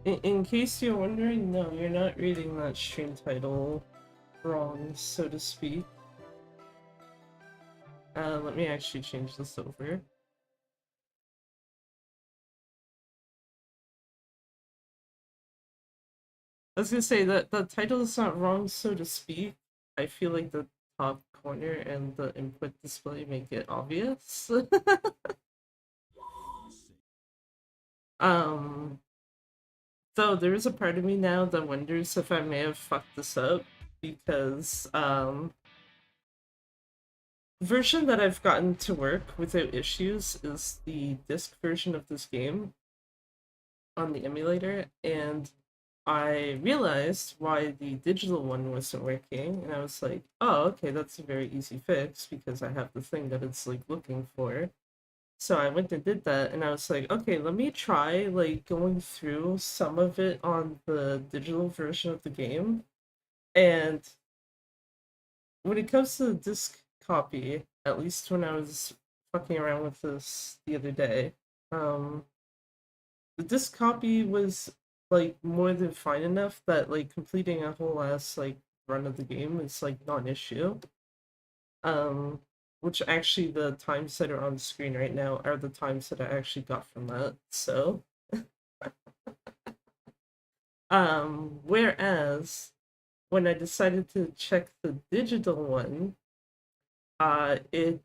In case you're wondering, no, you're not reading that stream title wrong, so to speak. Let me actually change this over. I was gonna say that the title is not wrong, so to speak. I feel like the top corner and the input display make it obvious. um, though there is a part of me now that wonders if I may have fucked this up because version that I've gotten to work without issues is the disc version of this game on the emulator, and I realized why the digital one wasn't working, and I was like, oh, okay, that's a very easy fix because I have the thing that it's like looking for. So I went and did that, and I was like, okay, let me try like going through some of it on the digital version of the game. And when it comes to the disc copy, at least when I was fucking around with this the other day, um, the disc copy was like more than fine enough that like completing a whole ass like run of the game is like not an issue. Um, which actually the times that are on the screen right now are the times that I actually got from that. So, whereas when I decided to check the digital one, it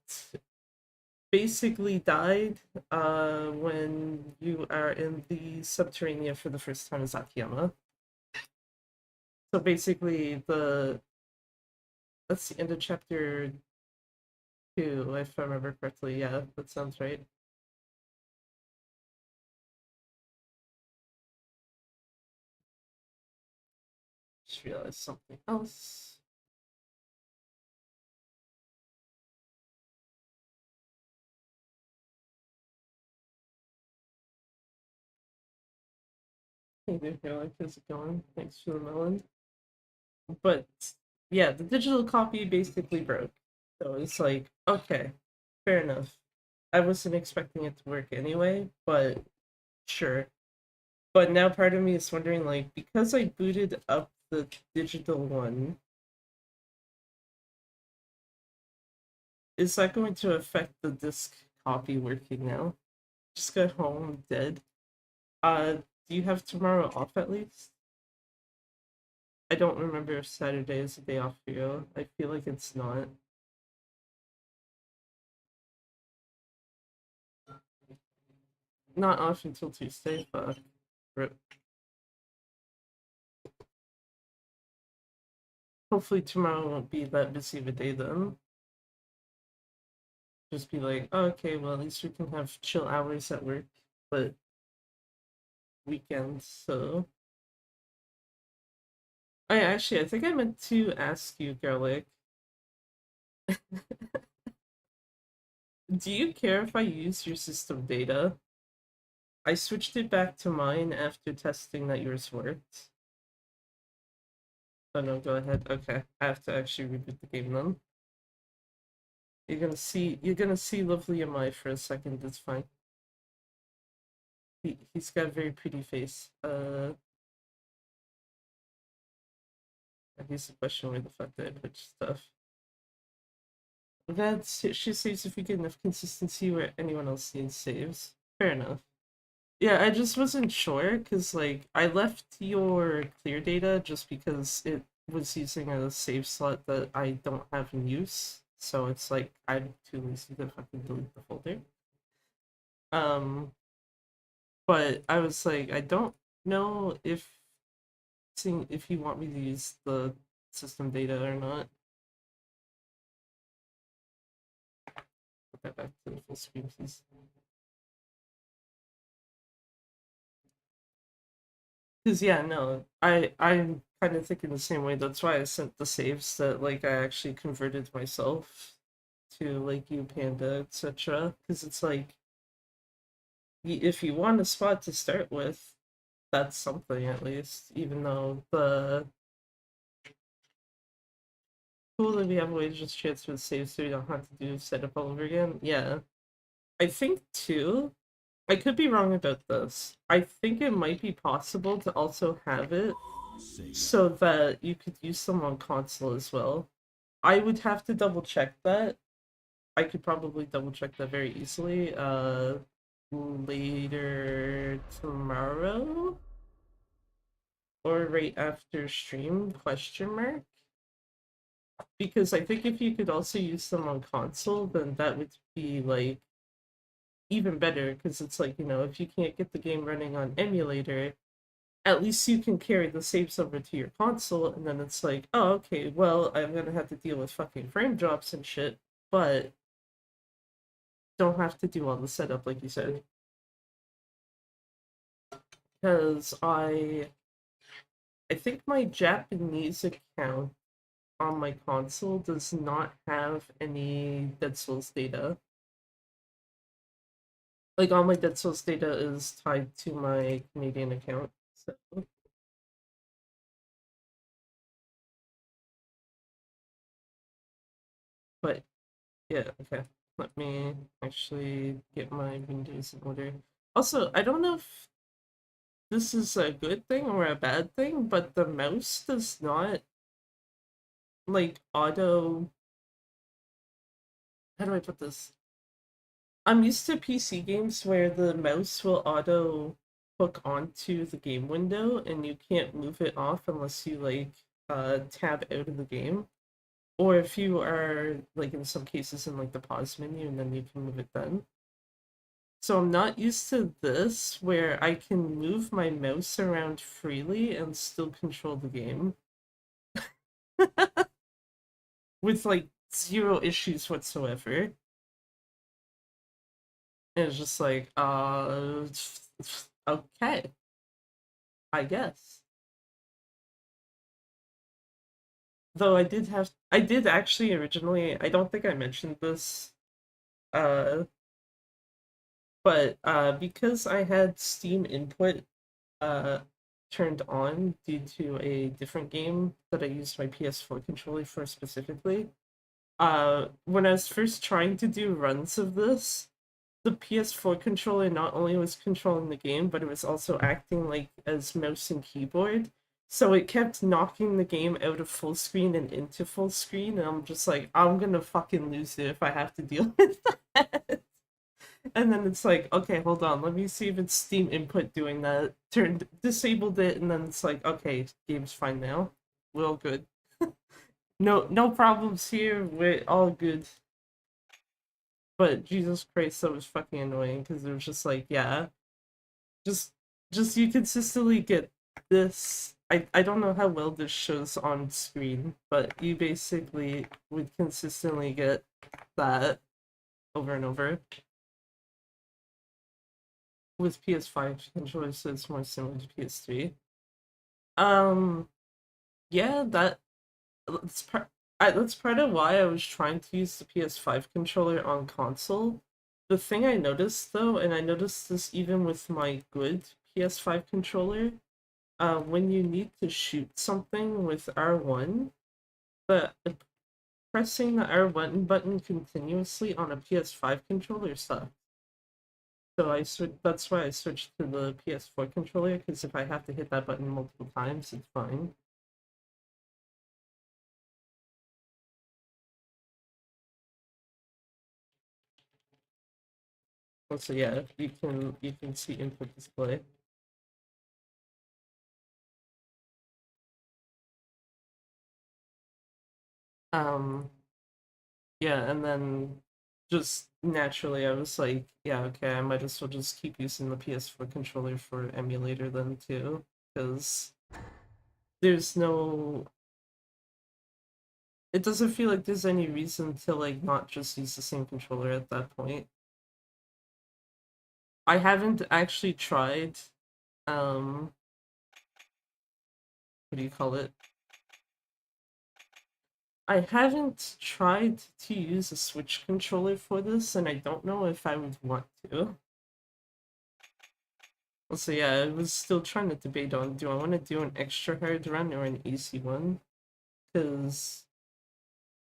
basically died when you are in the subterranean for the first time as Akiyama. So basically, that's the end of chapter 2, if I remember correctly. Yeah, that sounds right. Just realized something else. Hey there, Caroline. How's it going? Thanks for the melon. But yeah, the digital copy basically broke. So it's like, okay, fair enough. I wasn't expecting it to work anyway, but sure. But now part of me is wondering, like, because I booted up the digital one, is that going to affect the disc copy working now? Just got home dead. Do you have tomorrow off at least? I don't remember if Saturday is a day off for you. I feel like it's not. Not off until Tuesday, but hopefully tomorrow won't be that busy of a day then. Just be like, oh, okay, well, at least we can have chill hours at work, but weekends, so. I think I meant to ask you, Garlic, do you care if I use your system data? I switched it back to mine after testing that yours worked. Oh no, go ahead. Okay, I have to actually reboot the game then. You're gonna see lovely Amai for a second, it's fine. He's got a very pretty face. Here's the question, where the fuck did I put stuff? That's she saves if we get enough consistency where anyone else needs saves. Fair enough. Yeah, I just wasn't sure because like I left your clear data just because it was using a save slot that I don't have in use. So it's like I'm too lazy to fucking delete the folder. Um, but I was like, I don't know if seeing if you want me to use the system data or not. Put that back to the full screen, please. Because yeah, no, I'm kind of thinking the same way. That's why I sent the saves that like I actually converted myself to like you panda etc. Because it's like if you want a spot to start with, that's something at least. Even though the cool that we have a way to just transfer the saves so we don't have to do setup all over again. Yeah, I think too. I could be wrong about this. I think it might be possible to also have it so that you could use them on console as well. I would have to double check that. I could probably double check that very easily. Later tomorrow or right after stream? Question mark. Because I think if you could also use them on console, then that would be like even better. Because it's like, you know, if you can't get the game running on emulator, at least you can carry the saves over to your console, and then it's like, oh, okay, well, I'm gonna have to deal with fucking frame drops and shit, but don't have to do all the setup like you said. Because I think my Japanese account on my console does not have any Dead Souls data. Like all my Dead Souls data is tied to my Canadian account. So, but yeah, okay. Let me actually get my windows in order. Also, I don't know if this is a good thing or a bad thing, but the mouse does not like auto. How do I put this? I'm used to PC games where the mouse will auto hook onto the game window and you can't move it off unless you like tab out of the game. Or if you are like in some cases in like the pause menu and then you can move it then. So I'm not used to this where I can move my mouse around freely and still control the game with like zero issues whatsoever. And it's just like, okay, I guess. Though I did actually originally, I don't think I mentioned this, uh, but because I had Steam input uh turned on due to a different game that I used my PS4 controller for specifically. When I was first trying to do runs of this, the PS4 controller not only was controlling the game, but it was also acting like as mouse and keyboard. So it kept knocking the game out of full screen and into full screen, and I'm just like, I'm gonna fucking lose it if I have to deal with that. And then it's like, okay, hold on, let me see if it's Steam input doing that. Turned disabled it, and then it's like, okay, game's fine now. We're all good. No problems here. We're all good. But Jesus Christ, that was fucking annoying because it was just like, yeah, just just you consistently get this. I don't know how well this shows on screen, but you basically would consistently get that over and over. With PS5 controllers, so it's more similar to PS3. Um, yeah, that's that's part of why I was trying to use the PS5 controller on console. The thing I noticed though, and I noticed this even with my good PS5 controller, when you need to shoot something with R1, the pressing the R1 button continuously on a PS5 controller sucks. So that's why I switched to the PS4 controller, because if I have to hit that button multiple times, it's fine. So yeah, you can see input display. Um, yeah, and then just naturally I was like, yeah, okay, I might as well just keep using the PS4 controller for emulator then too, because there's no it doesn't feel like there's any reason to like not just use the same controller at that point. I haven't actually tried what do you call it? I haven't tried to use a Switch controller for this, and I don't know if I would want to. So yeah, I was still trying to debate on do I want to do an extra hard run or an easy one? Because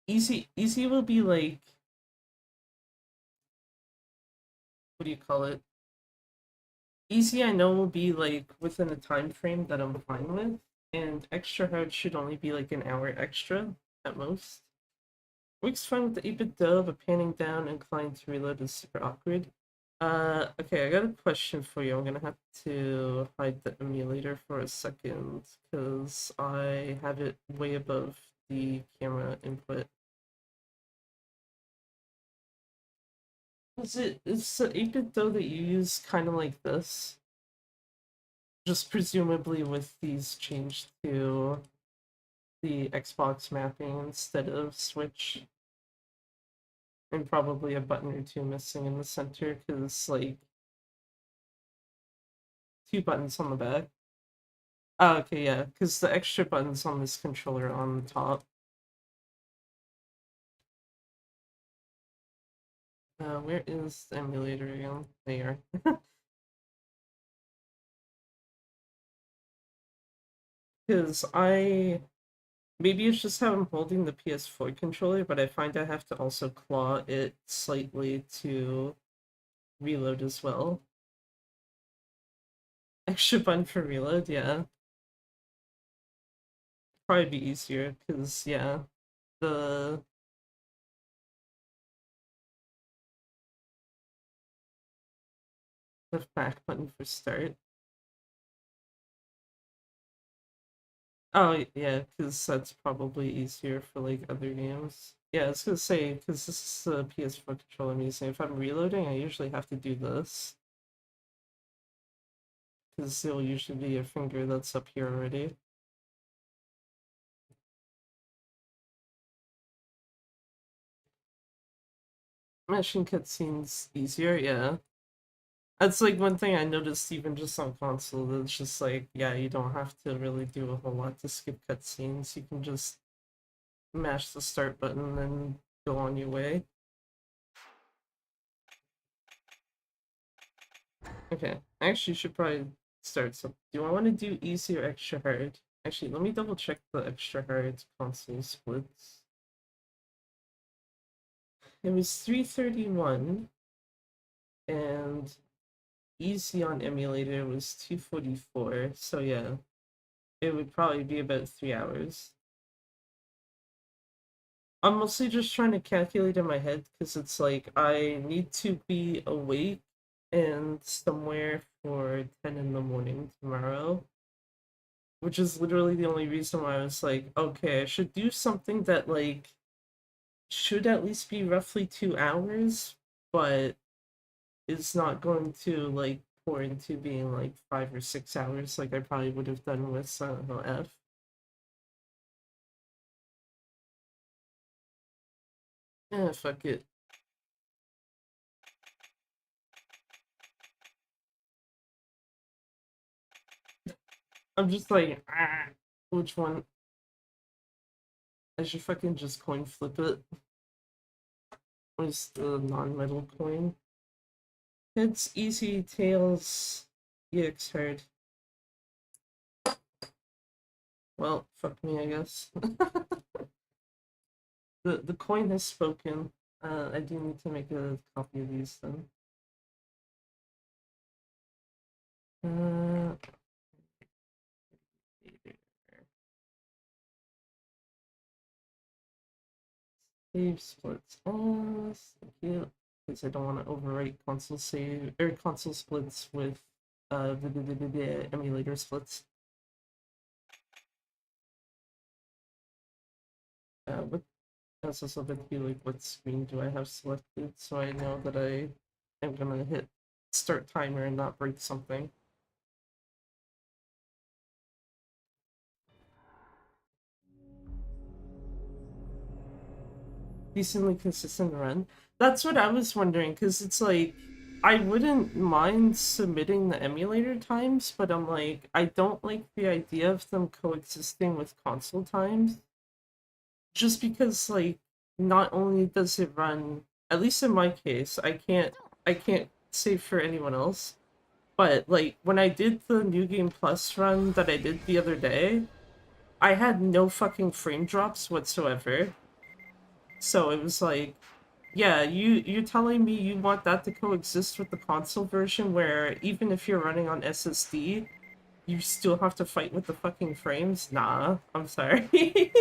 easy will be like what do you call it? Easy I know will be like within a time frame that I'm fine with, and extra hard should only be like an hour extra at most. Works fine with the 8-bit dough, but panning down and inclined to reload is super awkward. Okay, I got a question for you. I'm gonna have to hide the emulator for a second, because I have it way above the camera input. It's the 8-bit dough that you use kind of like this, just presumably with these changed to the Xbox mapping instead of Switch, and probably a button or two missing in the center, because like two buttons on the back. Oh, okay, yeah, because the extra buttons on this controller are on the top. Where is the emulator again? There. Because maybe it's just how I'm holding the PS4 controller, but I find I have to also claw it slightly to reload as well. Extra button for reload, yeah. Probably be easier, because, yeah, the back button for start. Oh, yeah, because that's probably easier for, like, other games. Yeah, I was gonna say, because this is the PS4 controller I'm using, if I'm reloading, I usually have to do this. Because it'll usually be a finger that's up here already. Mashing cutscenes easier, yeah. That's like one thing I noticed even just on console, that it's just like, yeah, you don't have to really do a whole lot to skip cutscenes. You can just mash the start button and go on your way. Okay, I actually should probably start some. Do I want to do easy or extra hard? Actually, let me double check the extra hard console splits. It was 331, and easy on emulator was 244, so yeah, it would probably be about 3 hours. I'm mostly just trying to calculate in my head, because it's like I need to be awake and somewhere for 10 in the morning tomorrow, which is literally the only reason why I was like, okay, I should do something that like should at least be roughly 2 hours, but is not going to like pour into being like 5 or 6 hours like I probably would have done with Silent Hill F. Eh, fuck it. I'm just like, which one? I should fucking just coin flip it. Where's the non-metal coin? It's easy, tails, EX hard. Well, fuck me, I guess. The coin has spoken. I do need to make a copy of these then. Uh, Save splits as. Thank you. Because I don't want to overwrite console save or console splits with the emulator splits. What that's also going to be like, what screen do I have selected, so I know that I am gonna hit start timer and not break something. Decently consistent run. That's what I was wondering, because it's like I wouldn't mind submitting the emulator times, but I'm like, I don't like the idea of them coexisting with console times. Just because like not only does it run, at least in my case, I can't say for anyone else, but like when I did the New Game Plus run that I did the other day, I had no fucking frame drops whatsoever. So it was like Yeah, you're telling me you want that to coexist with the console version where even if you're running on SSD, you still have to fight with the fucking frames? Nah, I'm sorry.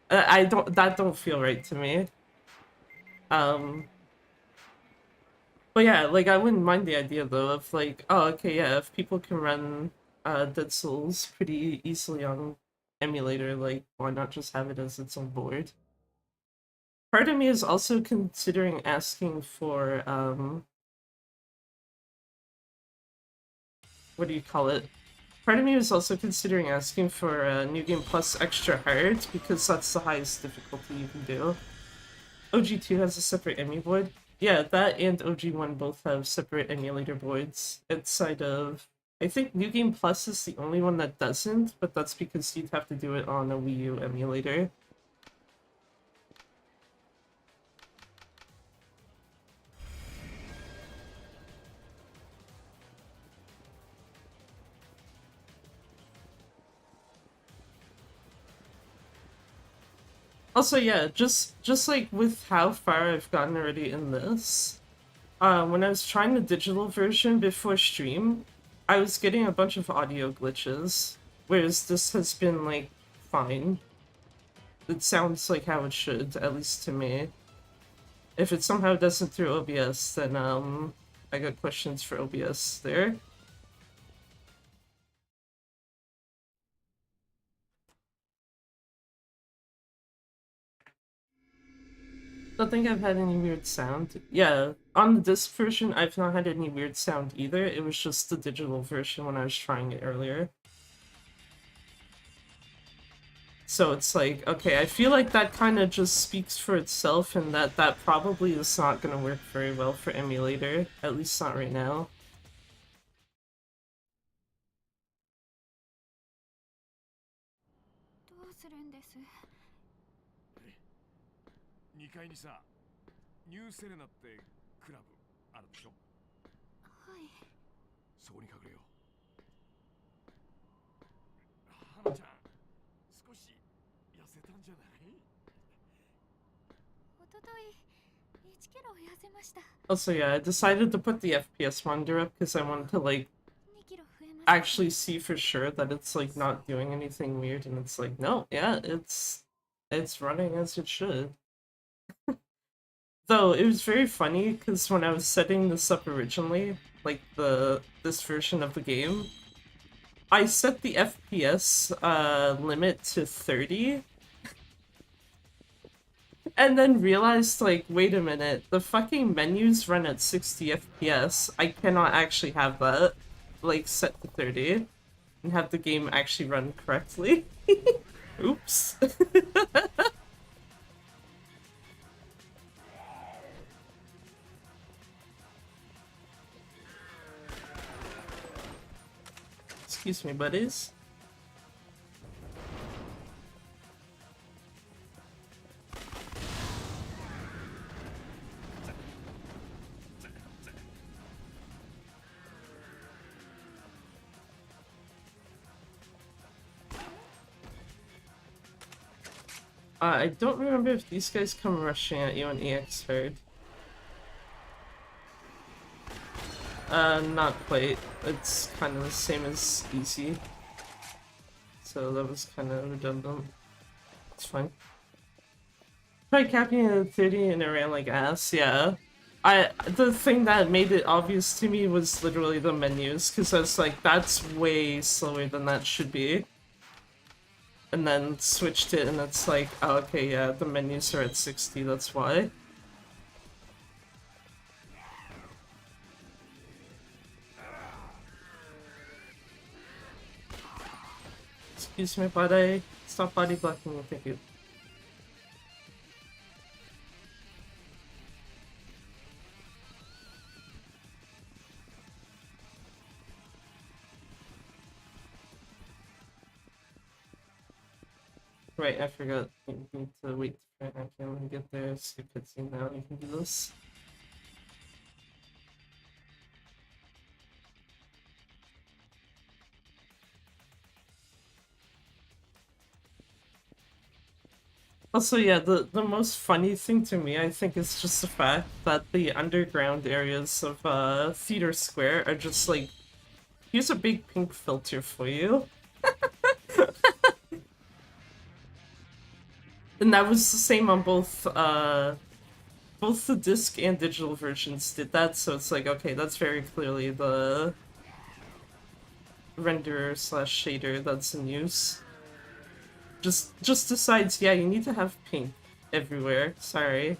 I don't that don't feel right to me. Um but yeah, like I wouldn't mind the idea though of like, oh okay, yeah, if people can run Dead Souls pretty easily on emulator, like why not just have it as its own board? Part of me is also considering asking for what do you call it? Part of me was also considering asking for New Game Plus Extra Hard because that's the highest difficulty you can do. OG2 has a separate emu board. Yeah, that and OG1 both have separate emulator boards outside of. I think New Game Plus is the only one that doesn't, but that's because you'd have to do it on a Wii U emulator. Also, yeah, just like with how far I've gotten already in this, when I was trying the digital version before stream, I was getting a bunch of audio glitches, whereas this has been like fine. It sounds like how it should, at least to me. If it somehow doesn't through OBS, then I got questions for OBS there. Don't think I've had any weird sound. Yeah, on the disc version, I've not had any weird sound either. It was just the digital version when I was trying it earlier. So it's like, okay, I feel like that kind of just speaks for itself and that probably is not going to work very well for emulator, at least not right now. どうするんです？2階にさ、ニューセレナってクラブあるでしょ。はい。そこに隠れよう。花ちゃん、少し痩せたんじゃない？おととい1キロ痩せました。Also, yeah, I decided to put the FPS monitor up because I wanted to, like, 2キロ増えました。actually see for sure that it's, like, not doing anything weird, and it's like, no, yeah, it's running as it should. Though, it was very funny, because when I was setting this up originally, like, this version of the game, I set the FPS limit to 30, and then realized, like, wait a minute, the fucking menus run at 60 FPS. I cannot actually have that, like, set to 30 and have the game actually run correctly. Oops. Excuse me, buddies. I don't remember if these guys come rushing at you on EX hard. Not quite. It's kind of the same as easy. So that was kind of redundant. It's fine. Tried capping at 30 and it ran like ass, yeah. The thing that made it obvious to me was literally the menus, because I was like, that's way slower than that should be. And then switched it and it's like, oh, okay, yeah, the menus are at 60, that's why. Excuse me, buddy. Stop body blocking me, thank you. Right, I forgot. You need to wait for an actually to get there. Skip cutscene now. You can do this. Also, yeah, the most funny thing to me, I think, is just the fact that the underground areas of Theater Square are just like, here's a big pink filter for you. And that was the same on both the disc and digital versions did that, so it's like, okay, that's very clearly the renderer slash shader that's in use. Just decides, yeah, you need to have pink everywhere. Sorry.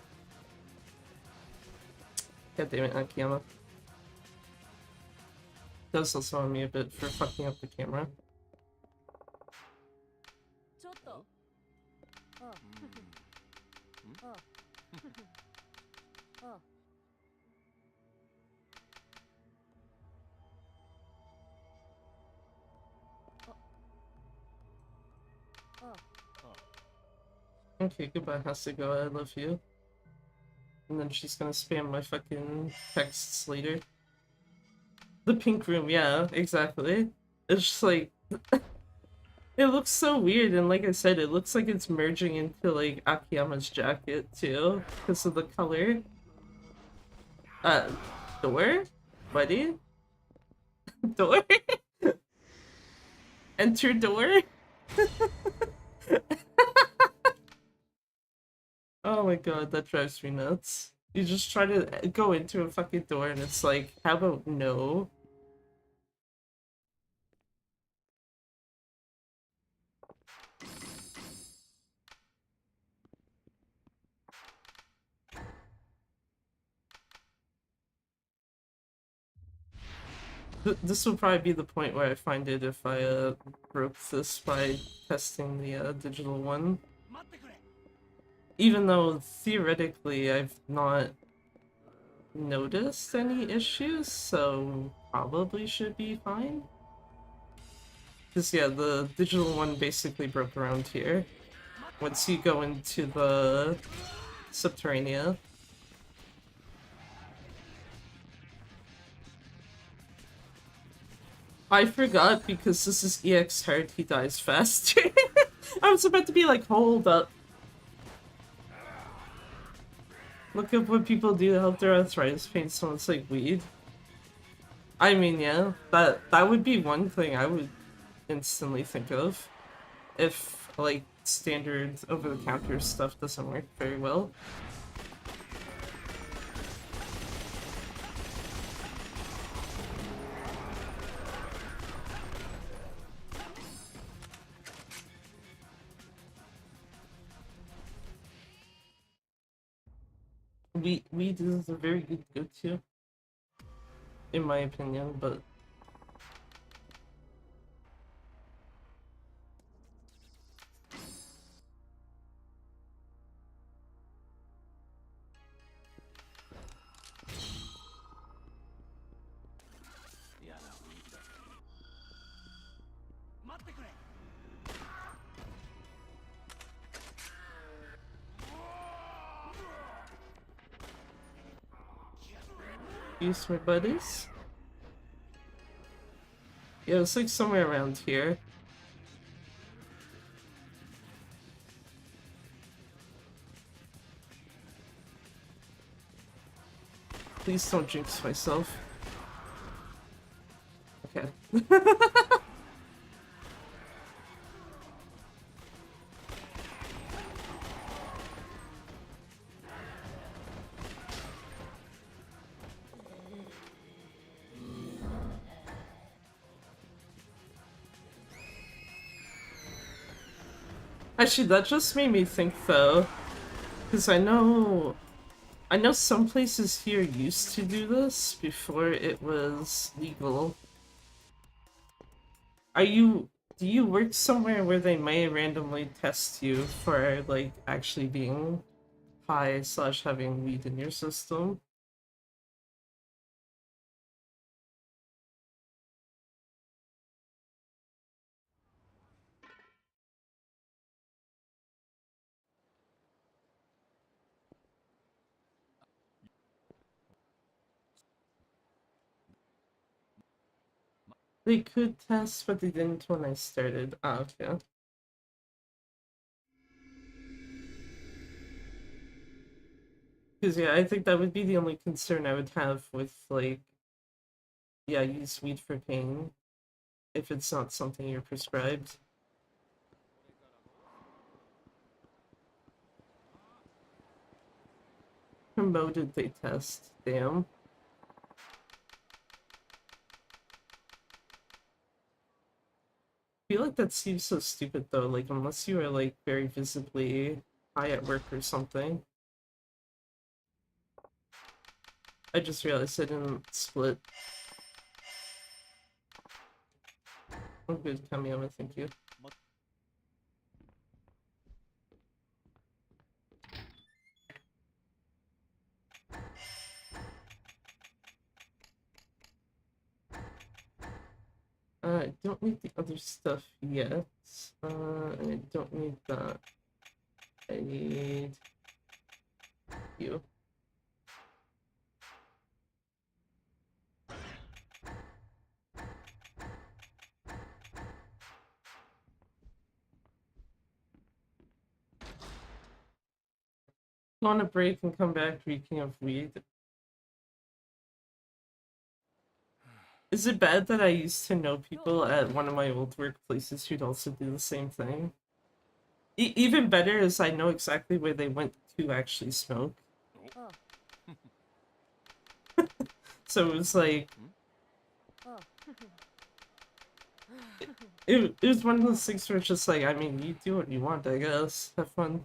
God damn it, Akiyama. That was also on me a bit for fucking up the camera. ちょっと。ああ。ああ。ああ。Okay, goodbye, Hasugo. I love you. And then she's gonna spam my fucking texts later. The pink room, yeah, exactly. It's just like, it looks so weird, and like I said, it looks like it's merging into like Akiyama's jacket too, because of the color. Door? Buddy? Door? Enter door? Oh my god, that drives me nuts. You just try to go into a fucking door and it's like, how about no? This will probably be the point where I find it if I broke this by testing the digital one. Even though theoretically I've not noticed any issues, so probably should be fine. Because yeah, the digital one basically broke around here. Once you go into the Subterranea. I forgot because this is EX hard, he dies faster. I was about to be like, hold up. Look at what people do to help their arthritis pain smells like weed. I mean, yeah, that would be one thing I would instantly think of. If, like, standard over-the-counter stuff doesn't work very well. Weed is a very good go-to, in my opinion, but use my buddies. Yeah, it's like somewhere around here. Please don't jinx myself. Okay. Actually, that just made me think though, because I know some places here used to do this before it was legal. Do you work somewhere where they may randomly test you for like actually being high slash having weed in your system? They could test, but they didn't when I started. Ah, okay. Because, yeah, I think that would be the only concern I would have with, like, yeah, use weed for pain if it's not something you're prescribed. Promoted they test. Damn. I feel like that seems so stupid though, like unless you are like very visibly high at work or something. I just realized I didn't split. I'm good, Kamiyama, thank you. I don't need the other stuff yet. I don't need that. I need you. Go on a break and come back reeking of weed. Is it bad that I used to know people at one of my old workplaces who'd also do the same thing? Even better is I know exactly where they went to actually smoke. Oh. So it was like, Oh. it was one of those things where it's just like, I mean, you do what you want, I guess. Have fun.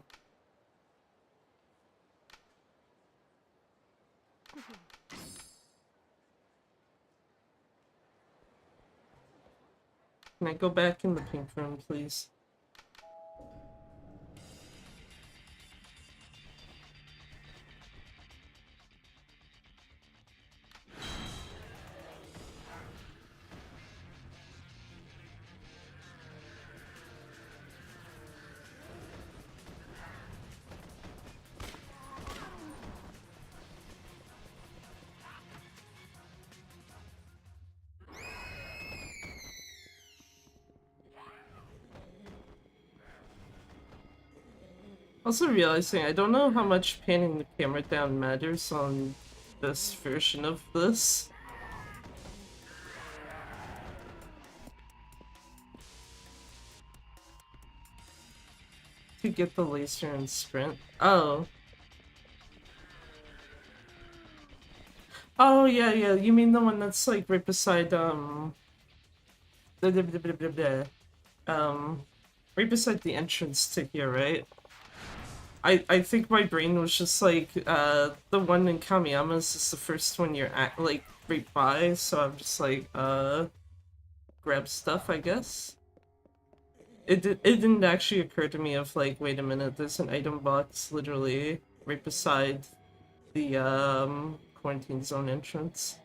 Can I go back in the pink room, please? Also realizing I don't know how much panning the camera down matters on this version of this. To get the laser and sprint. Oh. Oh yeah, yeah. You mean the one that's like right beside blah, blah, blah, blah, blah, blah. Right beside the entrance to here, right? I think my brain was just like the one in Kamiyama's is the first one you're at like right by, so I'm just like grab stuff, I guess. It didn't actually occur to me of like, wait a minute, there's an item box literally right beside the quarantine zone entrance.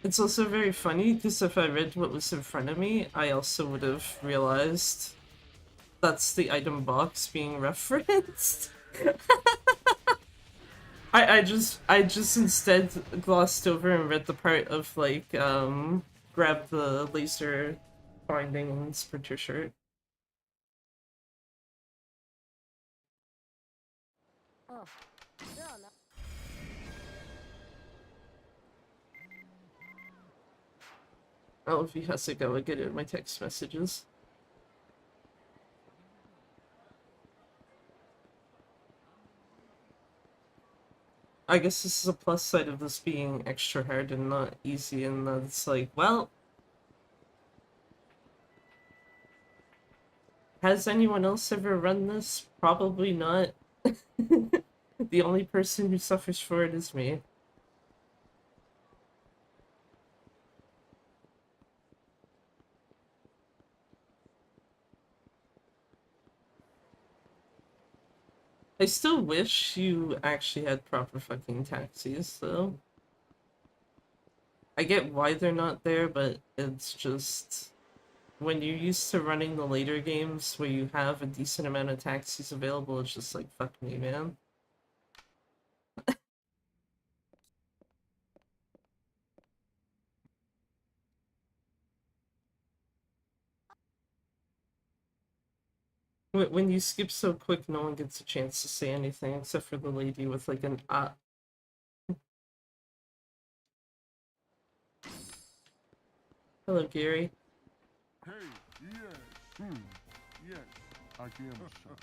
It's also very funny because if I read what was in front of me, I also would have realized that's the item box being referenced. I just instead glossed over and read the part of like grab the laser binding and sprinter shirt. Oh. Yeah, no. Oh, if he has to go, I get it in my text messages. I guess this is a plus side of this being extra hard and not easy, and that it's like, well, has anyone else ever run this? Probably not. The only person who suffers for it is me. I still wish you actually had proper fucking taxis, though. I get why they're not there, but it's just... When you're used to running the later games where you have a decent amount of taxis available, it's just like, fuck me, man. When you skip so quick, no one gets a chance to say anything except for the lady with like an ah. Hello, Gary. Hey, yes. Yes, Akiyama-san.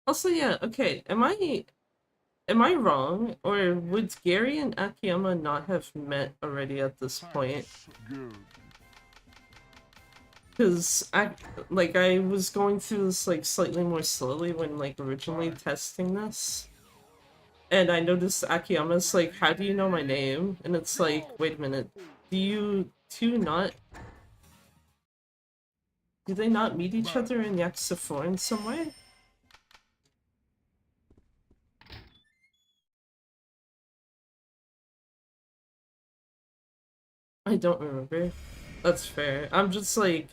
Also, yeah, okay. Am I wrong, or would Gary and Akiyama not have met already at this point? Good. Because I was going through this like slightly more slowly when like originally testing this. And I noticed Akiyama's like, how do you know my name? And it's like, wait a minute, do you two not... Do they not meet each other in Yakuza 4 in some way? I don't remember. That's fair. I'm just like,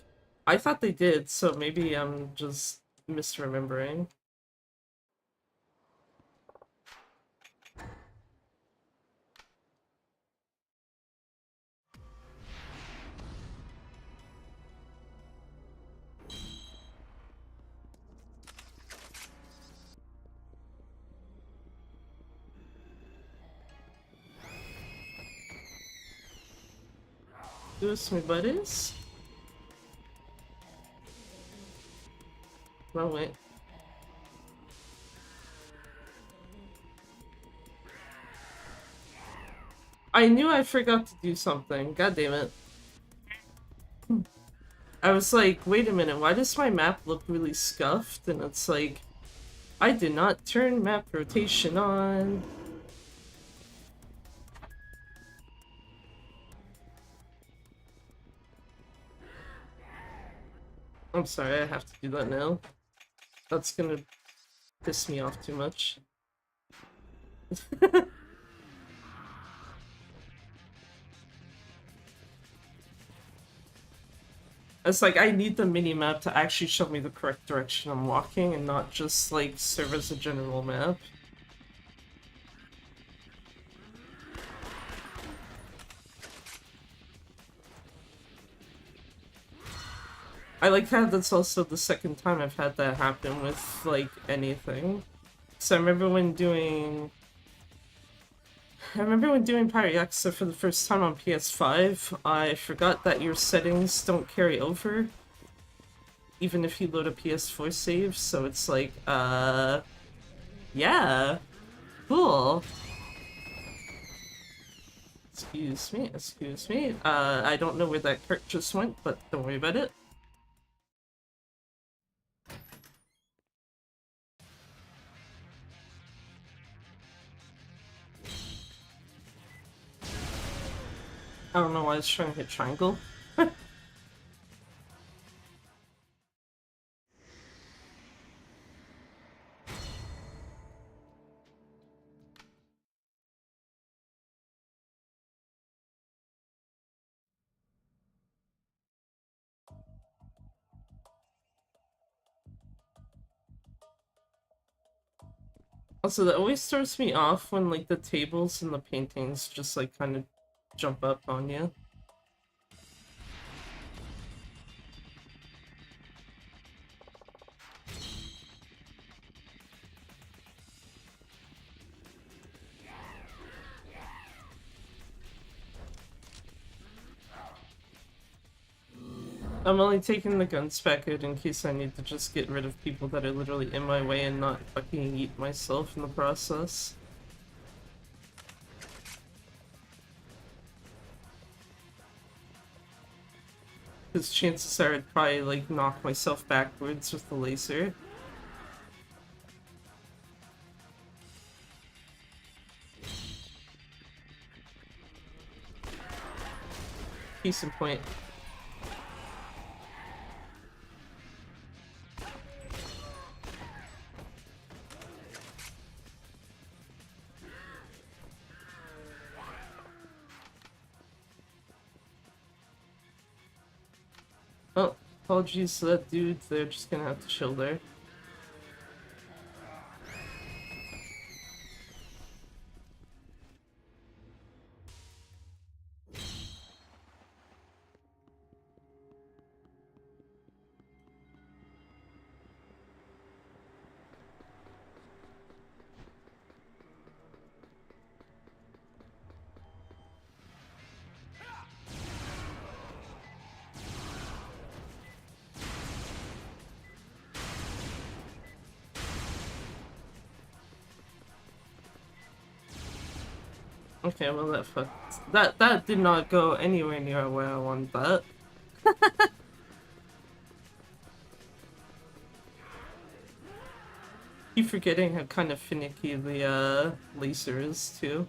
I thought they did, so maybe I'm just misremembering. Who's my buddies? Wrong way. I knew I forgot to do something. God damn it. I was like, wait a minute, why does my map look really scuffed? And it's like, I did not turn map rotation on. I'm sorry, I have to do that now. That's gonna piss me off too much. It's like, I need the mini-map to actually show me the correct direction I'm walking and not just, like, serve as a general map. I like how that's also the second time I've had that happen with, like, anything. So I remember when doing Pirate Yakuza for the first time on PS5, I forgot that your settings don't carry over, even if you load a PS4 save, so it's like, yeah, cool. Excuse me. I don't know where that cart just went, but don't worry about it. I don't know why I was trying to hit triangle. Also, that always throws me off when, like, the tables and the paintings just, like, kind of jump up on you. I'm only taking the guns back out in case I need to just get rid of people that are literally in my way and not fucking eat myself in the process. Because chances are I'd probably, like, knock myself backwards with the laser. Case in point. Oh, apologies to that dude, they're just gonna have to chill there. Okay, well that fucked. That did not go anywhere near where I wanted that. Keep forgetting how kind of finicky the laser is too.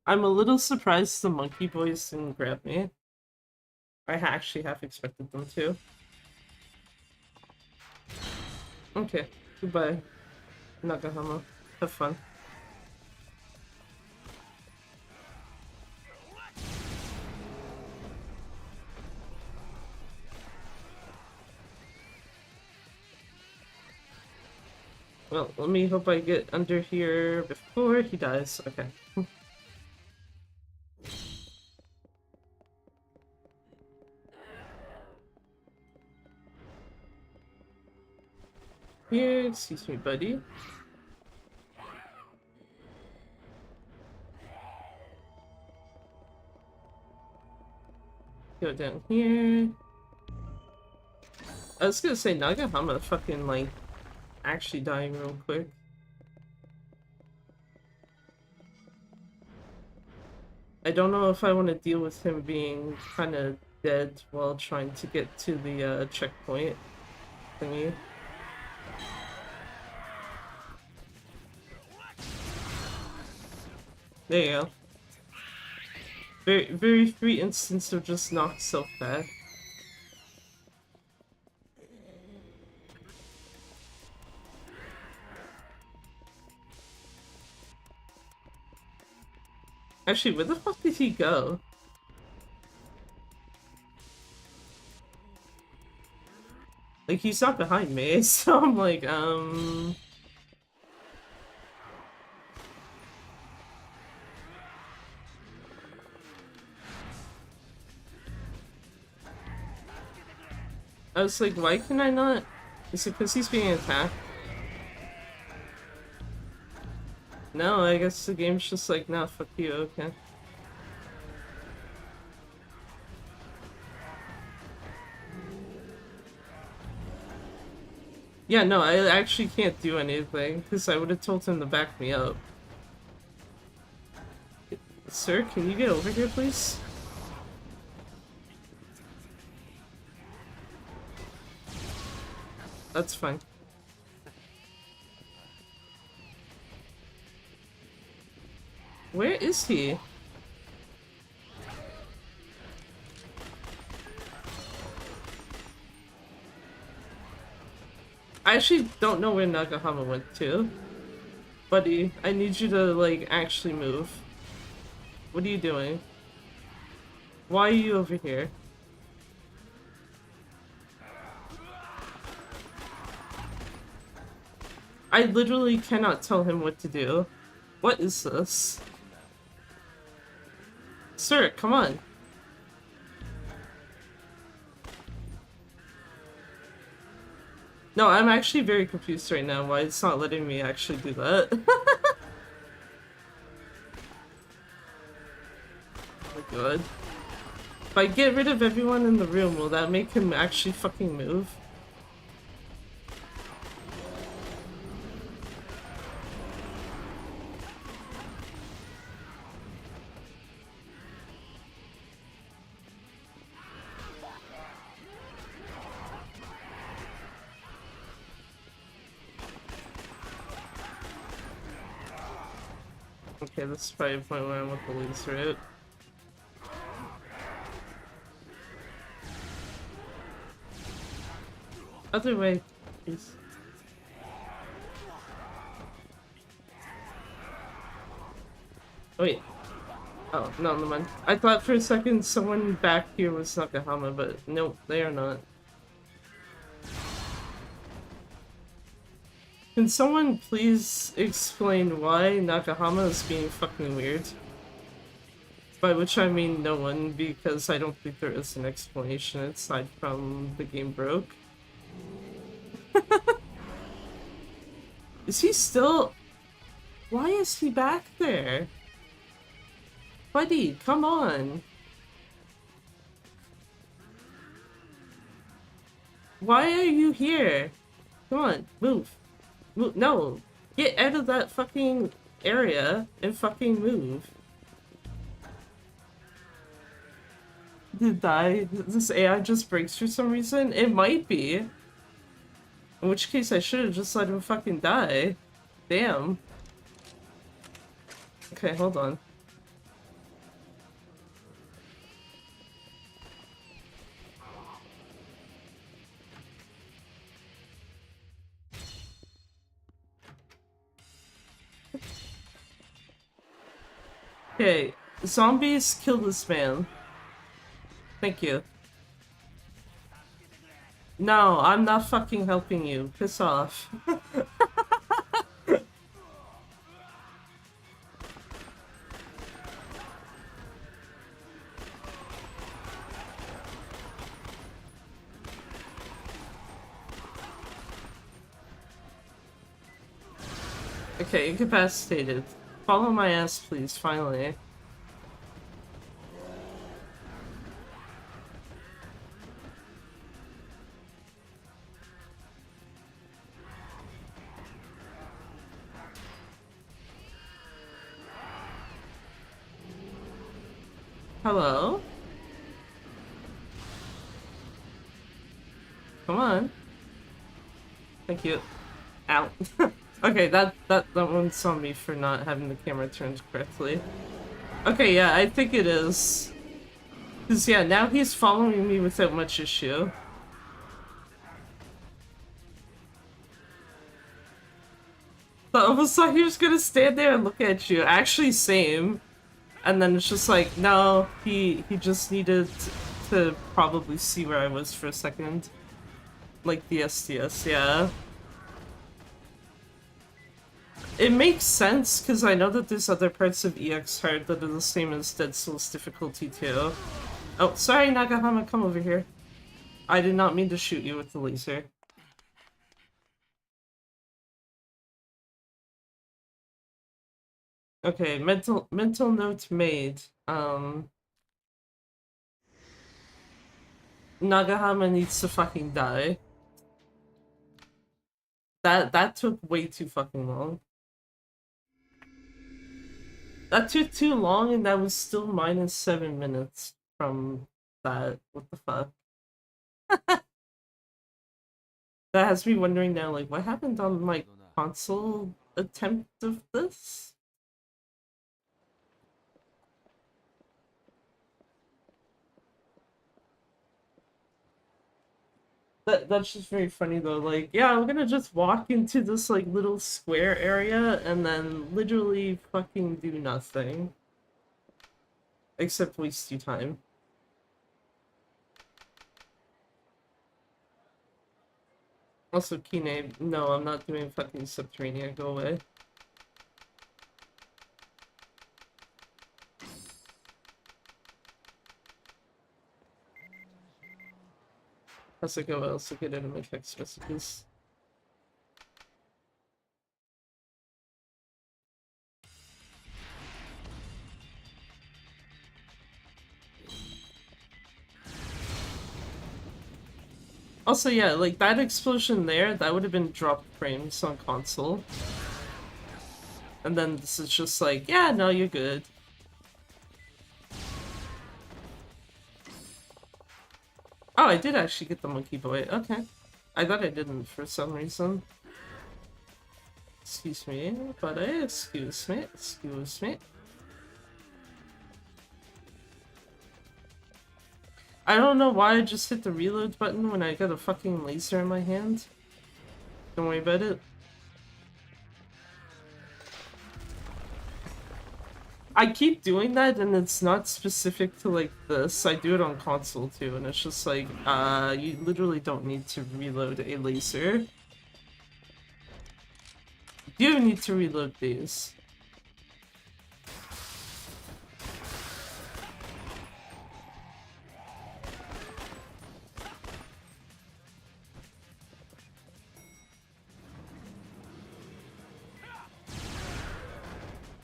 I'm a little surprised the monkey boys didn't grab me. I actually half expected them to. Okay, goodbye, Nagahama. Have fun. Well, let me hope I get under here before he dies. Okay. Here, excuse me, buddy. Go down here. I was gonna say Nagahama fucking like actually dying real quick. I don't know if I want to deal with him being kind of dead while trying to get to the checkpoint thingy. There you go. Very free instance of just knock self back. Actually, where the fuck did he go? Like, he's not behind me, so I'm like, I was like, why can I not? Is it because he's being attacked? No, I guess the game's just like, nah, fuck you, okay. Yeah, no, I actually can't do anything, because I would have told him to back me up. Sir, can you get over here, please? That's fine. Where is he? I actually don't know where Nagahama went to. Buddy, I need you to, like, actually move. What are you doing? Why are you over here? I literally cannot tell him what to do. What is this? Sir, come on. No, I'm actually very confused right now why it's not letting me actually do that. Oh my god. If I get rid of everyone in the room, will that make him actually fucking move? Okay, this is probably the point where I want the laser route. Other way, please. Wait. Oh, no, never mind. I thought for a second someone back here was Nakahama, but nope, they are not. Can someone please explain why Nakahama is being fucking weird? By which I mean no one, because I don't think there is an explanation aside from the game broke. Is he still... Why is he back there? Buddy, come on. Why are you here? Come on, move. Move. No. Get out of that fucking area and fucking move. Did this AI just breaks for some reason? It might be. In which case I should have just let him fucking die. Damn. Okay, hold on. Okay, zombies kill this man. Thank you. No, I'm not fucking helping you. Piss off. Okay, incapacitated. Follow my ass, please, finally. Hello? Come on. Thank you. Ow. Okay, that one's on me for not having the camera turned correctly. Okay, yeah, I think it is. Cause yeah, now he's following me without much issue. I almost thought he was gonna stand there and look at you. Actually, same. And then it's just like, no, he just needed to probably see where I was for a second. Like the STS, yeah. It makes sense, because I know that there's other parts of EX Hard that are the same as Dead Souls difficulty too. Oh, sorry Nagahama, come over here. I did not mean to shoot you with the laser. Okay, mental note made. Nagahama needs to fucking die. That took way too fucking long. That took too long, and that was still minus 7 minutes from that. What the fuck? That has me wondering now, like, what happened on my console attempt of this? That's just very funny though, like, yeah, I'm gonna just walk into this, like, little square area and then literally fucking do nothing. Except waste your time. Also, Kine, no, I'm not doing fucking Subterranean, go away. How's it go? I also get into my text messages. Also, yeah, like, that explosion there, that would have been dropped frames on console. And then this is just like, yeah, no, you're good. Oh, I did actually get the monkey boy. Okay. I thought I didn't for some reason. Excuse me, buddy. Excuse me. Excuse me. I don't know why I just hit the reload button when I got a fucking laser in my hand. Don't worry about it. I keep doing that and it's not specific to like this. I do it on console too and it's just like, you literally don't need to reload a laser. You do need to reload these.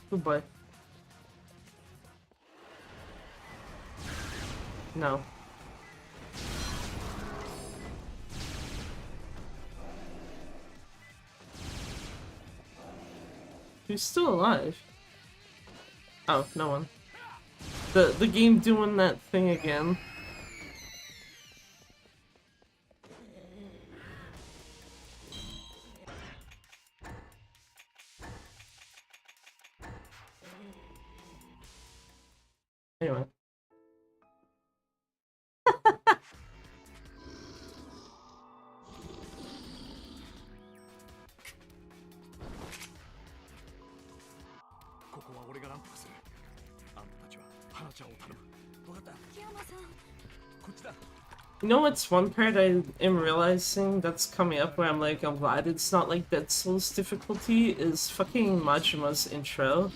Goodbye. No. Who's still alive? Oh, no one. The game doing that thing again. Anyway. You know what's one part I am realizing that's coming up where I'm like, I'm glad it's not like Dead Souls difficulty, is fucking Majima's intro.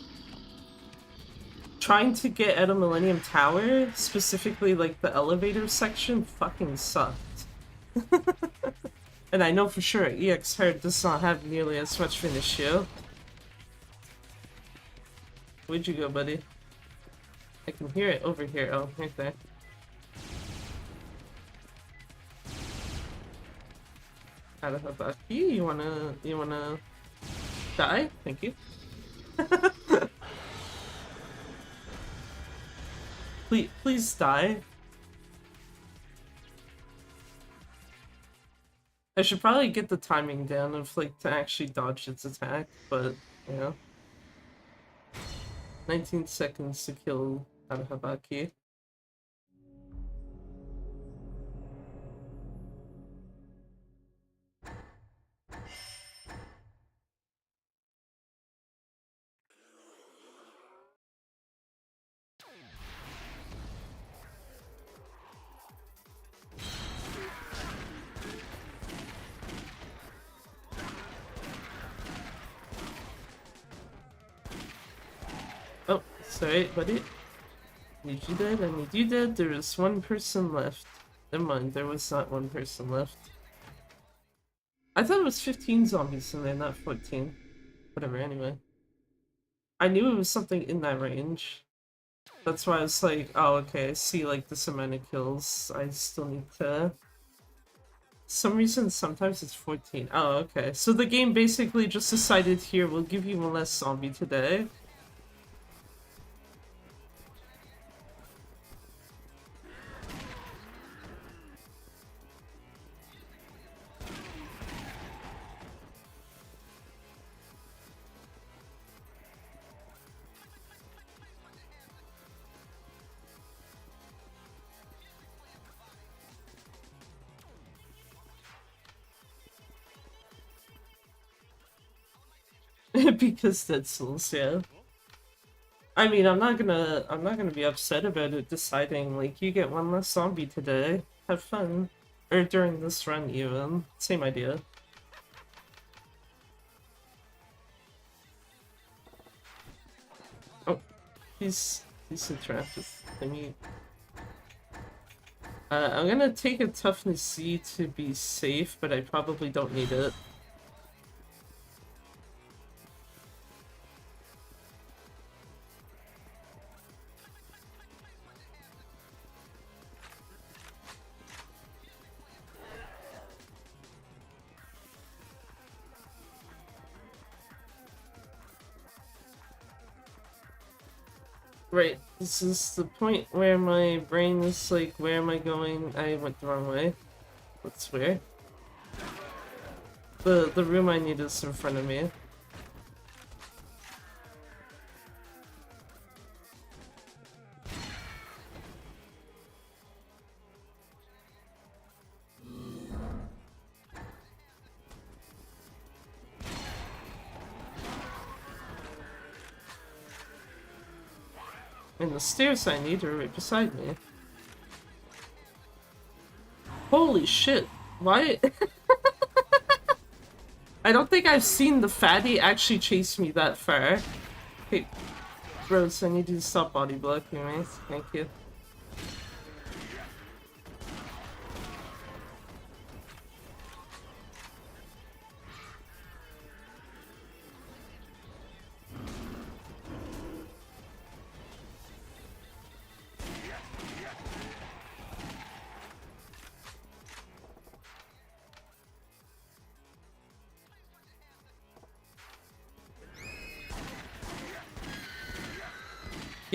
Trying to get at a Millennium Tower, specifically like the elevator section, fucking sucked. And I know for sure EX Hard does not have nearly as much of an issue. Where'd you go, buddy? I can hear it over here. Oh, right there. You wanna die? Thank you. Please die. I should probably get the timing down of like to actually dodge its attack, but you know. 19 seconds to kill Arahabaki. Oh, sorry, buddy. Need you dead, I need you dead. There is one person left. Never mind, there was not one person left. I thought it was 15 zombies in there, not 14. Whatever, anyway. I knew it was something in that range. That's why I was like, oh, okay, I see like this amount of kills. I still need to... Some reason, sometimes it's 14. Oh, okay. So the game basically just decided here, we'll give you one less zombie today. Because Dead Souls, yeah. I mean, I'm not gonna be upset about it deciding, like, you get one less zombie today. Have fun. Or during this run, even. Same idea. Oh, he's interactive. I mean... I'm gonna take a toughness C to be safe, but I probably don't need it. Right, this is the point where my brain is like, where am I going? I went the wrong way. That's weird. The room I need is in front of me. And the stairs I need are right beside me. Holy shit. Why? I don't think I've seen the fatty actually chase me that far. Hey, bros, I need you to stop body blocking me. Thank you.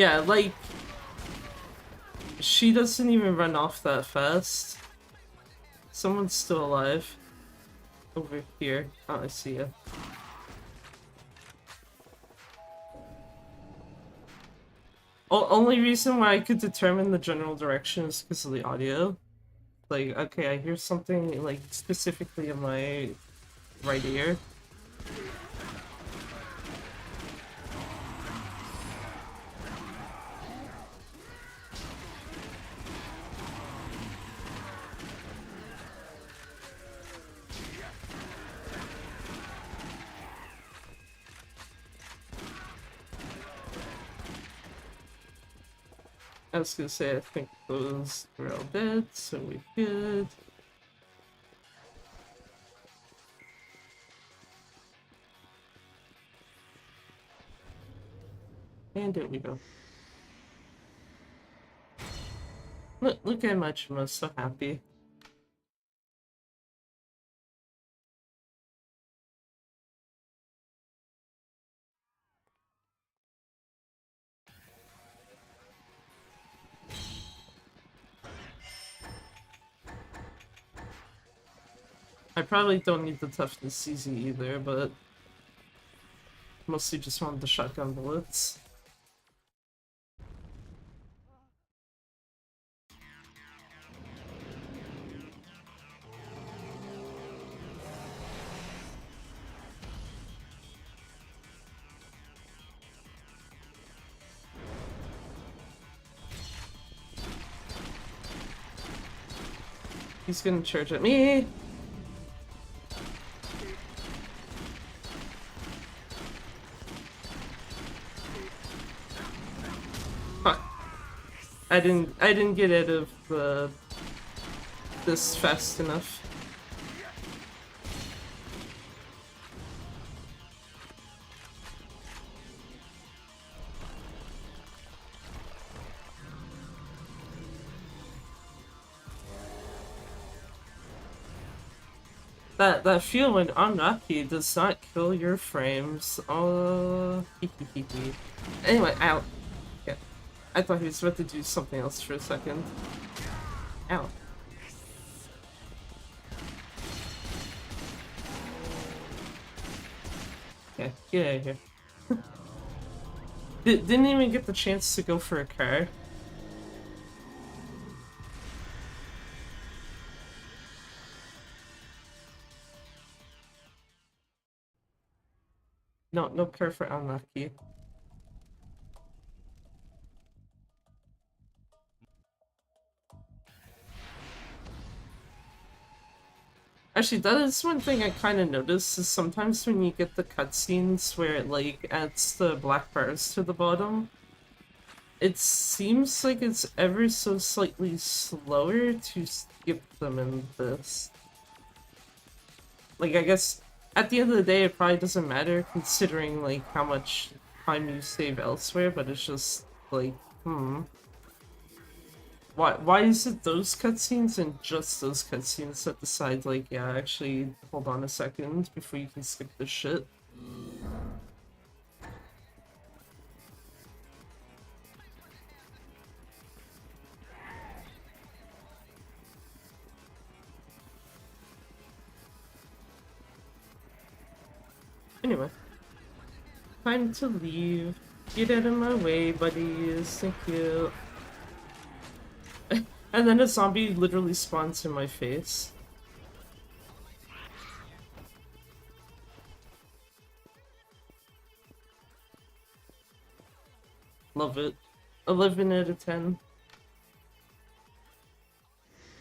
Yeah, like, she doesn't even run off that fast. Someone's still alive. Over here. Oh, I see ya. Only reason why I could determine the general direction is because of the audio. Like, okay, I hear something, like, specifically in my right ear. I was gonna say, I think those are all dead, so we're good. And there we go. Look at Majima, so happy. I probably don't need the toughness CZ either, but mostly just want the shotgun bullets. He's gonna charge at me. Fuck. I didn't get out of this fast enough. That feel when unlucky does not kill your frames. Oh, anyway, ow. Yeah, I thought he was about to do something else for a second. Ow. Okay, get out of here. Didn't even get the chance to go for a car. No car for unlucky. Actually, that is one thing I kind of noticed, is sometimes when you get the cutscenes where it, like, adds the black bars to the bottom, it seems like it's ever so slightly slower to skip them in this. Like, I guess, at the end of the day, it probably doesn't matter, considering, like, how much time you save elsewhere, but it's just, like, Why is it those cutscenes and just those cutscenes that decide, like, yeah, actually, hold on a second before you can skip this shit? Anyway. Time to leave. Get out of my way, buddies. Thank you. And then a zombie literally spawns in my face. Love it. 11 out of 10.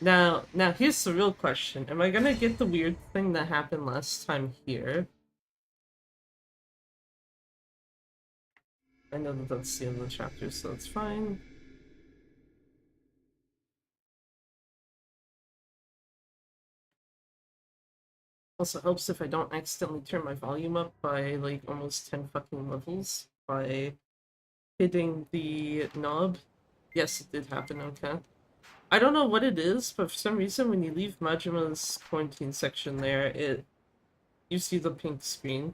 Now here's the real question. Am I gonna get the weird thing that happened last time here? I know that that's the end of the chapter, so it's fine. Also helps if I don't accidentally turn my volume up by, like, almost 10 fucking levels by hitting the knob. Yes, it did happen, okay. I don't know what it is, but for some reason when you leave Majima's quarantine section there, you see the pink screen.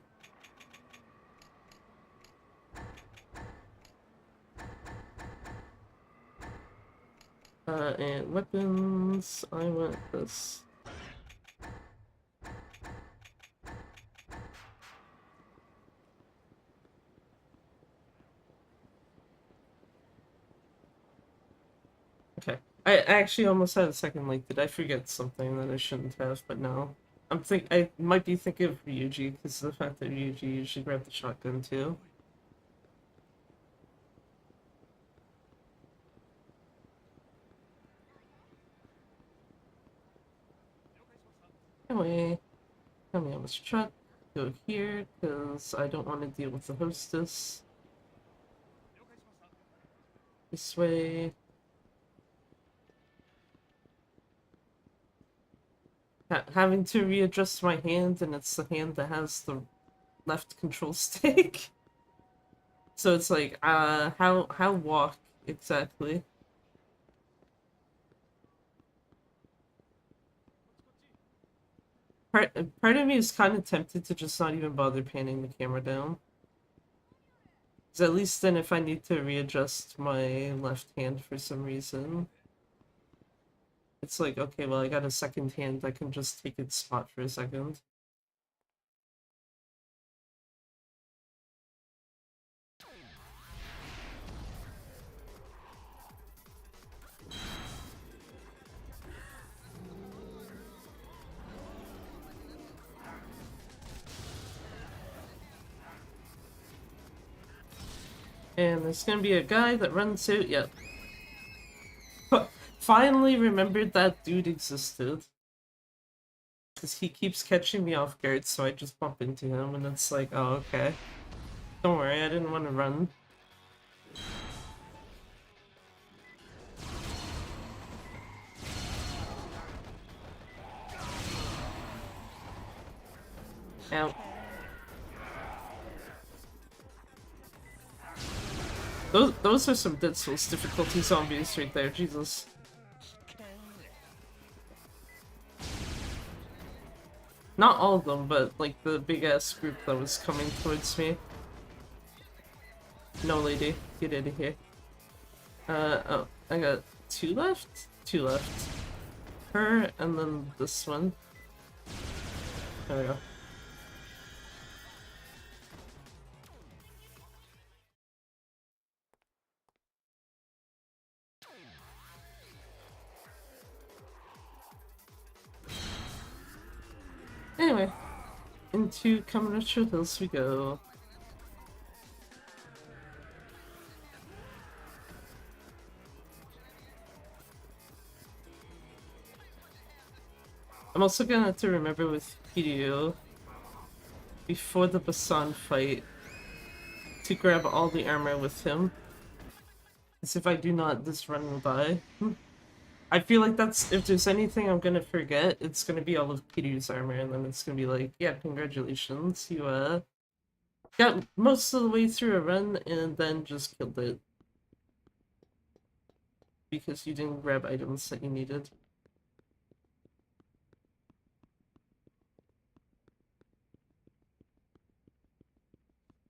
And weapons, I want this. Okay. I actually almost had a second, like, did I forget something that I shouldn't have, but no. I might be thinking of Ryuji, because of the fact that Ryuji usually grabbed the shotgun too. Anyway, coming on this truck, go here, because I don't want to deal with the hostess. This way. Having to readjust my hand, and it's the hand that has the left control stick. So it's like, how walk exactly? Part of me is kind of tempted to just not even bother panning the camera down. Because at least then if I need to readjust my left hand for some reason, it's like, okay, well, I got a second hand, I can just take its spot for a second. And there's gonna be a guy that runs out. Yep. Finally remembered that dude existed. Because he keeps catching me off guard, so I just bump into him, and it's like, oh, okay. Don't worry, I didn't want to run. Ow. Those are some Dead Souls difficulty zombies right there, Jesus. Not all of them, but like the big ass group that was coming towards me. No lady, get out of here. Oh, I got two left? Two left. Her, and then this one. There we go. Anyway, into Kamurocho Hills we go. I'm also gonna have to remember with Kiryu, before the Basan fight, to grab all the armor with him. Because if I do not, this run will die. I feel like that's, if there's anything I'm gonna forget, it's gonna be all of Kiryu's armor, and then it's gonna be like, yeah, congratulations, you got most of the way through a run and then just killed it. Because you didn't grab items that you needed.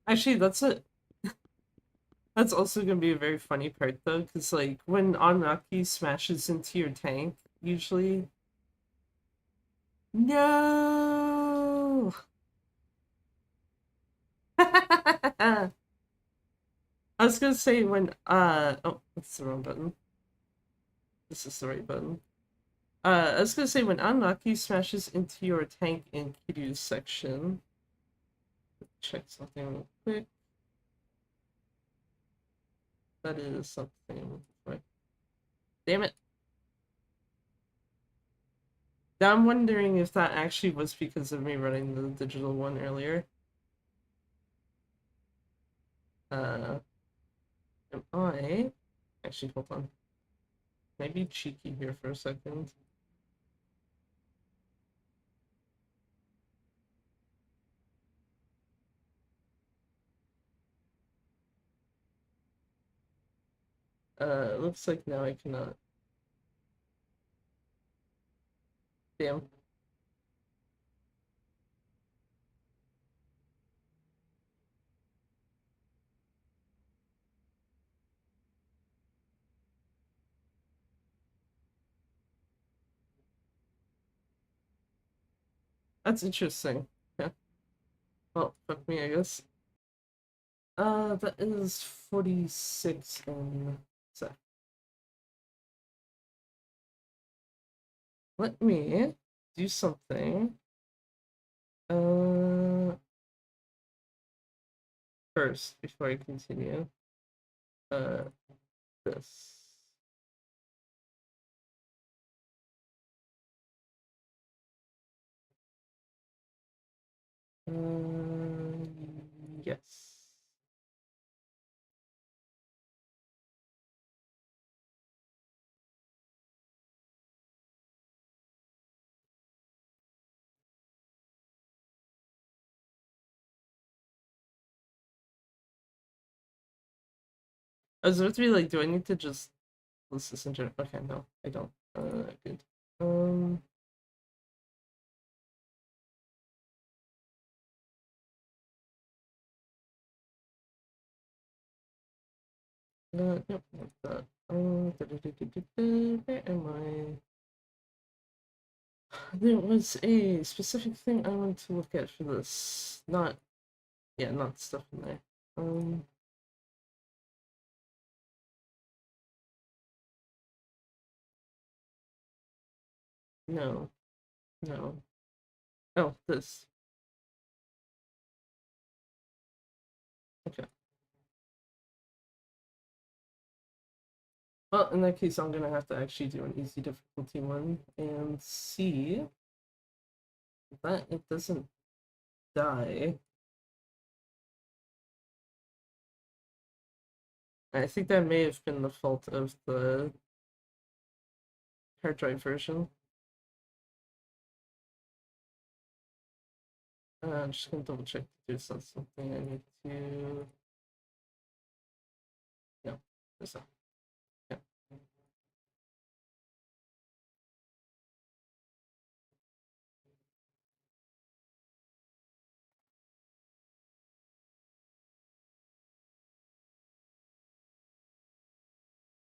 Actually, that's it. That's also gonna be a very funny part though, because like when Anraki smashes into your tank, usually. No. I was gonna say when oh, that's the wrong button. This is the right button. I was gonna say when Anraki smashes into your tank in Kiryu's section. Check something real quick. That is something. Right. Damn it. Now I'm wondering if that actually was because of me running the digital one earlier. Am I? Actually, hold on. Maybe cheeky here for a second. Looks like now I cannot. Damn. That's interesting. Yeah. Well, fuck me, I guess. That is 46 in sec. Let me do something. First, before I continue. This. Yes. I was about to be like, do I need to just list this in general? Okay, no, I don't. Good. Um, yep, like that. Where am I? There was a specific thing I wanted to look at for this. Not, yeah, not stuff in there. No, no. Oh, this. Okay. Well, in that case, I'm gonna have to actually do an easy difficulty one and see that it doesn't die. I think that may have been the fault of the hard drive version. I'm just gonna double check to do something I need to. No, this not. Yeah.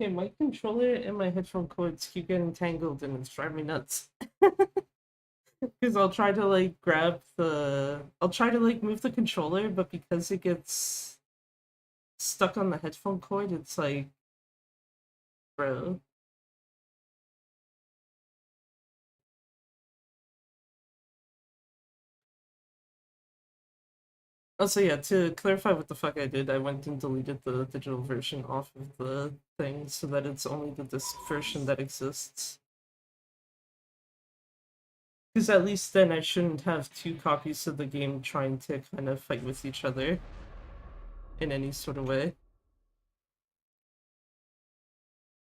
Okay, my controller and my headphone cords keep getting tangled and it's driving me nuts. Because I'll try to like I'll try to like move the controller, but because it gets stuck on the headphone cord, it's like, bro. Also, yeah, to clarify what the fuck I did, I went and deleted the digital version off of the thing so that it's only the disc version that exists. Because at least then I shouldn't have two copies of the game trying to kind of fight with each other in any sort of way.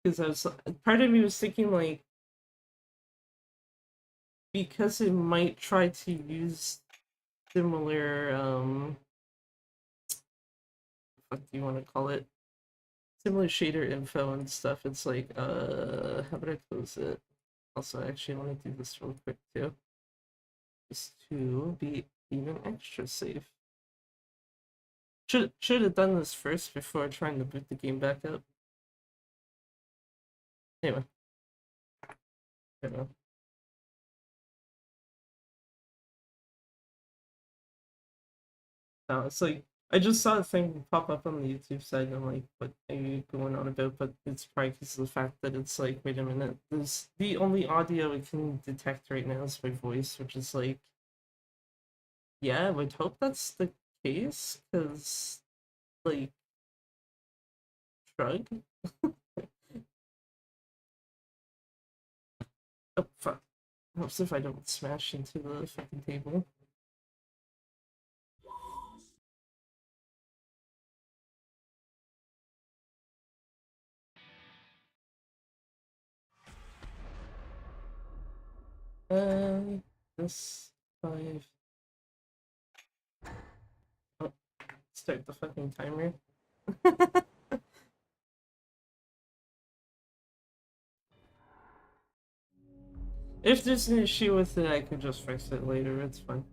Because part of me was thinking, like, because it might try to use similar, what do you want to call it? Similar shader info and stuff. It's like, how would I close it? Also, actually, I want to do this real quick too. Just to be even extra safe. Should have done this first before trying to boot the game back up. Anyway, I don't know. It's like I just saw a thing pop up on the YouTube side, and I'm like, what are you going on about? But it's probably because of the fact that it's like, wait a minute, this the only audio it can detect right now is my voice, which is like, yeah, I would hope that's the case, because like, shrug. Oh fuck! Helps if I don't smash into the fucking table. This 5. Oh, start the fucking timer. If there's an issue with it, I could just fix it later. It's fine.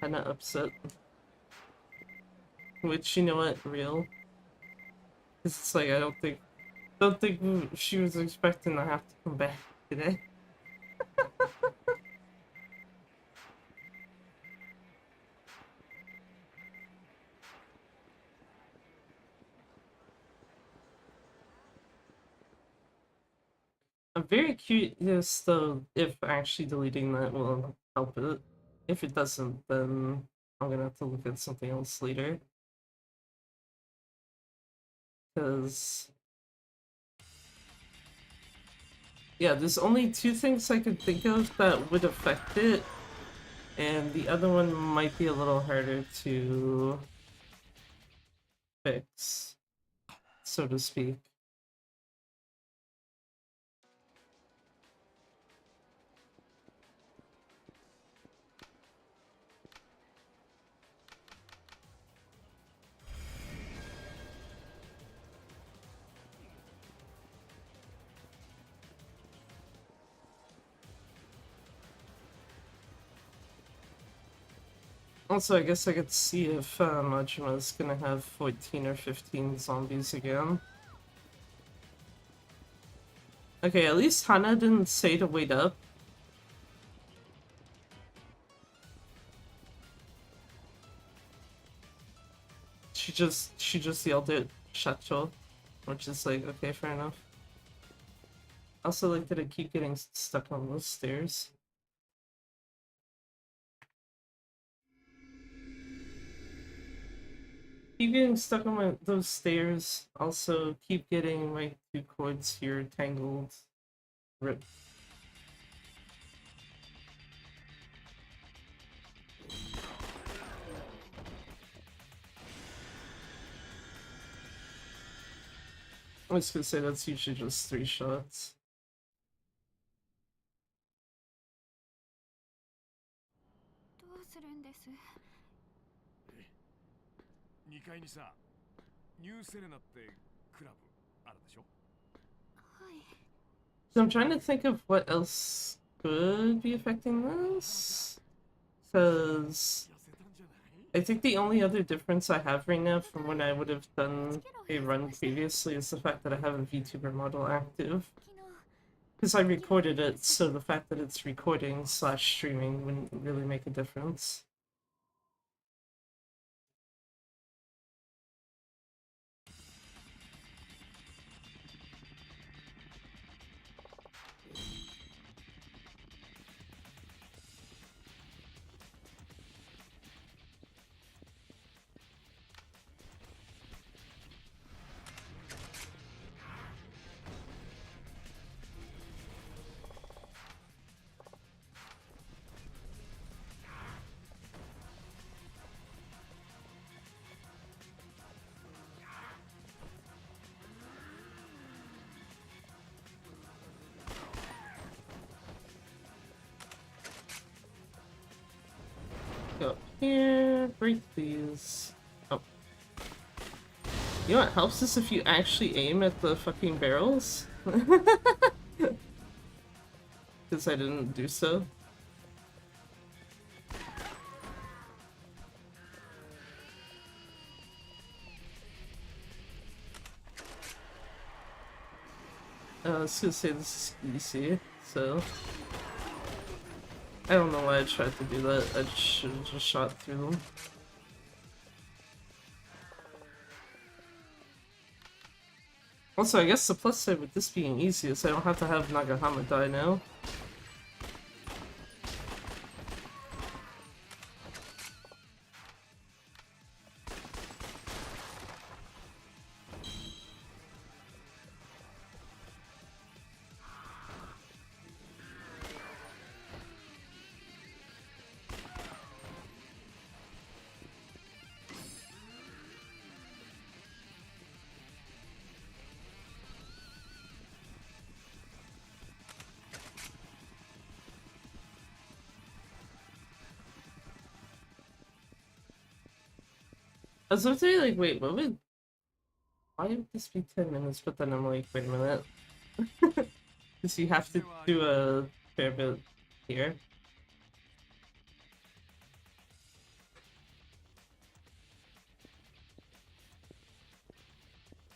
kinda upset. Which, you know what, real. 'Cause it's like, I don't think she was expecting to have to come back today. I'm very curious though if actually deleting that will help it. If it doesn't, then I'm gonna have to look at something else later. Because yeah, there's only two things I could think of that would affect it, and the other one might be a little harder to fix, so to speak. Also, I guess I could see if Majima's gonna have 14 or 15 zombies again. Okay, at least Hana didn't say to wait up. She just yelled at Shacho, which is like, okay, fair enough. Also, like, did I keep getting stuck on those stairs? Keep getting stuck on those stairs. Also, keep getting my two cords here tangled. Rip. I was gonna say that's usually just 3 shots. どうするんです？ 2階にさ、ニューセレナってクラブあるでしょ。はい。 So I'm trying to think of what else could be affecting this. Because I think the only other difference I have right now from when I would have done a run previously is the fact that I have a VTuber model active. 昨日 Because I recorded it, so the fact that it's recording slash streaming wouldn't really make a difference. Go up here, break these. Oh. You know what helps is if you actually aim at the fucking barrels? Because I didn't do so. I was gonna say this is easy, so... I don't know why I tried to do that, I should have just shot through them. Also, I guess the plus side with this being easy is I don't have to have Nagahama die now. I was about to be like, wait, why would this be 10 minutes? But then I'm like, wait a minute. Because you have to do a fair bit here.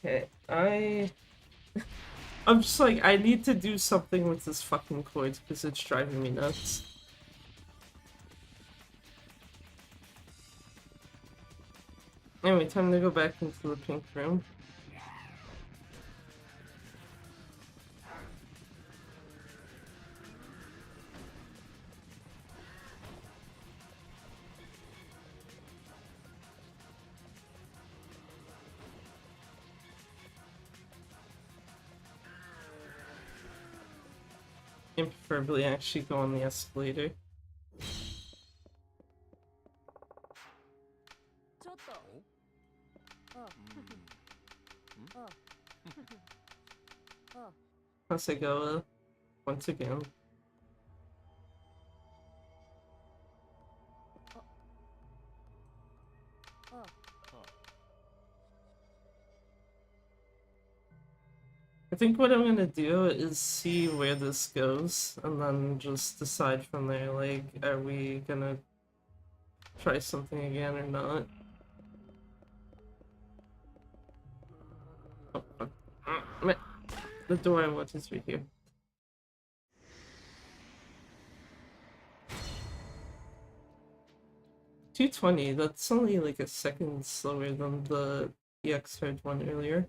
Okay, I'm just like, I need to do something with this fucking cord because it's driving me nuts. Anyway, time to go back into the pink room. And preferably actually go on the escalator. ちょっと。あ、あ、あ、 Plus I go once again. I think what I'm gonna do is see where this goes and then just decide from there, like, are we gonna try something again or not? Oh, fuck. The door I want is right here. $220, that's only like a second slower than the EX hard one earlier.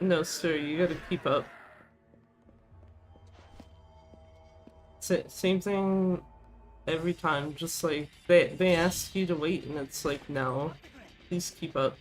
No, sir, you gotta keep up. Same thing every time, just like, they ask you to wait and it's like, no, please keep up.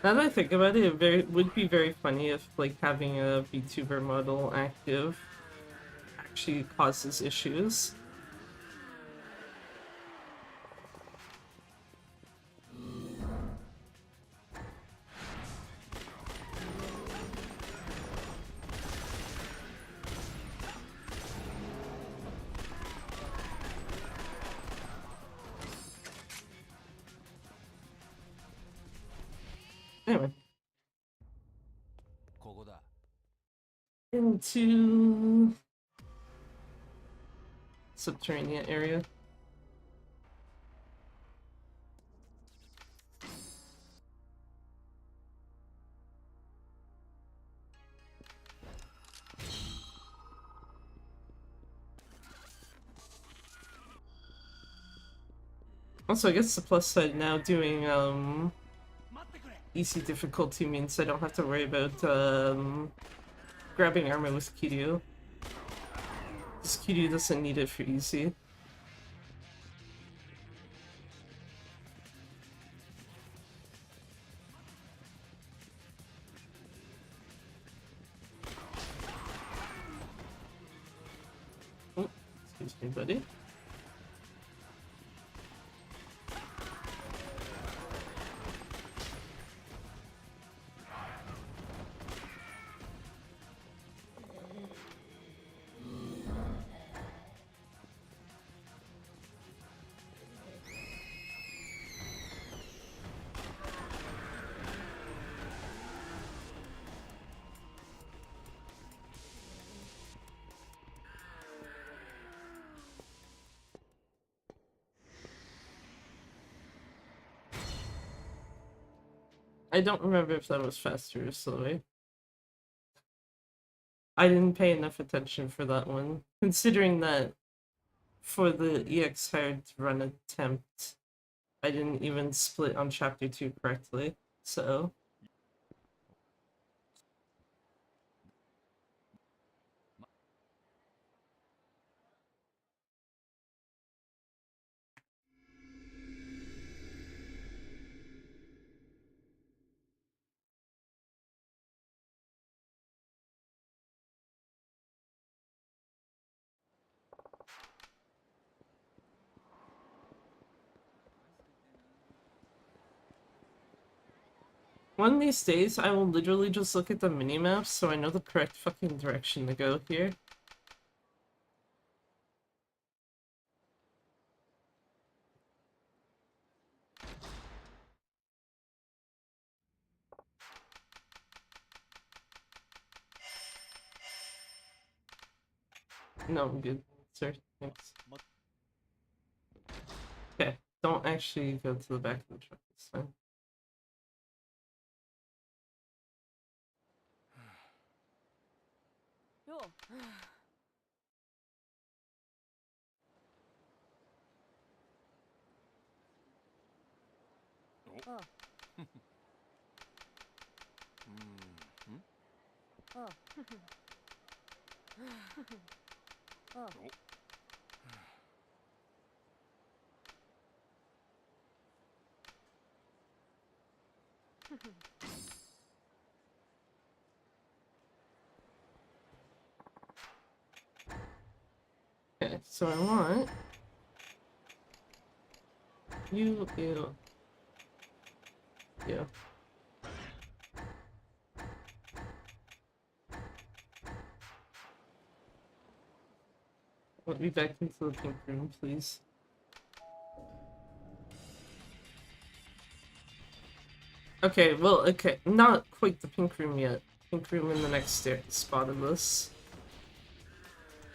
Now that I think about it, it would be very funny if, like, having a VTuber model active actually causes issues. Anyway. Into subterranean area. Also, I guess the plus side now doing easy difficulty means I don't have to worry about grabbing armor with Kiryu. This Kiryu doesn't need it for easy. Oh, excuse me, buddy. I don't remember if that was faster or slower. I didn't pay enough attention for that one, considering that for the EX hard run attempt, I didn't even split on chapter 2 correctly, so... One of these days, I will literally just look at the mini-maps so I know the correct fucking direction to go here. No, I'm good, sir. Thanks. Okay, don't actually go to the back of the truck this time. Yo. Oh. Oh. Oh. Okay, so I want you. Let me back into the pink room, please. Okay, well, okay, not quite the pink room yet. Pink room in the next spot of this.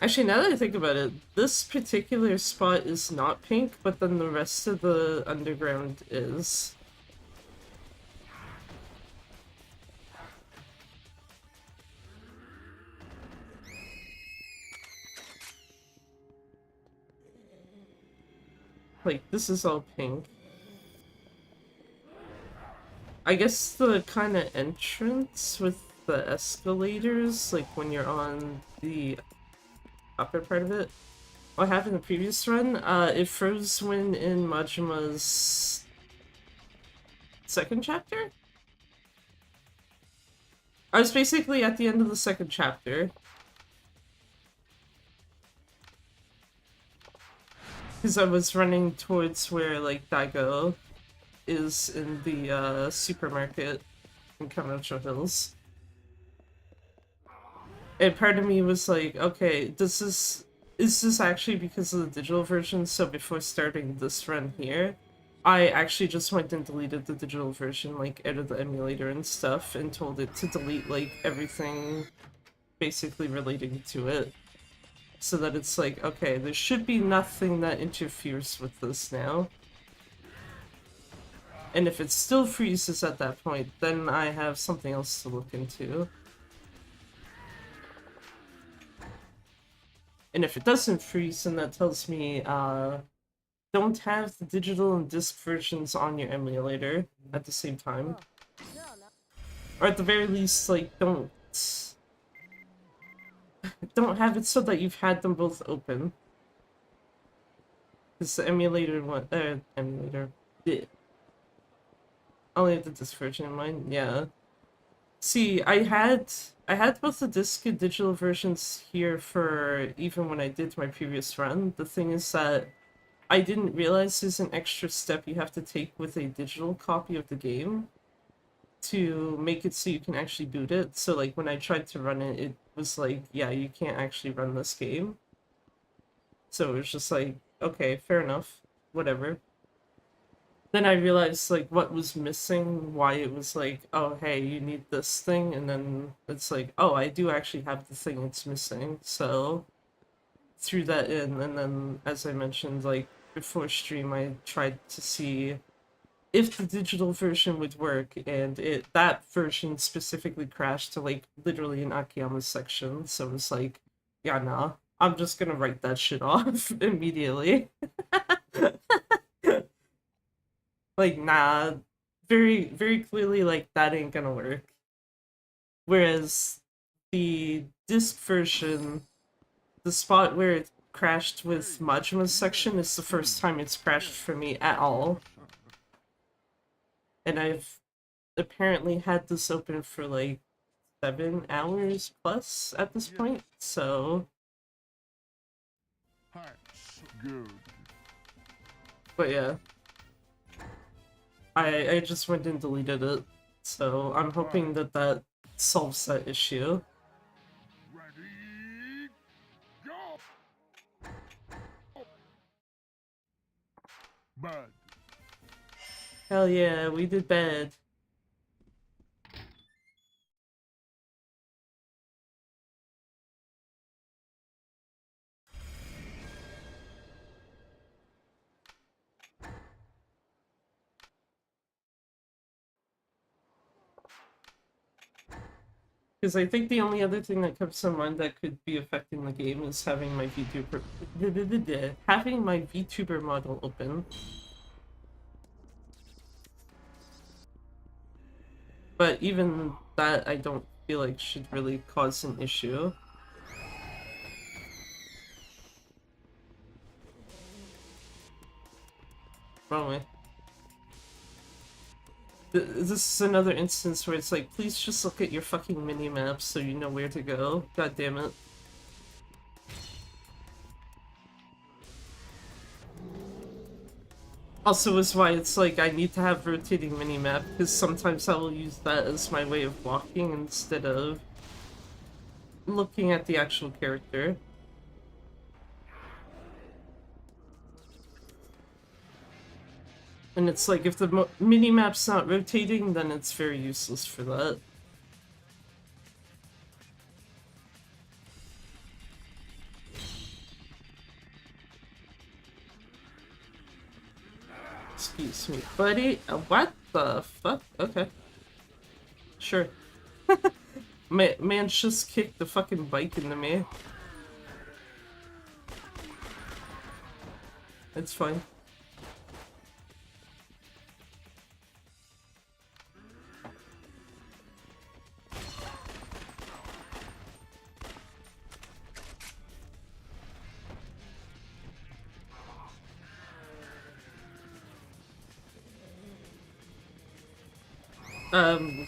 Actually, now that I think about it, this particular spot is not pink, but then the rest of the underground is. Like, this is all pink. I guess the kind of entrance with the escalators, like when you're on the upper part of it. What happened in the previous run? It froze when in Majima's second chapter? I was basically at the end of the second chapter. Because I was running towards where, like, Daigo is in the, supermarket in Kamurocho Hills. And part of me was like, okay, is this actually because of the digital version? So before starting this run here, I actually just went and deleted the digital version, like, out of the emulator and stuff, and told it to delete, like, everything basically relating to it. So that it's like, okay, there should be nothing that interferes with this now. And if it still freezes at that point, then I have something else to look into. And if it doesn't freeze, then that tells me, don't have the digital and disc versions on your emulator at the same time. Or at the very least, like, don't have it so that you've had them both open. Because the emulator one, emulator, yeah. Only have the disc version in mind, yeah. See, I had both the disc and digital versions here for even when I did my previous run. The thing is that I didn't realize there's an extra step you have to take with a digital copy of the game to make it so you can actually boot it. So like when I tried to run it, it was like, yeah, you can't actually run this game. So it was just like, okay, fair enough, whatever. Then I realized like what was missing, why it was like, oh hey, you need this thing, and then it's like, oh, I do actually have the thing it's missing, so threw that in, and then as I mentioned, like before stream I tried to see if the digital version would work, and that version specifically crashed to like literally an Akiyama section, so it was like, yeah, nah, I'm just gonna write that shit off immediately. Like, nah, very, very clearly, like, that ain't gonna work. Whereas the disc version, the spot where it crashed with Majima's section is the first time it's crashed for me at all. And I've apparently had this open for like 7 hours plus at this point, so... Good. But yeah. I just went and deleted it So I'm hoping that that solves that issue. Ready, go! Bad. Hell yeah, we did bad. Because I think the only other thing that comes to mind that could be affecting the game is having my VTuber model open. But even that, I don't feel like should really cause an issue. Wrong way. This is another instance where it's like, please just look at your fucking mini-maps so you know where to go. God damn it. Also is why it's like I need to have rotating mini-map, because sometimes I will use that as my way of walking instead of looking at the actual character. And it's like, if the mini-map's not rotating, then it's very useless for that. Excuse me, buddy. What the fuck? Okay. Sure. Man just kicked the fucking bike into me. It's fine.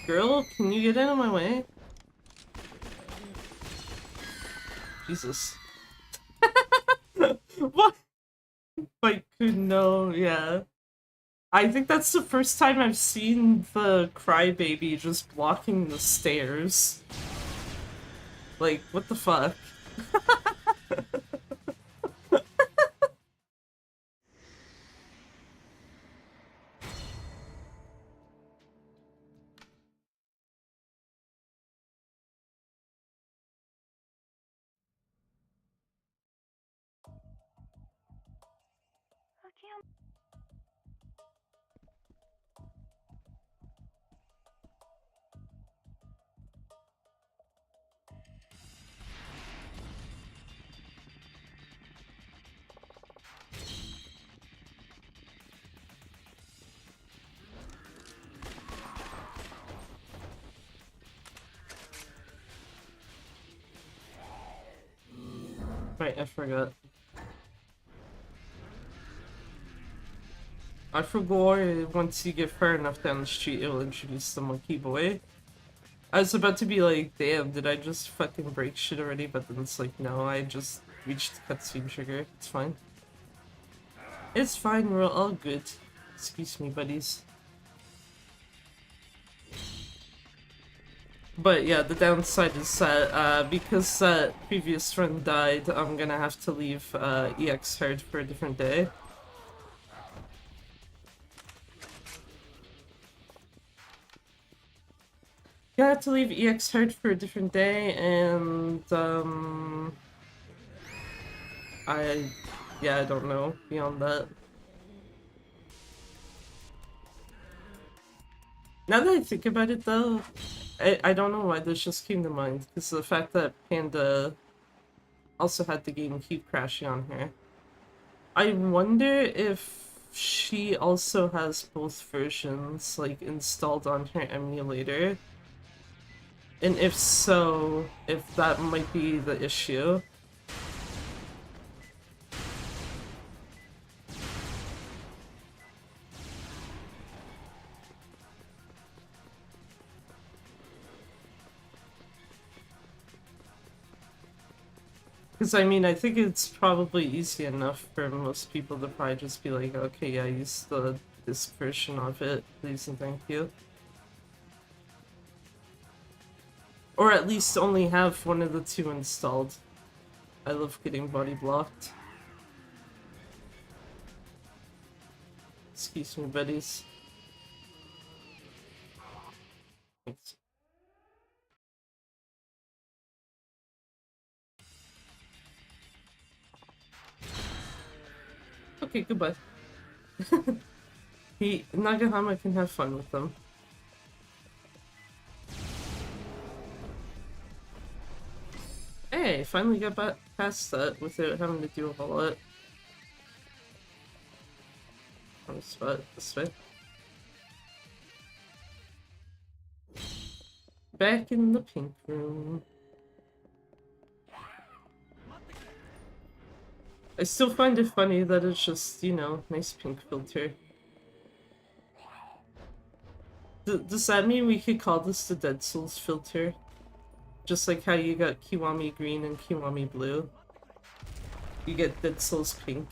Girl, can you get out of my way? Jesus. What? Like, no, yeah. I think that's the first time I've seen the crybaby just blocking the stairs. Like, what the fuck? Right, I forgot. I forgot once you get far enough down the street, it'll introduce the monkey boy. I was about to be like, damn, did I just fucking break shit already? But then it's like, no, I just reached the cutscene trigger. It's fine. It's fine, we're all good. Excuse me, buddies. But yeah, the downside is that because that previous run died, I'm gonna have to leave EX hard for a different day. Gonna have to leave EX hard for a different day, and I don't know beyond that. Now that I think about it though, I don't know why this just came to mind, because the fact that Panda also had the game keep crashing on her. I wonder if she also has both versions, like, installed on her emulator. And if so, if that might be the issue. Because, I mean, I think it's probably easy enough for most people to probably just be like, okay, yeah, use the disc version of it, please and thank you. Or at least only have one of the two installed. I love getting body blocked. Excuse me, buddies. Thanks. Okay, goodbye. Nagahama can have fun with them. Hey, finally got back past that without having to do a whole lot. On the spot, this way. Back in the pink room. I still find it funny that it's just, you know, nice pink filter. Does that mean we could call this the Dead Souls filter? Just like how you got Kiwami green and Kiwami blue. You get Dead Souls pink.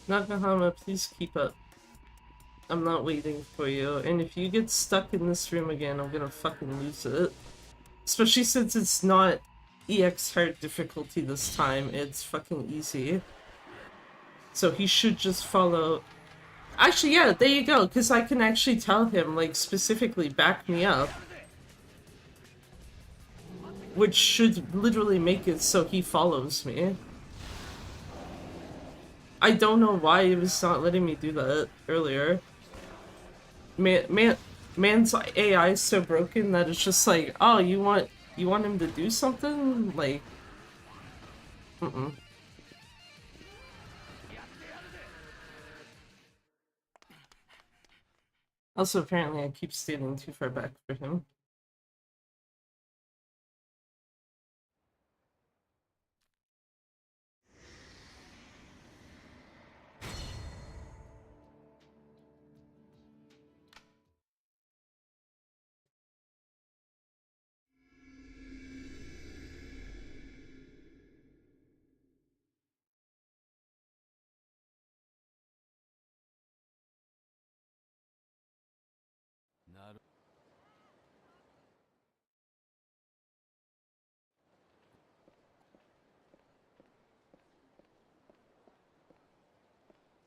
Nakahama, please keep up. I'm not waiting for you, and if you get stuck in this room again, I'm gonna fucking lose it. Especially since it's not EX hard difficulty this time, it's fucking easy. So he should just follow... Actually, yeah, there you go, because I can actually tell him, like, specifically back me up. Which should literally make it so he follows me. I don't know why it was not letting me do that earlier. Man's AI is so broken that it's just like, oh, you want him to do something? Like, Also, apparently I keep standing too far back for him.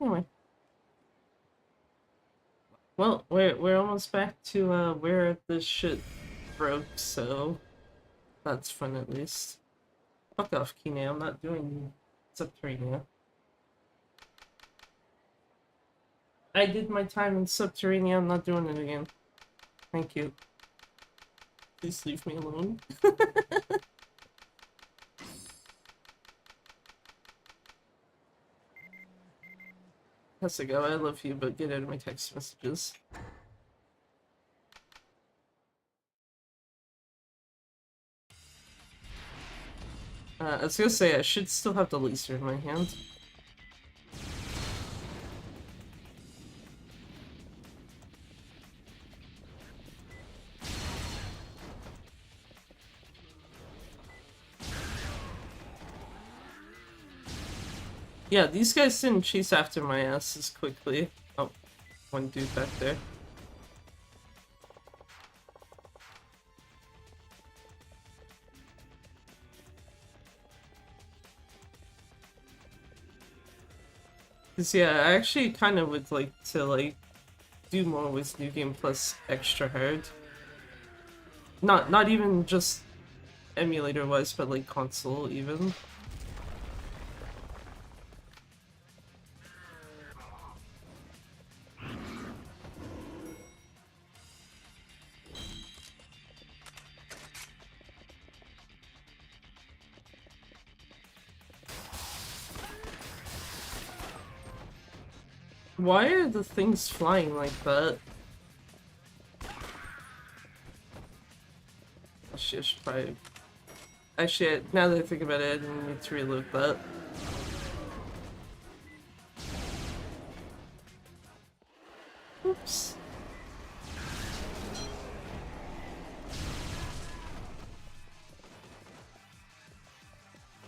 Anyway. Well, we're almost back to where this shit broke, so that's fun at least. Fuck off, Kine, I'm not doing Subterranea. I did my time in Subterranea, I'm not doing it again. Thank you. Please leave me alone. Has to go, I love you, but get out of my text messages. I was gonna say, I should still have the laser in my hand. Yeah, these guys didn't chase after my ass as quickly. Oh, one dude back there. Cause yeah, I actually kind of would like to do more with New Game Plus extra hard. Not even just emulator wise, but like console even. Why are the things flying like that? Actually, I should probably Actually, now that I think about it, I didn't need to reload that. Oops.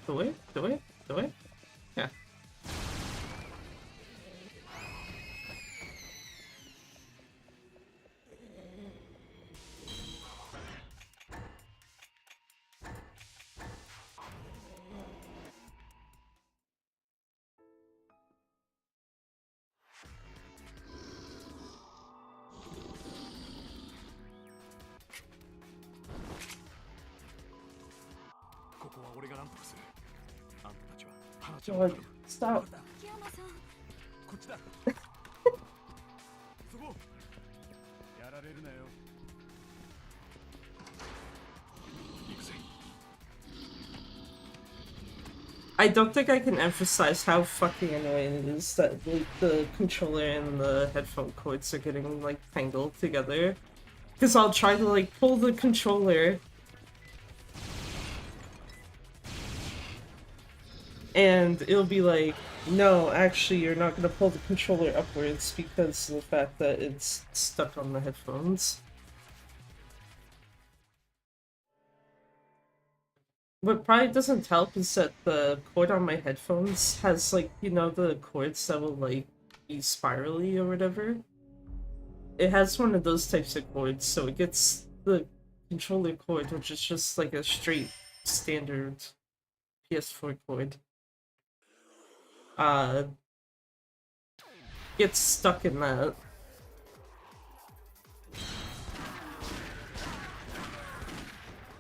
Do it? Do it? Do it? Yeah. God, stop. 秋山さん。こっちだそこやられるなよ行くぜ I don't think I can emphasize how fucking annoying it is that like, the controller and the headphone cords are getting like tangled together. Because I'll try to like pull the controller and it'll be like, no, actually you're not gonna pull the controller upwards because of the fact that it's stuck on the headphones. What probably doesn't help is that the cord on my headphones has like, you know, the cords that will like be spirally or whatever. It has one of those types of cords, so it gets the controller cord, which is just like a straight standard PS4 cord. Gets stuck in that.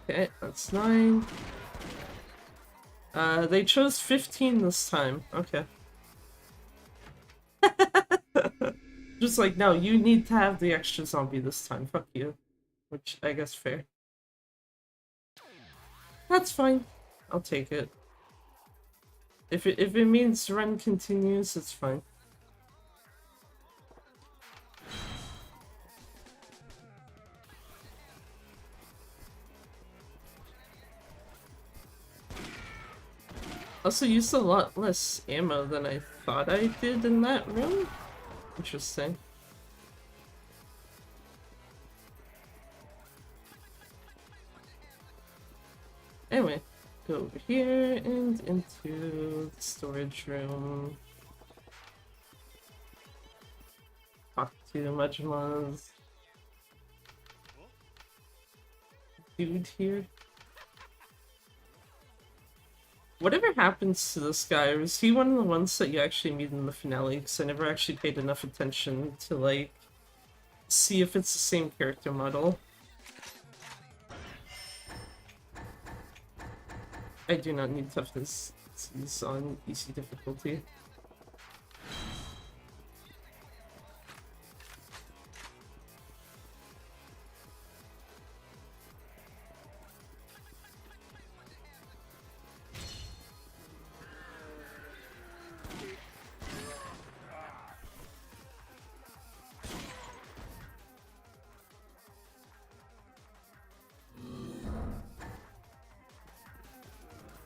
Okay, that's 9. They chose 15 this time. Okay. Just like, no, you need to have the extra zombie this time. Fuck you. Which, I guess, fair. That's fine. I'll take it. If it means run continues, it's fine. Also used a lot less ammo than I thought I did in that room. Interesting. Anyway, go over here and into the storage room. Talk to Majima's dude here. Whatever happens to this guy, or is he one of the ones that you actually meet in the finale? Because I never actually paid enough attention to, like, see if it's the same character model. I do not need toughness. He's on easy difficulty.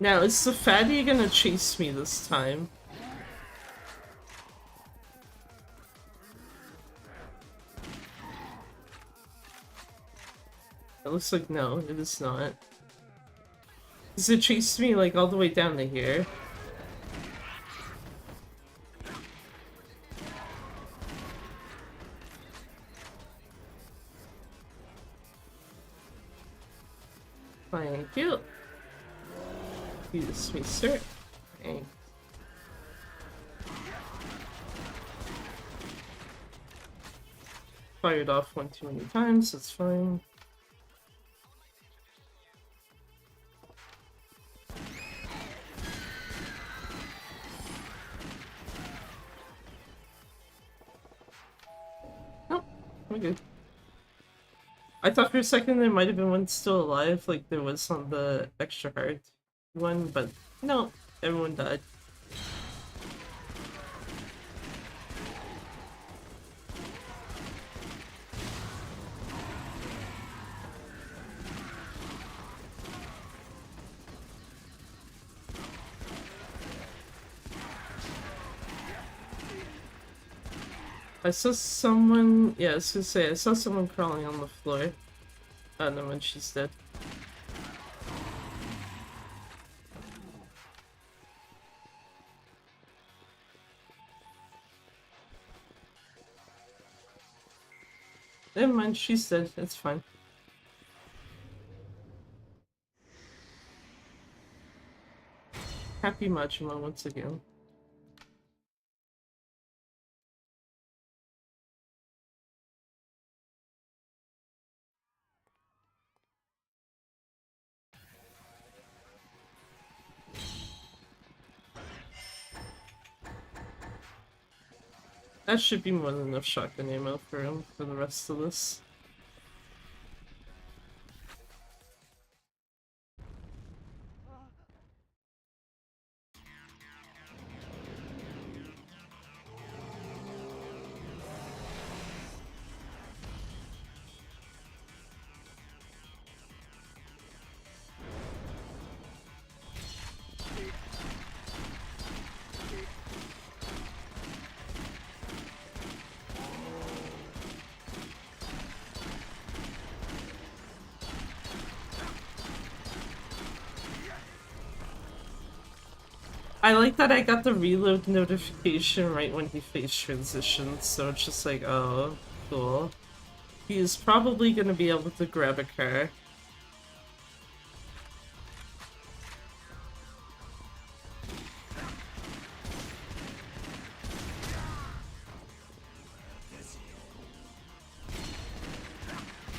Now, is the fatty gonna chase me this time? It looks like no, it is not. Does it chase me like all the way down to here? Thank you. Excuse me, sir. Thanks. Fired off one too many times, that's fine. Oh, we're good. I thought for a second there might have been one still alive, like there was on the extra hard one, but no, everyone died. I saw someone, yeah, I was gonna say, I saw someone crawling on the floor. Oh, no, when she's dead. Never mind, she's dead, it's fine. Happy Majima once again. That should be more than enough shotgun ammo for him for the rest of this. I like that I got the reload notification right when he face transitioned, so it's just like, oh, cool. He's probably gonna be able to grab a car.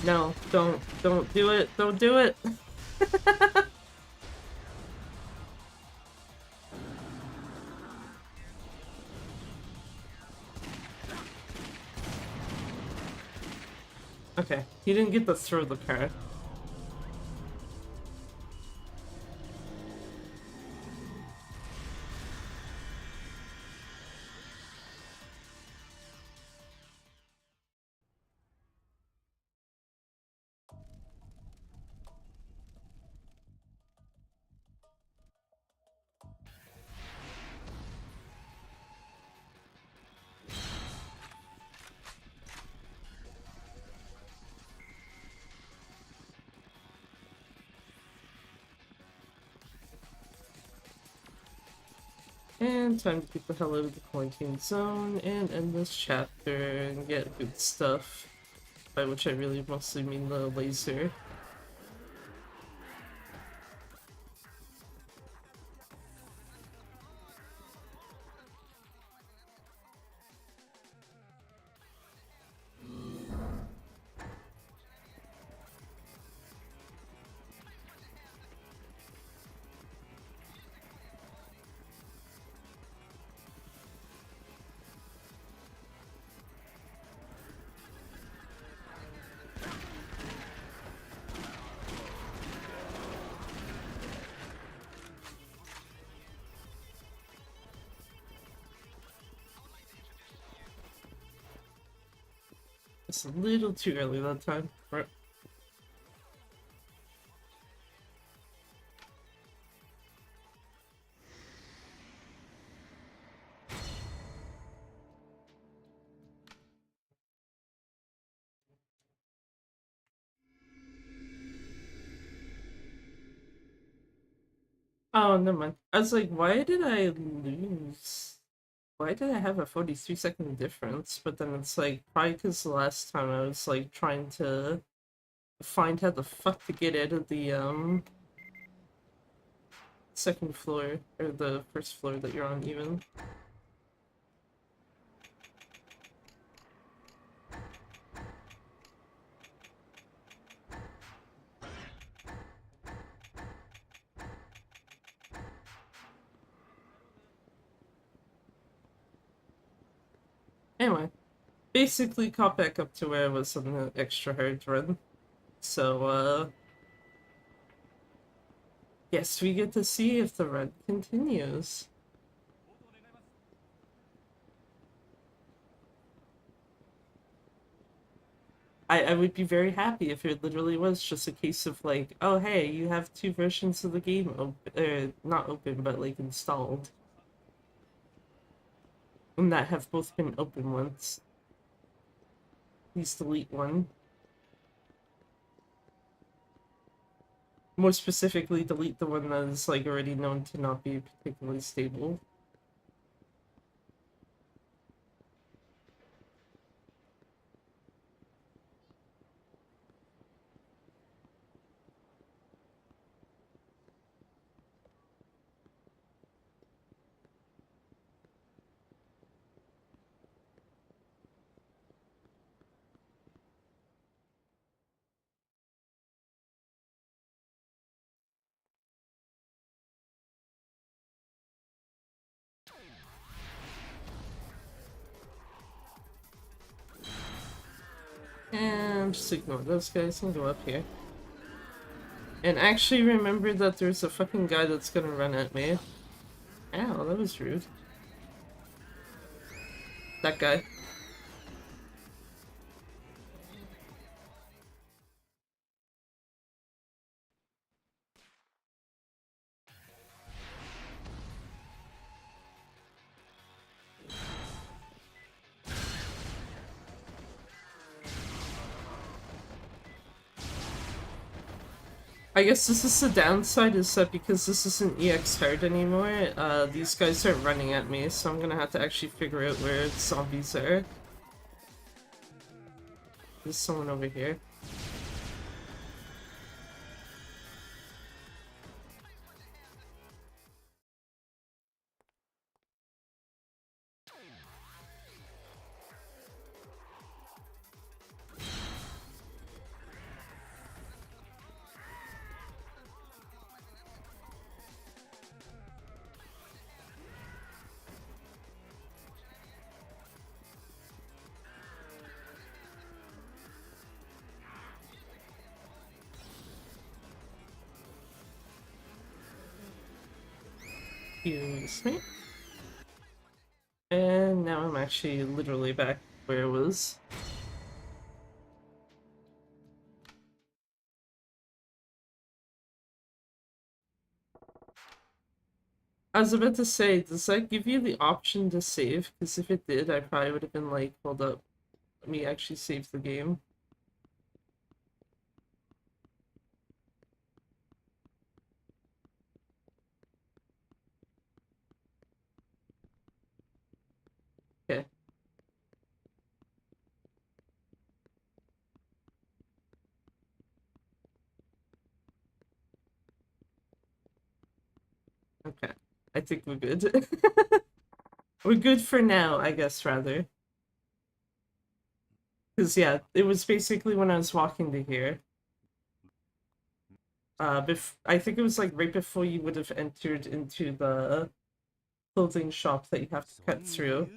No, don't do it, don't do it! Okay, he didn't get to throw the car. And time to get the hell out of the quarantine zone and end this chapter and get good stuff. By which I really mostly mean the laser. It's a little too early that time. Right. Oh, never mind. I was like, why did I lose? Why did I have a 43-second difference? But then it's like, probably because the last time I was like trying to find how the fuck to get out of the second floor, or the first floor that you're on even. Anyway, basically caught back up to where I was on the extra hard run. So, guess we get to see if the run continues. I would be very happy if it literally was just a case of like, oh hey, you have two versions of the game not open, but like installed. And that have both been open once. Please delete one. More specifically, delete the one that is like already known to not be particularly stable. And just ignore those guys and go up here. And actually remember that there's a fucking guy that's gonna run at me. Ow, that was rude. That guy. I guess this is the downside, is that because this isn't EX hard anymore, these guys are running at me, so I'm gonna have to actually figure out where zombies are. There's someone over here. Excuse me. And now I'm actually literally back where I was. I was about to say, does that give you the option to save? Because if it did, I probably would have been like, hold up, let me actually save the game. Okay. Okay. I think we're good. We're good for now, I guess, rather. Because, yeah, it was basically when I was walking to here. I think it was like right before you would have entered into the clothing shop that you have to cut through.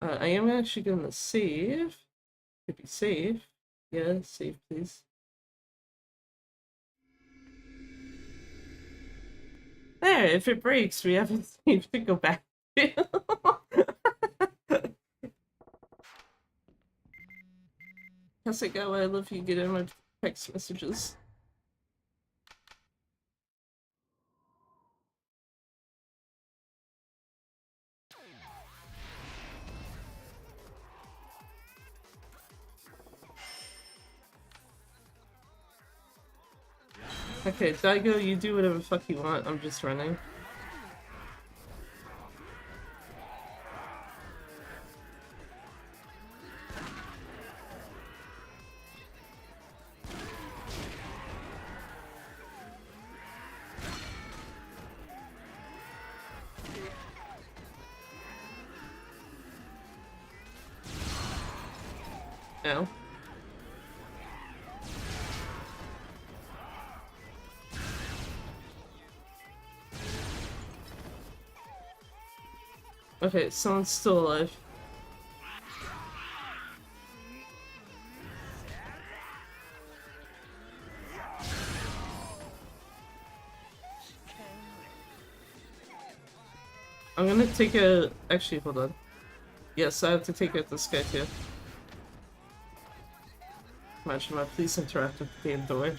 I am actually gonna save. Could be save. Yeah, save please. There, if it breaks, we have a save to go back to. Hasegawa, I love you, get in my text messages. Okay, Daigo, you do whatever the fuck you want, I'm just running. Ow. Okay, someone's still alive. I'm gonna take a... Actually, hold on. Yes, I have to take out this guy too. Imagine my police interact with the damn door.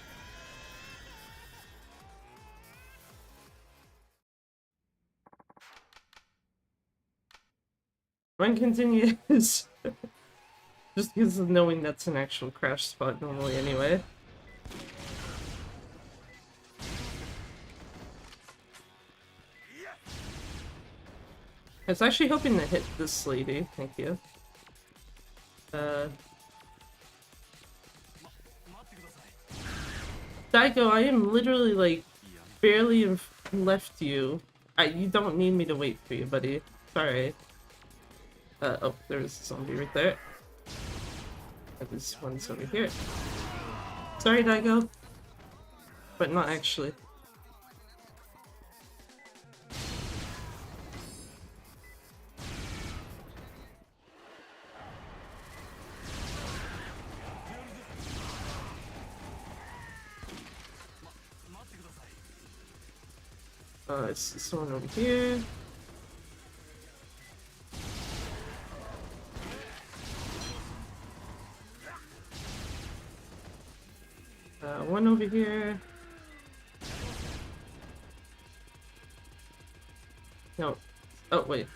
Run continues. Just because of knowing that's an actual crash spot normally anyway. I was actually hoping to hit this lady, thank you. Daigo, I am literally like barely left you. You don't need me to wait for you, buddy. Sorry. Oh, there's a zombie right there. This one's over here. Sorry, Daigo. But not actually. I see someone over here. One over here. No. Oh, wait.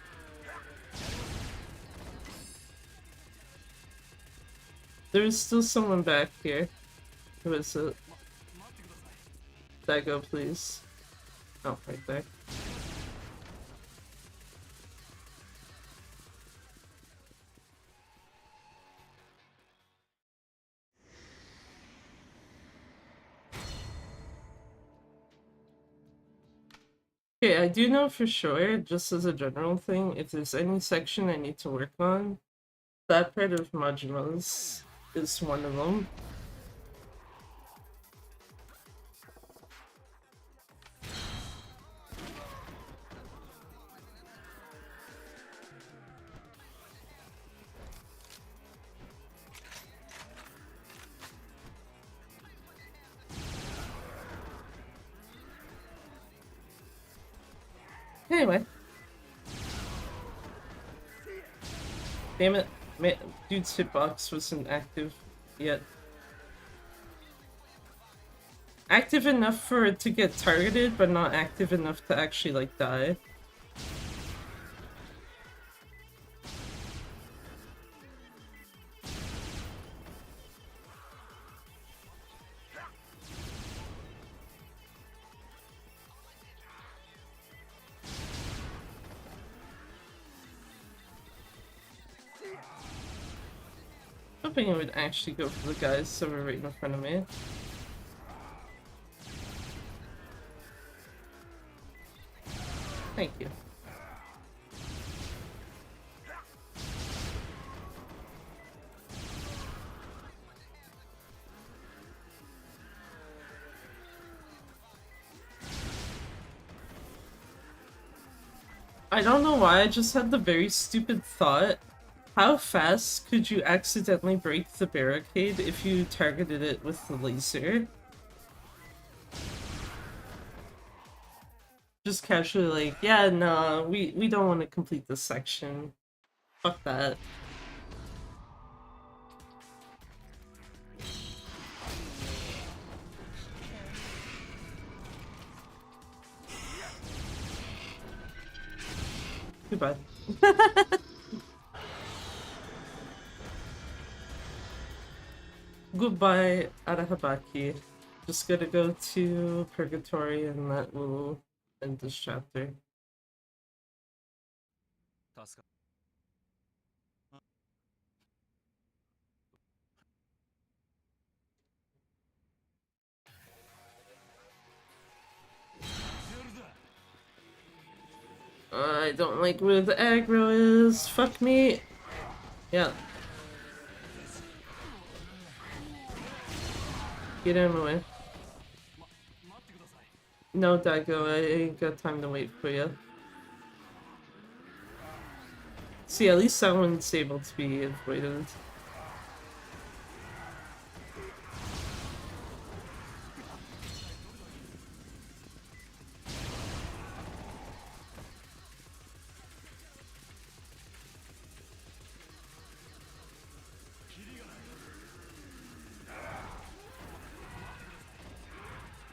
There's still someone back here. Who is it? Daigo, please. Oh, right there. Okay, I do know for sure, just as a general thing, if there's any section I need to work on, that part of Majima's is one of them. Anyway. Damn it. Dude's hitbox wasn't active yet. Active enough for it to get targeted, but not active enough to actually, like, die. Hoping it would actually go for the guys that were right in front of me. Thank you. I don't know why, I just had the very stupid thought. How fast could you accidentally break the barricade if you targeted it with the laser? Just casually like, yeah, no, we don't want to complete this section. Fuck that. Goodbye. Goodbye, Arahabaki. Just gotta go to Purgatory and that will end this chapter. I don't like where the aggro is. Fuck me. Yeah. Get out of my way. No, Daigo, I ain't got time to wait for you. See, at least that one's able to be avoided.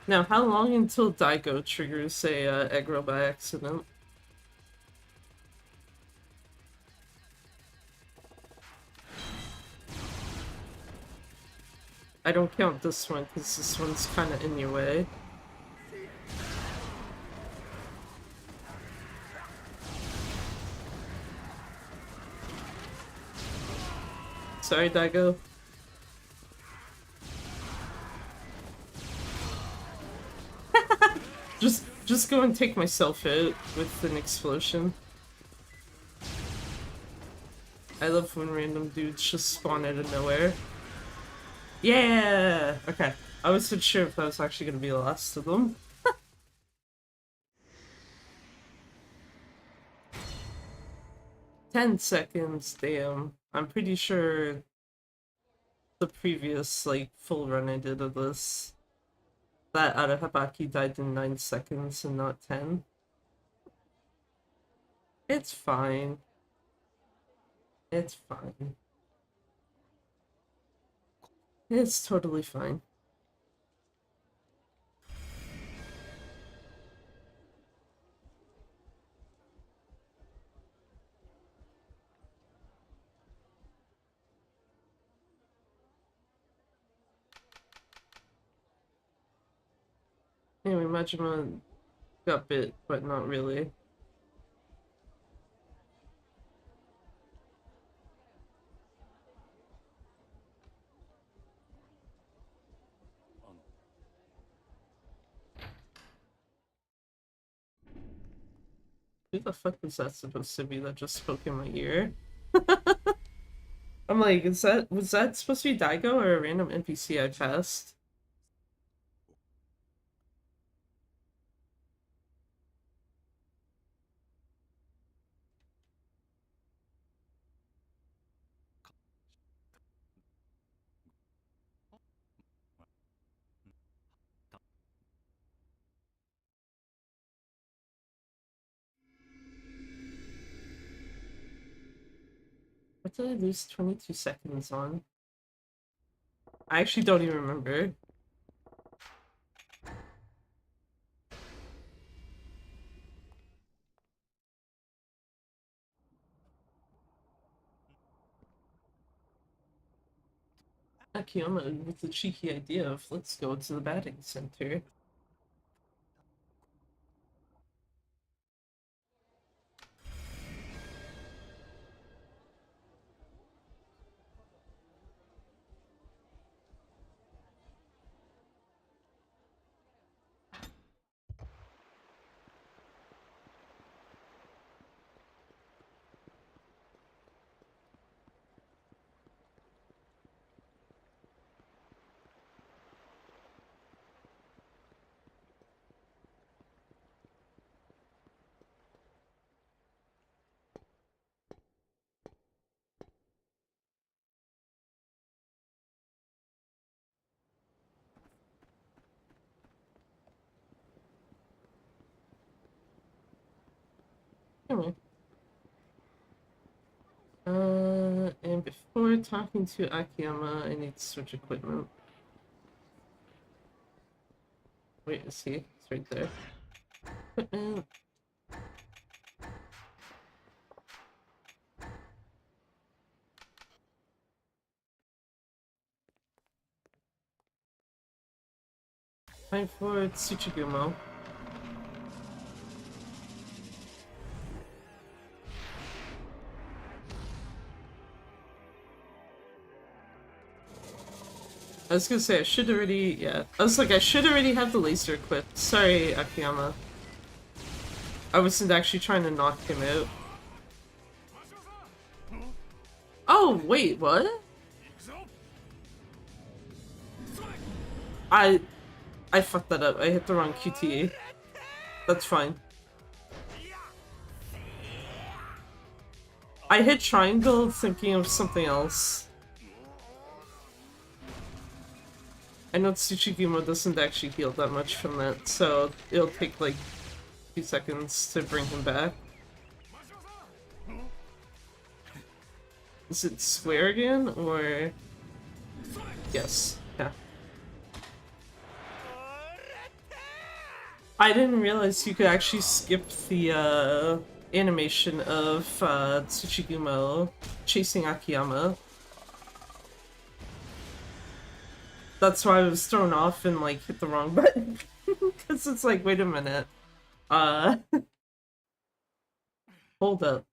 Now, how long until Daigo triggers a aggro by accident? I don't count this one because this one's kind of in your way. Sorry, Daigo. Just go and take myself out with an explosion. I love when random dudes just spawn out of nowhere. Yeah! Okay. I wasn't sure if that was actually gonna be the last of them. 10 seconds, damn. I'm pretty sure the previous, like, full run I did of this, that Arahabaki died in 9 seconds and not 10. It's fine. It's fine. It's totally fine. Anyway, Majima got bit, but not really. Who the fuck was that supposed to be that just spoke in my ear? I'm like, was that supposed to be Daigo or a random NPC I passed? What did I lose 22 seconds on? I actually don't even remember. Akiyama with the cheeky idea of let's go to the batting center. Anyway. And before talking to Akiyama, I need to switch equipment. Wait, is he? It's right there. Equipment. Time for Tsuchigumo. I was gonna say, I should already, yeah. I was like, I should already have the laser equipped. Sorry, Akiyama. I wasn't actually trying to knock him out. Oh, wait, what? I fucked that up. I hit the wrong QTE. That's fine. I hit triangle thinking of something else. I know Tsuchigumo doesn't actually heal that much from that, so it'll take like 2 seconds to bring him back. Is it square again, or... Yes, yeah. I didn't realize you could actually skip the animation of Tsuchigumo chasing Akiyama. that's why I was thrown off and like hit the wrong button. Because it's like, wait a minute. Hold up.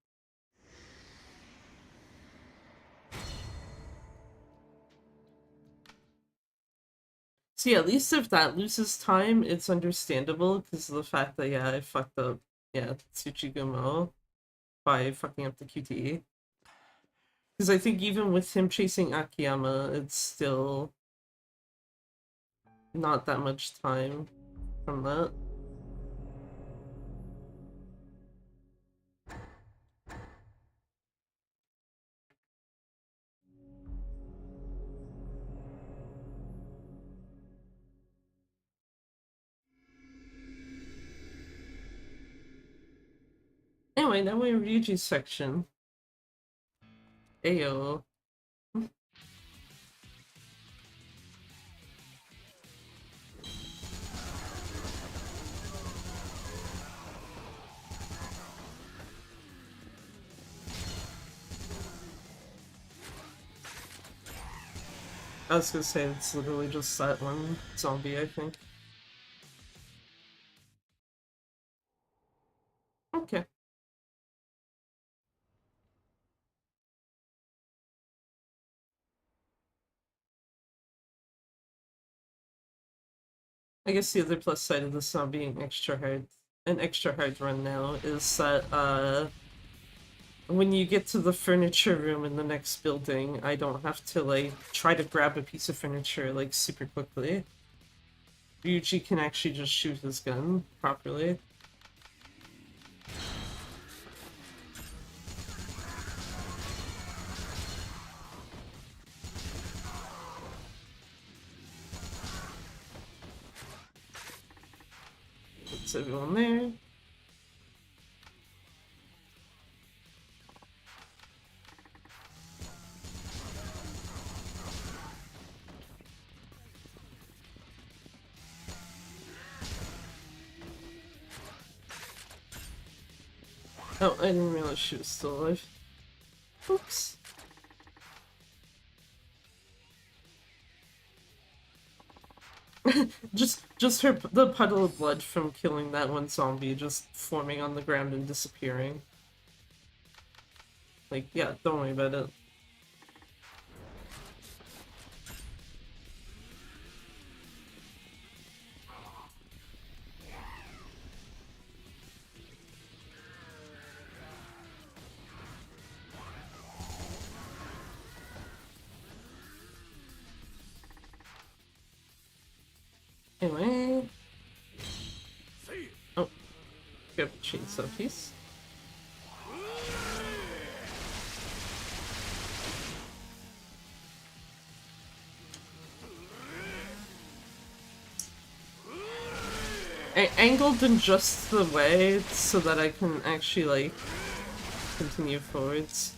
See, at least if that loses time, it's understandable because of the fact that, yeah, I fucked up, yeah, Tsuchigumo by fucking up the QTE. Because I think even with him chasing Akiyama, it's still not that much time from that. Anyway, now we're in Ryuji's section. Ayo. I was gonna say it's literally just that one zombie, I think. Okay. I guess the other plus side of this not being an extra hard run now is that when you get to the furniture room in the next building, I don't have to like try to grab a piece of furniture like super quickly. Ryuji can actually just shoot his gun properly. Puts everyone there. Oh, I didn't realize she was still alive. Oops. just the puddle of blood from killing that one zombie just forming on the ground and disappearing. Like, yeah, don't worry about it. Anyway. Oh. Grab the chainsaw piece. Angled in just the way so that I can actually, like, continue forwards.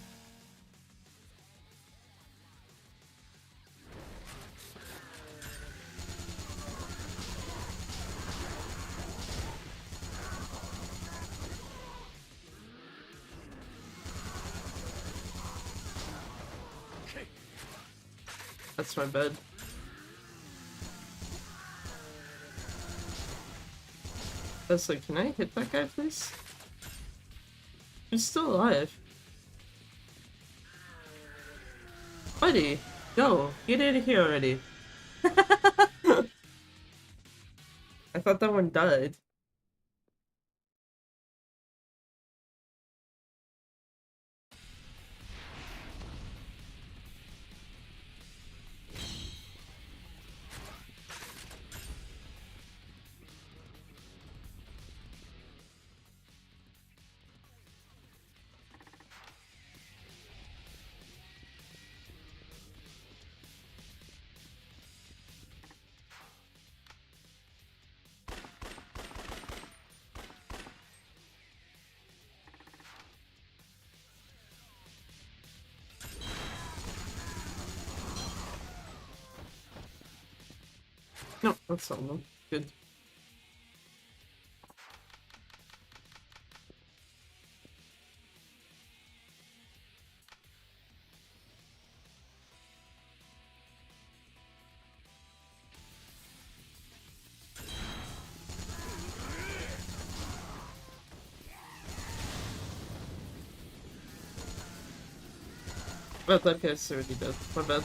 That's my bed. That's like, can I hit that guy, please? He's still alive. Buddy, go. Get out of here already. I thought that one died. No, that's all of them. Good. Oh, that guy's already dead. My bad.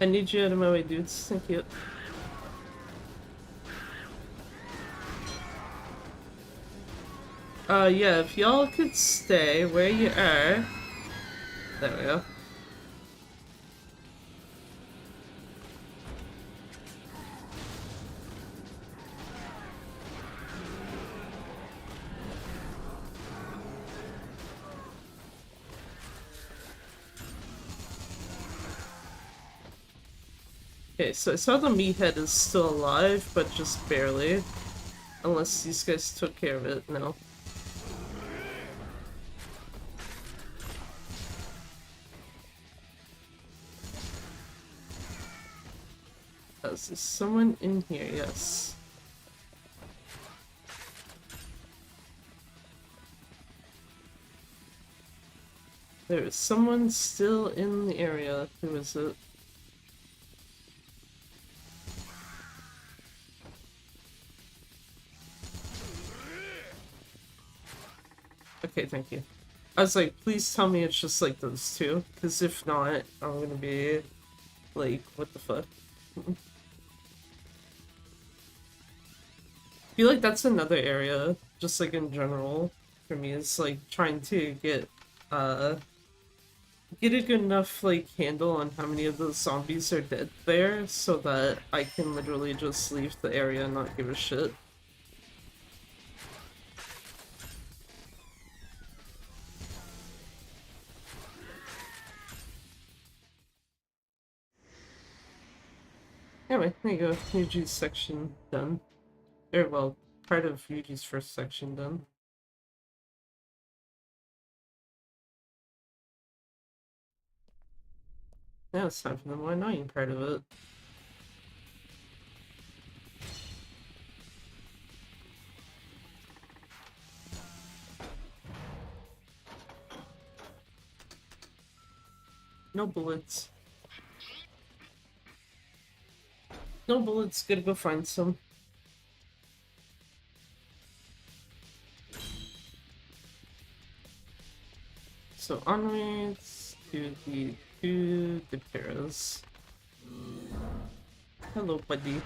I need you out of my way, dudes. Thank you. Yeah, if y'all could stay where you are. There we go. Okay, so I saw the meathead is still alive, but just barely. Unless these guys took care of it, no. Is there someone in here? Yes. There is someone still in the area. Who is it? Okay, thank you. I was like, please tell me it's just like those two, because if not, I'm gonna be like, what the fuck? I feel like that's another area, just like in general, for me, is like trying to get a good enough like handle on how many of those zombies are dead there, so that I can literally just leave the area and not give a shit. Anyway, there you go. Yuji's section done. Or, well, part of Yuji's first section done. Now it's time for the more annoying part of it. No bullets. No bullets, gotta go find some. So onwards to the two Dipteras. Hello, buddy.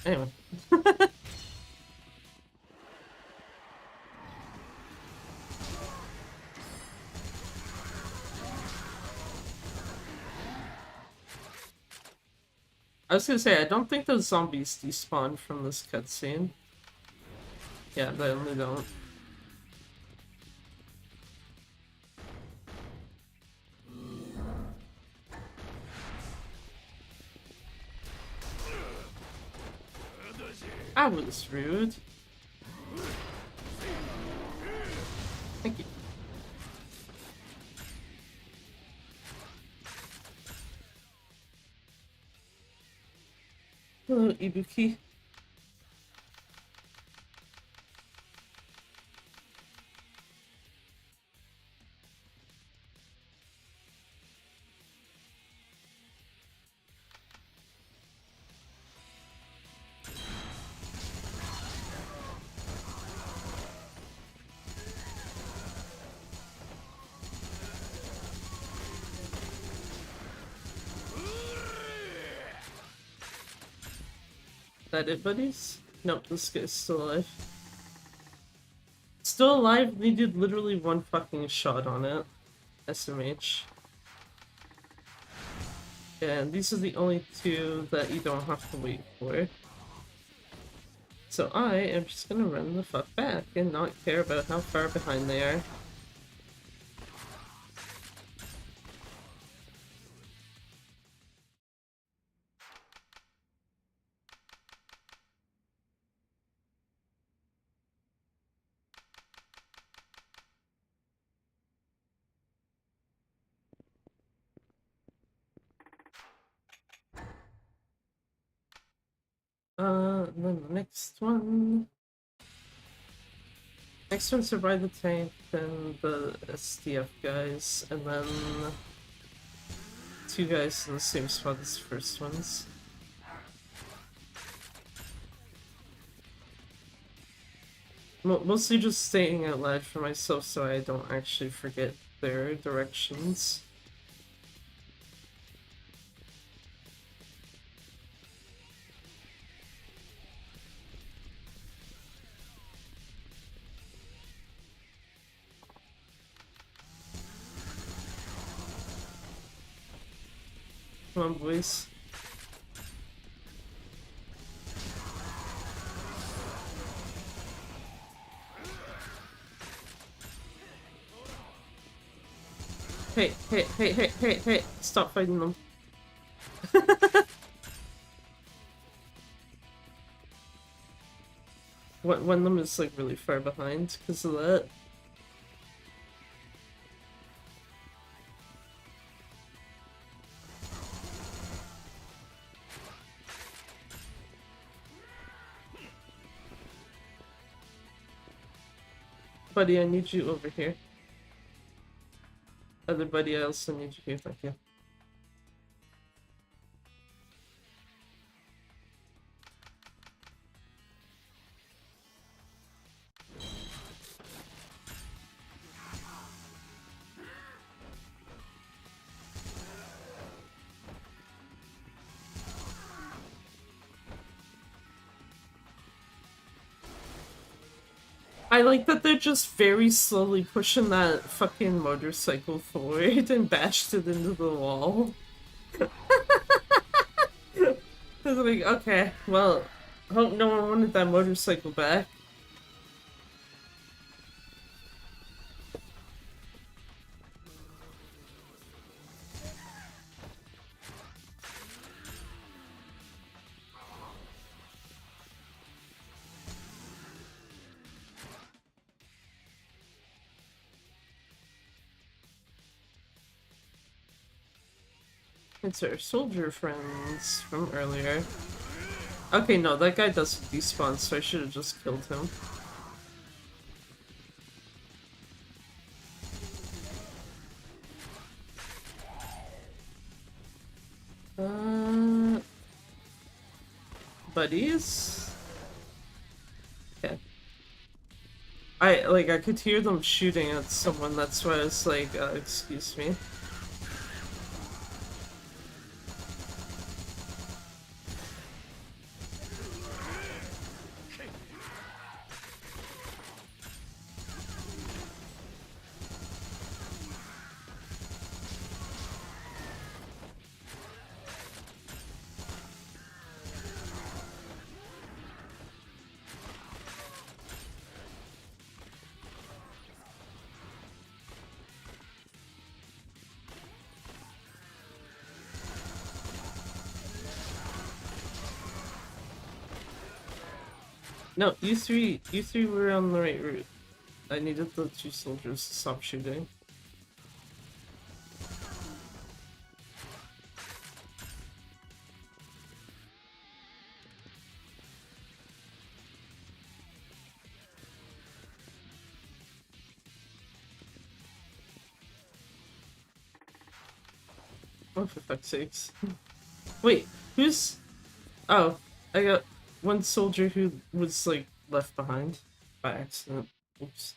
Anyway. I was gonna say, I don't think those zombies despawn from this cutscene. Yeah, they only don't. I was rude. Thank you. Hello, Ibuki. That it, buddies? Nope, this guy's still alive. Still alive, needed literally one fucking shot on it. SMH. And these are the only two that you don't have to wait for. So I am just gonna run the fuck back and not care about how far behind they are. And then the next one. Next one, survive the tank, then the SDF guys, and then 2 guys in the same spot as the first ones. Mostly just staying out loud for myself so I don't actually forget their directions. Come on, boys. Hey, hey, hey, hey, hey, hey, stop fighting them. One of them is like really far behind because of that. Buddy, I need you over here. Other buddy, I also need you here, thank you. I like that they're just very slowly pushing that fucking motorcycle forward and bashed it into the wall. I was like, okay, well, hope no one wanted that motorcycle back. It's our soldier friends from earlier. Okay, no, that guy doesn't despawn, so I should have just killed him. Buddies? Okay. I could hear them shooting at someone, that's why I was like, excuse me. No, you three were on the right route. I needed the 2 soldiers to stop shooting. Oh, for fuck's sakes. Wait, who's... Oh, I got one soldier who was, like, left behind by accident. Oops.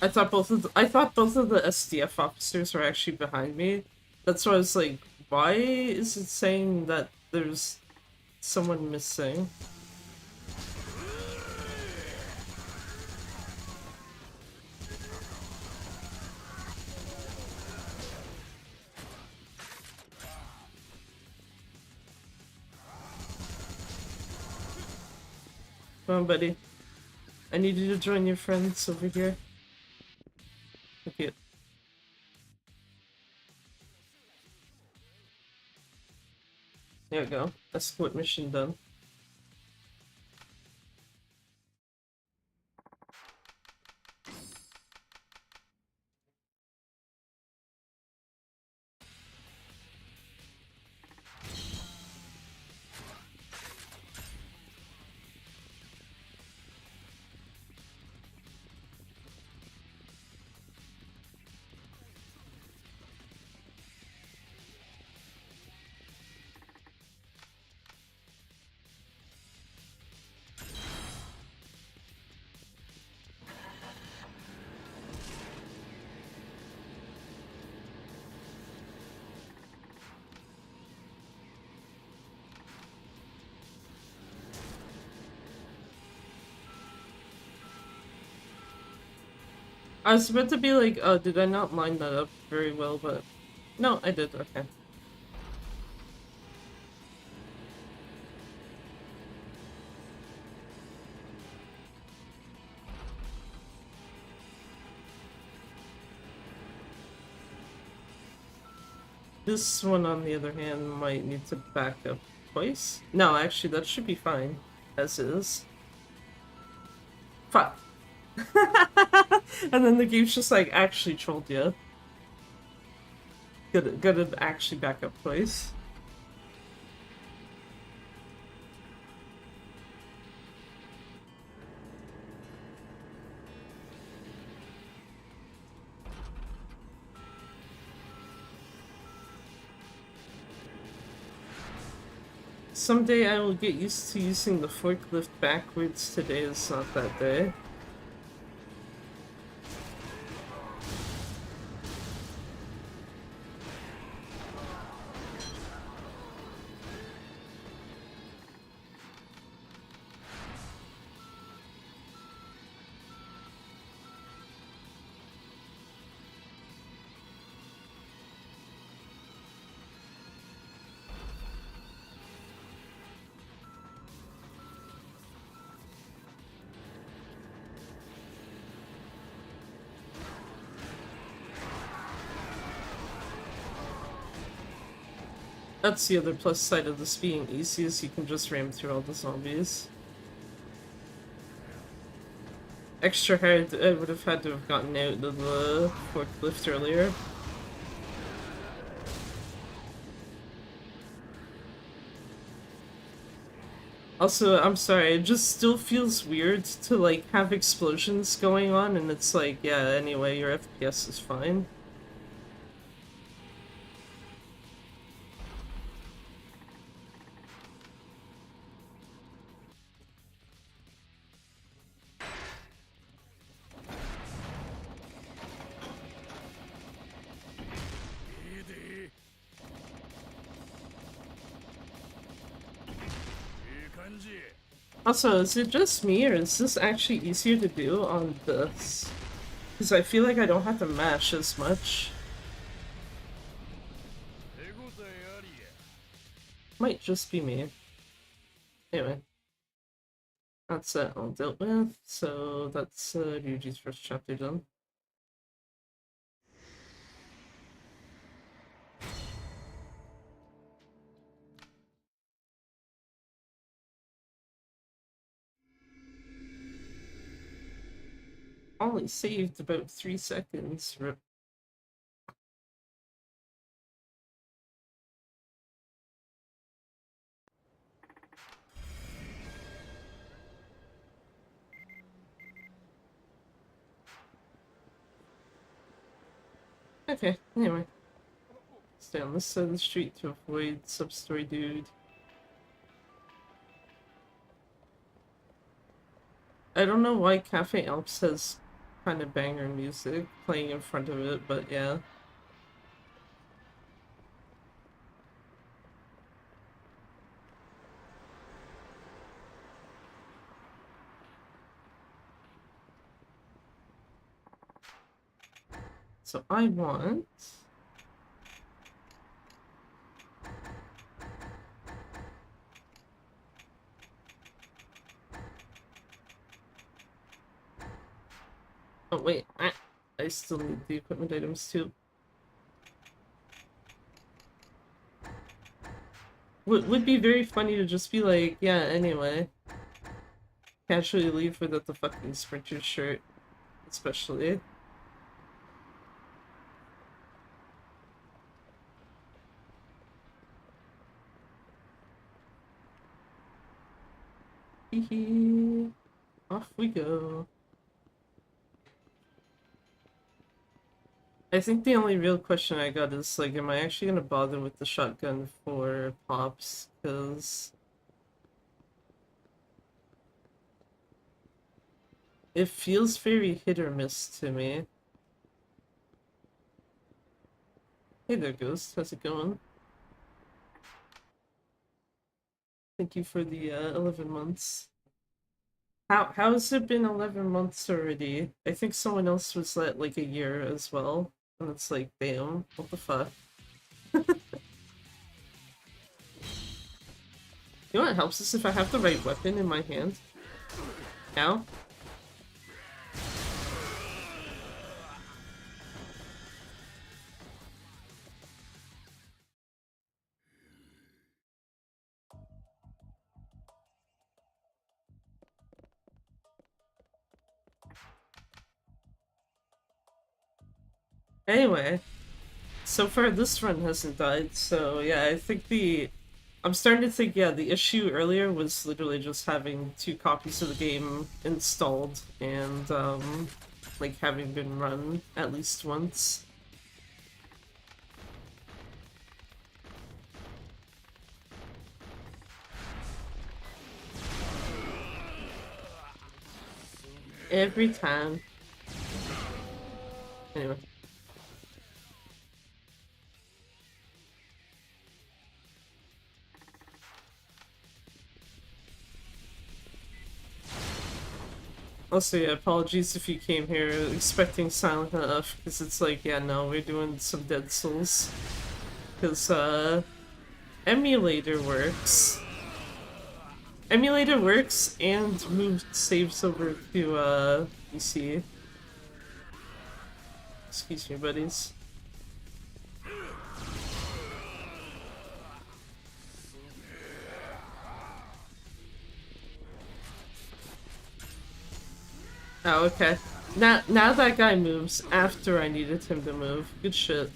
I thought both of the SDF officers were actually behind me. That's why I was like, why is it saying that there's someone missing? Come on, buddy. I need you to join your friends over here. Okay. There we go. Escort mission done. I was about to be like, oh, did I not line that up very well, but no, I did, okay. This one, on the other hand, might need to back up twice. No, actually, that should be fine, as is. Fuck. And then the game's just like, actually trolled you. Gotta actually back up twice. Someday I will get used to using the forklift backwards. Today is not that day. That's the other plus side of this being easy, is you can just ram through all the zombies. Extra hard, I would have had to have gotten out of the forklift earlier. Also, I'm sorry, it just still feels weird to like have explosions going on and it's like, yeah, anyway, your FPS is fine. Also, is it just me, or is this actually easier to do on this? Because I feel like I don't have to mash as much. Might just be me. Anyway. That's all dealt with, so that's Ryuji's first chapter done. Only saved about 3 seconds. Rip. Okay, anyway. Stay on this side of the street to avoid sub-story dude. I don't know why Cafe Alps has kind of banger music playing in front of it, but yeah. So I want... Oh wait, I still need the equipment items too. Would be very funny to just be like, yeah, anyway. Casually leave without the fucking sprinter shirt, especially. Hee off we go. I think the only real question I got is like, am I actually gonna bother with the shotgun for pops? Because it feels very hit or miss to me. Hey there, Ghost. How's it going? Thank you for the 11 months. How has it been 11 months already? I think someone else was at like a year as well. And it's like, damn, what the fuck? You know what helps is if I have the right weapon in my hand. Now? Anyway, so far this run hasn't died, so yeah, I think I'm starting to think, yeah, the issue earlier was literally just having 2 copies of the game installed and, like, having been run at least once. Every time. Anyway. Also, yeah, apologies if you came here expecting Silent enough, because it's like, yeah, no, we're doing some Dead Souls. Because, emulator works. Emulator works and moved saves over to, PC. Excuse me, buddies. Oh, okay. Now that guy moves after I needed him to move. Good shit.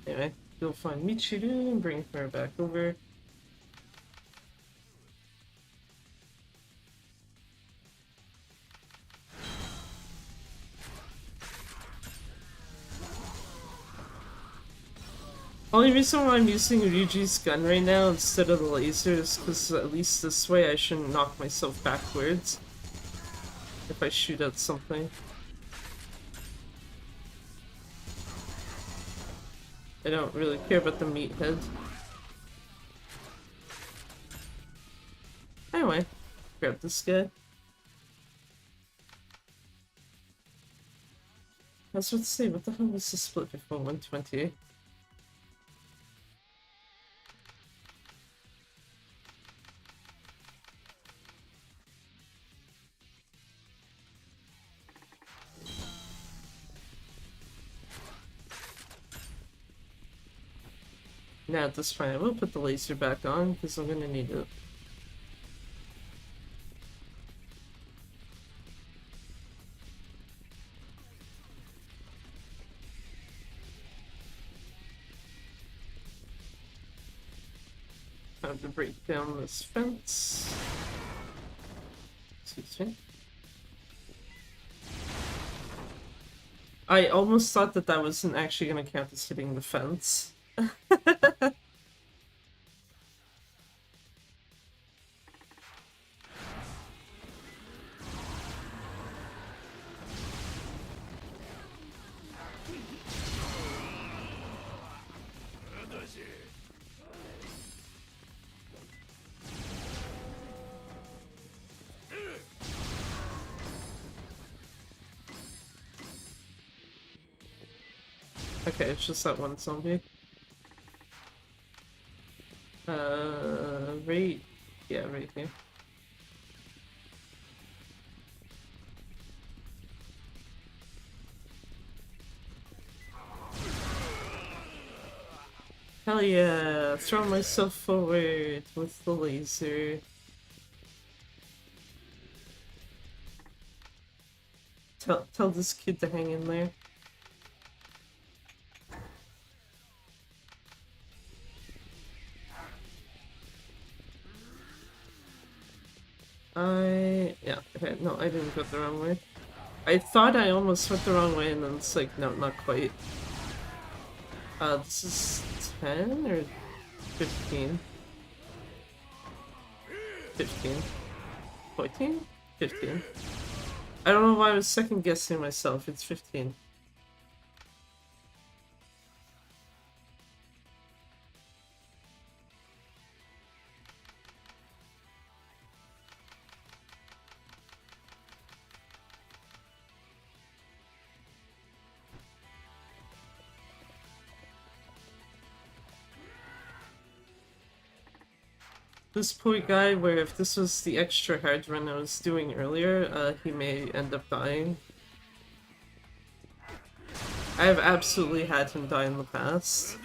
Anyway, go find Michiru and bring her back over. Only reason why I'm using Ryuji's gun right now instead of the laser is because at least this way I shouldn't knock myself backwards if I shoot at something. I don't really care about the meathead. Anyway, grab this guy. I was about to say, what the hell was the split before 120? Now at this point I will put the laser back on because I'm gonna need it. Time to break down this fence. Excuse me. I almost thought that that wasn't actually gonna count as hitting the fence. Okay, it's just that one zombie. Right... yeah, right here. Hell yeah, throw myself forward with the laser. Tell this kid to hang in there. Yeah, okay, no, I didn't go the wrong way. I thought I almost went the wrong way, and then it's like, no, not quite. This is 10 or 15? 15. 14? 15. I don't know why I was second guessing myself, it's 15. This poor guy, where if this was the extra hard run I was doing earlier, he may end up dying. I have absolutely had him die in the past.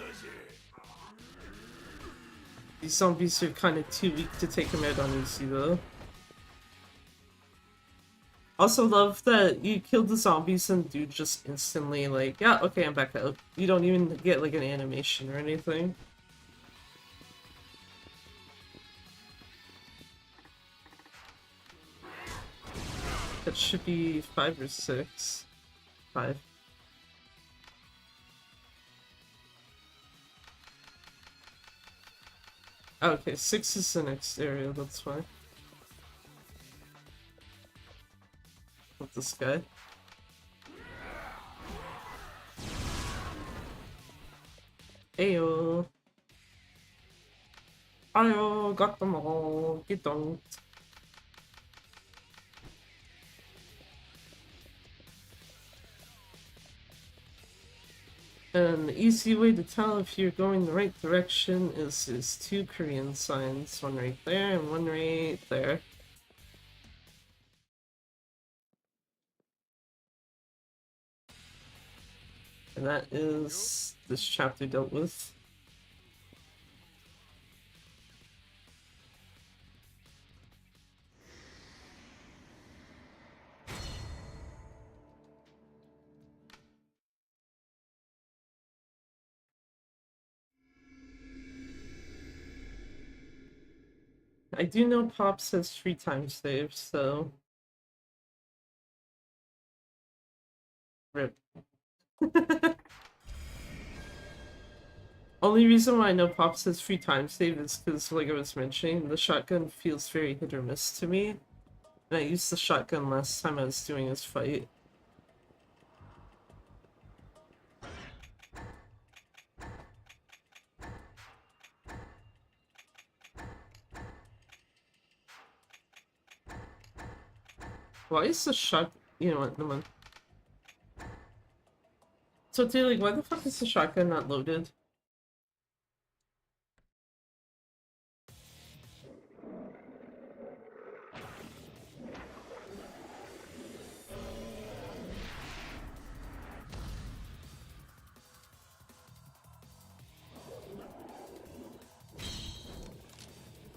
These zombies are kind of too weak to take him out on easy though. Also love that you kill the zombies and dude just instantly like, yeah, okay, I'm back out. You don't even get like an animation or anything. That should be 5 or 6. 5. Okay, 6 is the next area, that's fine. With this guy. Ayo! Ayo, got them all. You don't. An easy way to tell if you're going the right direction is there's 2 Korean signs, one right there and one right there. And that is this chapter dealt with. I do know Pops has 3 time saves, so... RIP. Only reason why I know Pops has 3 time save is because, like I was mentioning, the shotgun feels very hit or miss to me. And I used the shotgun last time I was doing this fight. Why is the shot? You know what? No one. So, Taylor, like, why the fuck is the shotgun not loaded?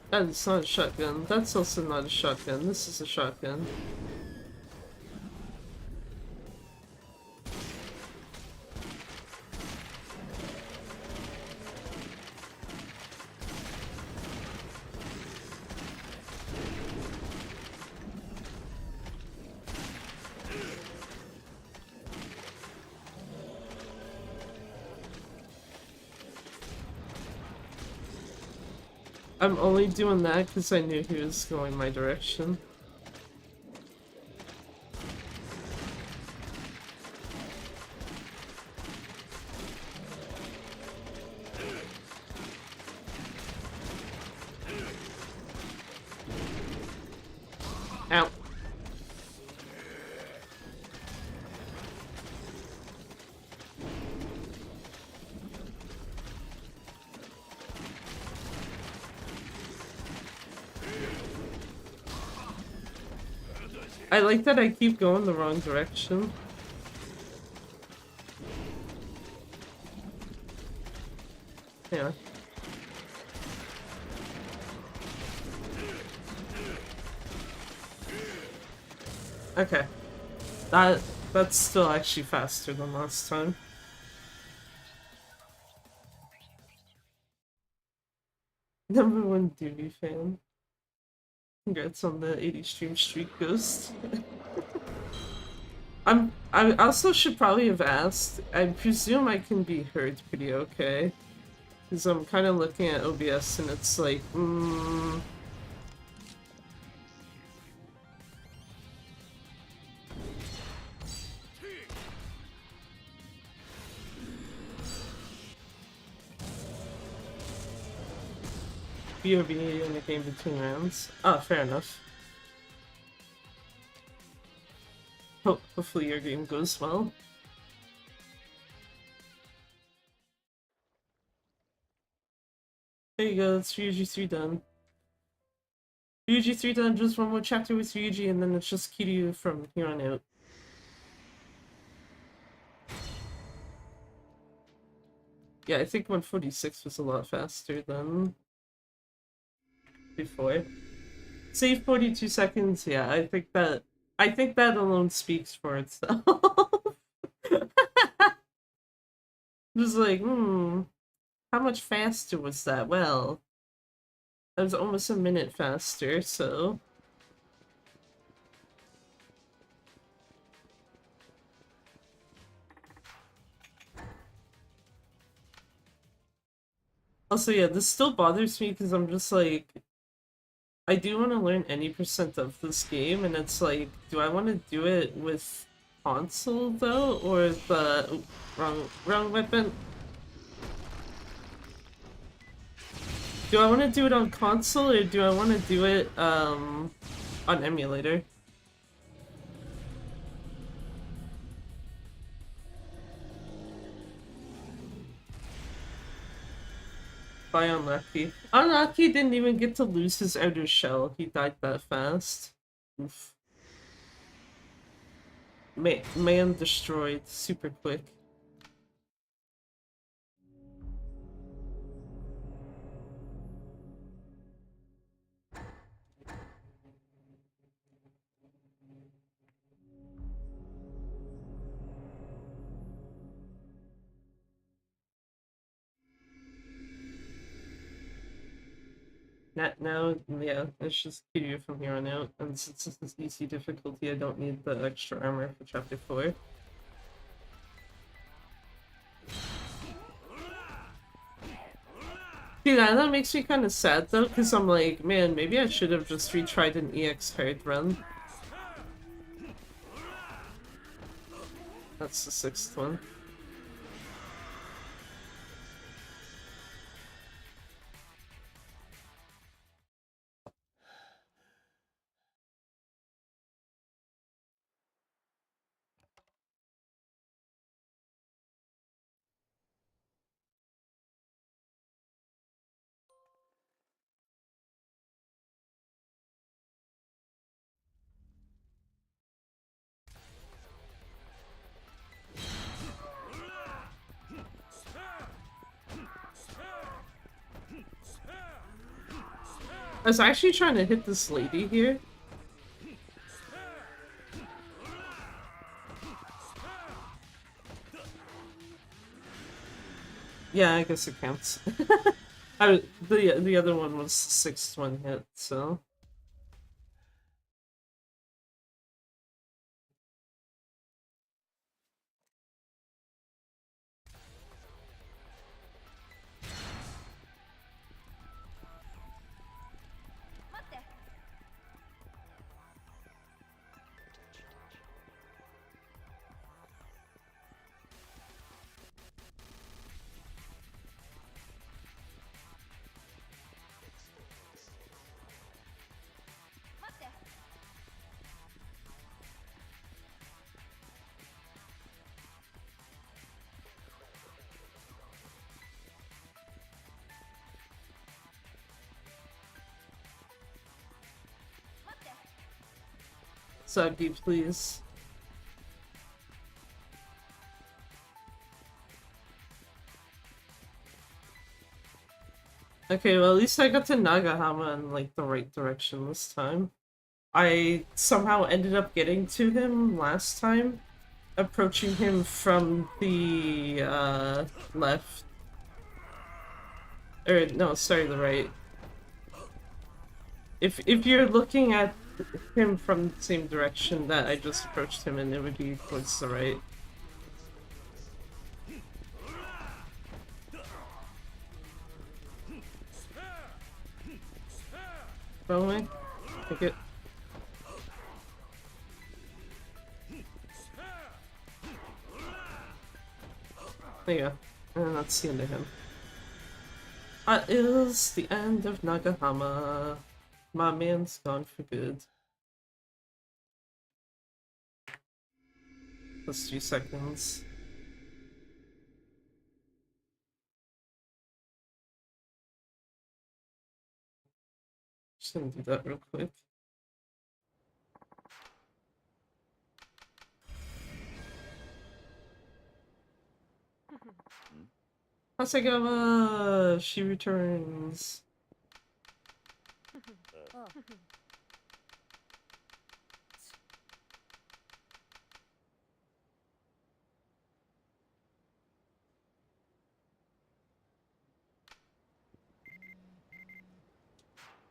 That is not a shotgun. That's also not a shotgun. This is a shotgun. I'm only doing that because I knew he was going my direction. Ow. I like that I keep going the wrong direction. Yeah. Okay. That's still actually faster than last time. Number one Dewey fan. Congrats on the 80 stream streak, Ghost. I also should probably have asked. I presume I can be heard pretty okay. Because I'm kind of looking at OBS and it's like, BOB in the game between rounds. Oh, fair enough. Hopefully your game goes well. There you go, it's Ryuji 3 done. Ryuji 3 done, just one more chapter with Ryuji, and then it's just Kiryu from here on out. Yeah, I think 146 was a lot faster than before. Save 42 seconds, yeah, I think that alone speaks for itself. Just like, how much faster was that? Well, that was almost a minute faster, so... Also, yeah, this still bothers me because I'm just like... I do want to learn any percent of this game, and it's like, do I want to do it with console, though? Or the... Ooh, wrong weapon. Do I want to do it on console, or do I want to do it, on emulator? By Unlucky. Unlucky didn't even get to lose his outer shell. He died that fast. Oof. Man destroyed super quick. Now, yeah, it's just Kiryu from here on out, and since this is easy difficulty, I don't need the extra armor for chapter 4. See, that makes me kind of sad though, because I'm like, man, maybe I should have just retried an EX hard run. That's the 6th one. I was actually trying to hit this lady here. Yeah, I guess it counts. The other one was 6th one hit, so... Soggy, please. Okay, well at least I got to Nagahama in like the right direction this time. I somehow ended up getting to him last time, approaching him from the left. Or no, sorry, the right. If you're looking at him from the same direction that I just approached him in, it would be towards the right. Probably. Take it. There you go. And that's the end of him. That is the end of Nagahama. My man's gone for good. Plus 3 seconds. Just gonna do that real quick. Hasegawa! She returns.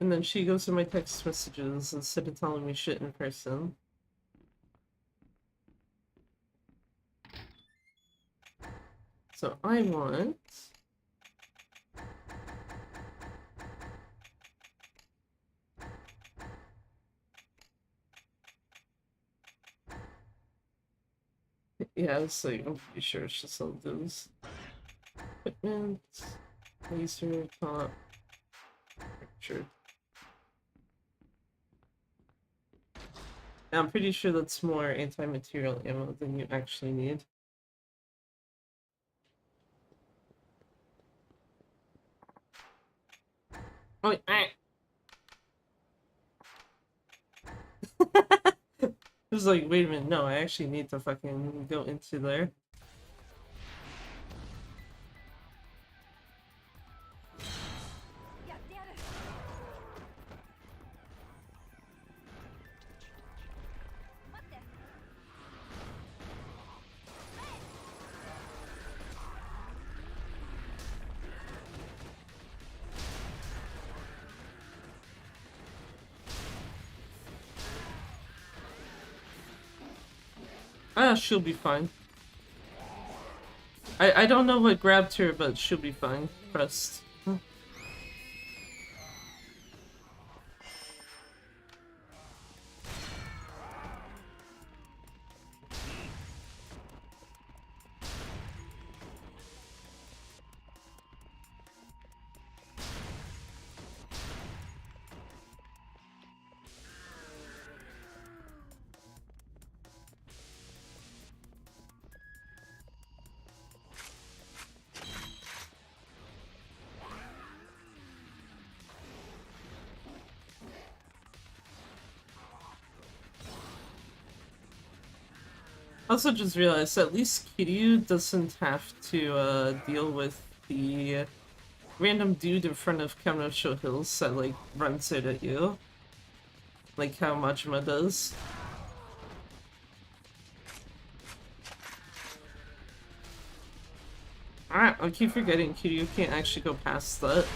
And then she goes to my text messages instead of telling me shit in person. So I want... Yeah, so I'm pretty sure it's just all those. Equipment, laser, top, picture. I'm pretty sure that's more anti-material ammo than you actually need. Oh, I was like, wait a minute, no, I actually need to fucking go into there. Ah, she'll be fine. I don't know what grabbed her, but she'll be fine. Pressed. Also just realized at least Kiryu doesn't have to deal with the random dude in front of Kamurocho Hills that like runs it at you. Like how Majima does. Alright, I keep forgetting Kiryu can't actually go past that.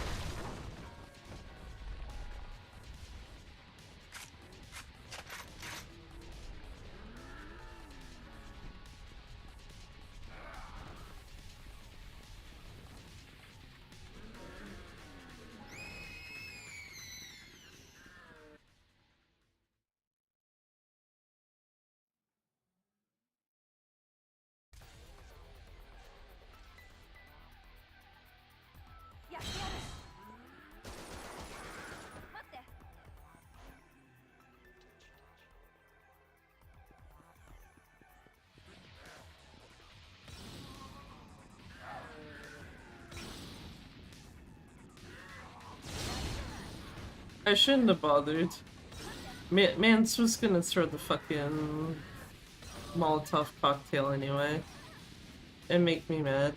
I shouldn't have bothered. Mance was gonna throw the fucking Molotov cocktail anyway. And make me mad.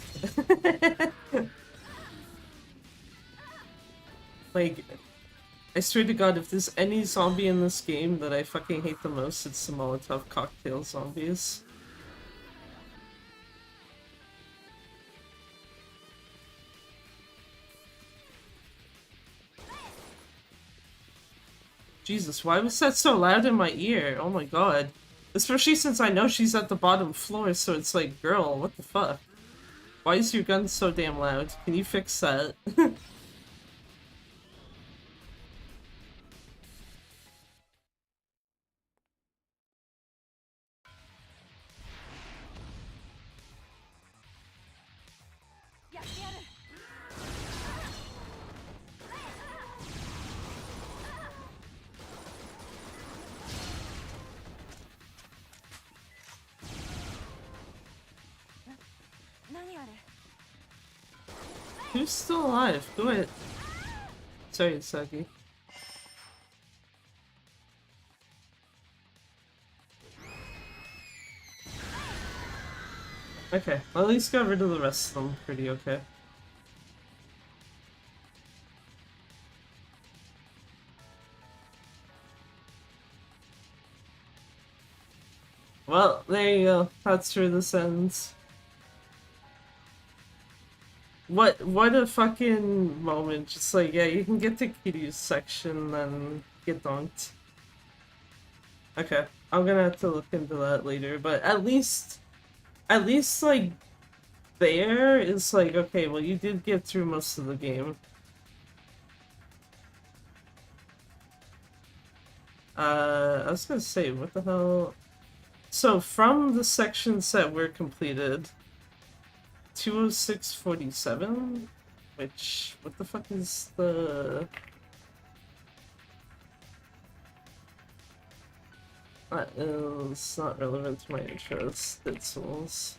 Like, I swear to God, if there's any zombie in this game that I fucking hate the most, it's the Molotov cocktail zombies. Jesus, why was that so loud in my ear? Oh my god. Especially since I know she's at the bottom floor, so it's like, girl, what the fuck? Why is your gun so damn loud? Can you fix that? Who's still alive? Go ahead. Sorry, Saki. Okay, well, at least got rid of the rest of them. Pretty okay. Well, there you go. That's where this ends. What a fucking moment. Just like, yeah, you can get to Kiryu's section, then get dunked. Okay, I'm gonna have to look into that later, but at least, like, there is like, okay, well, you did get through most of the game. I was gonna say, what the hell? So, from the sections that were completed, 206.47? Which, what the fuck is the... That is not relevant to my interest. Dead Souls.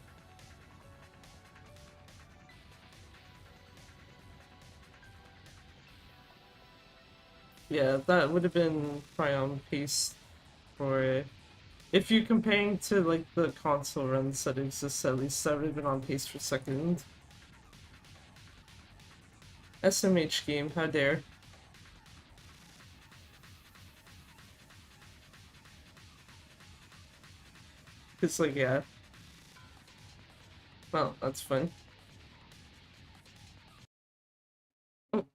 Yeah, that would have been probably on pace for... If you're comparing to, like, the console runs that exist, at least that would have been on pace for second. SMH game, how dare. It's like, yeah. Well, that's fun. Oh.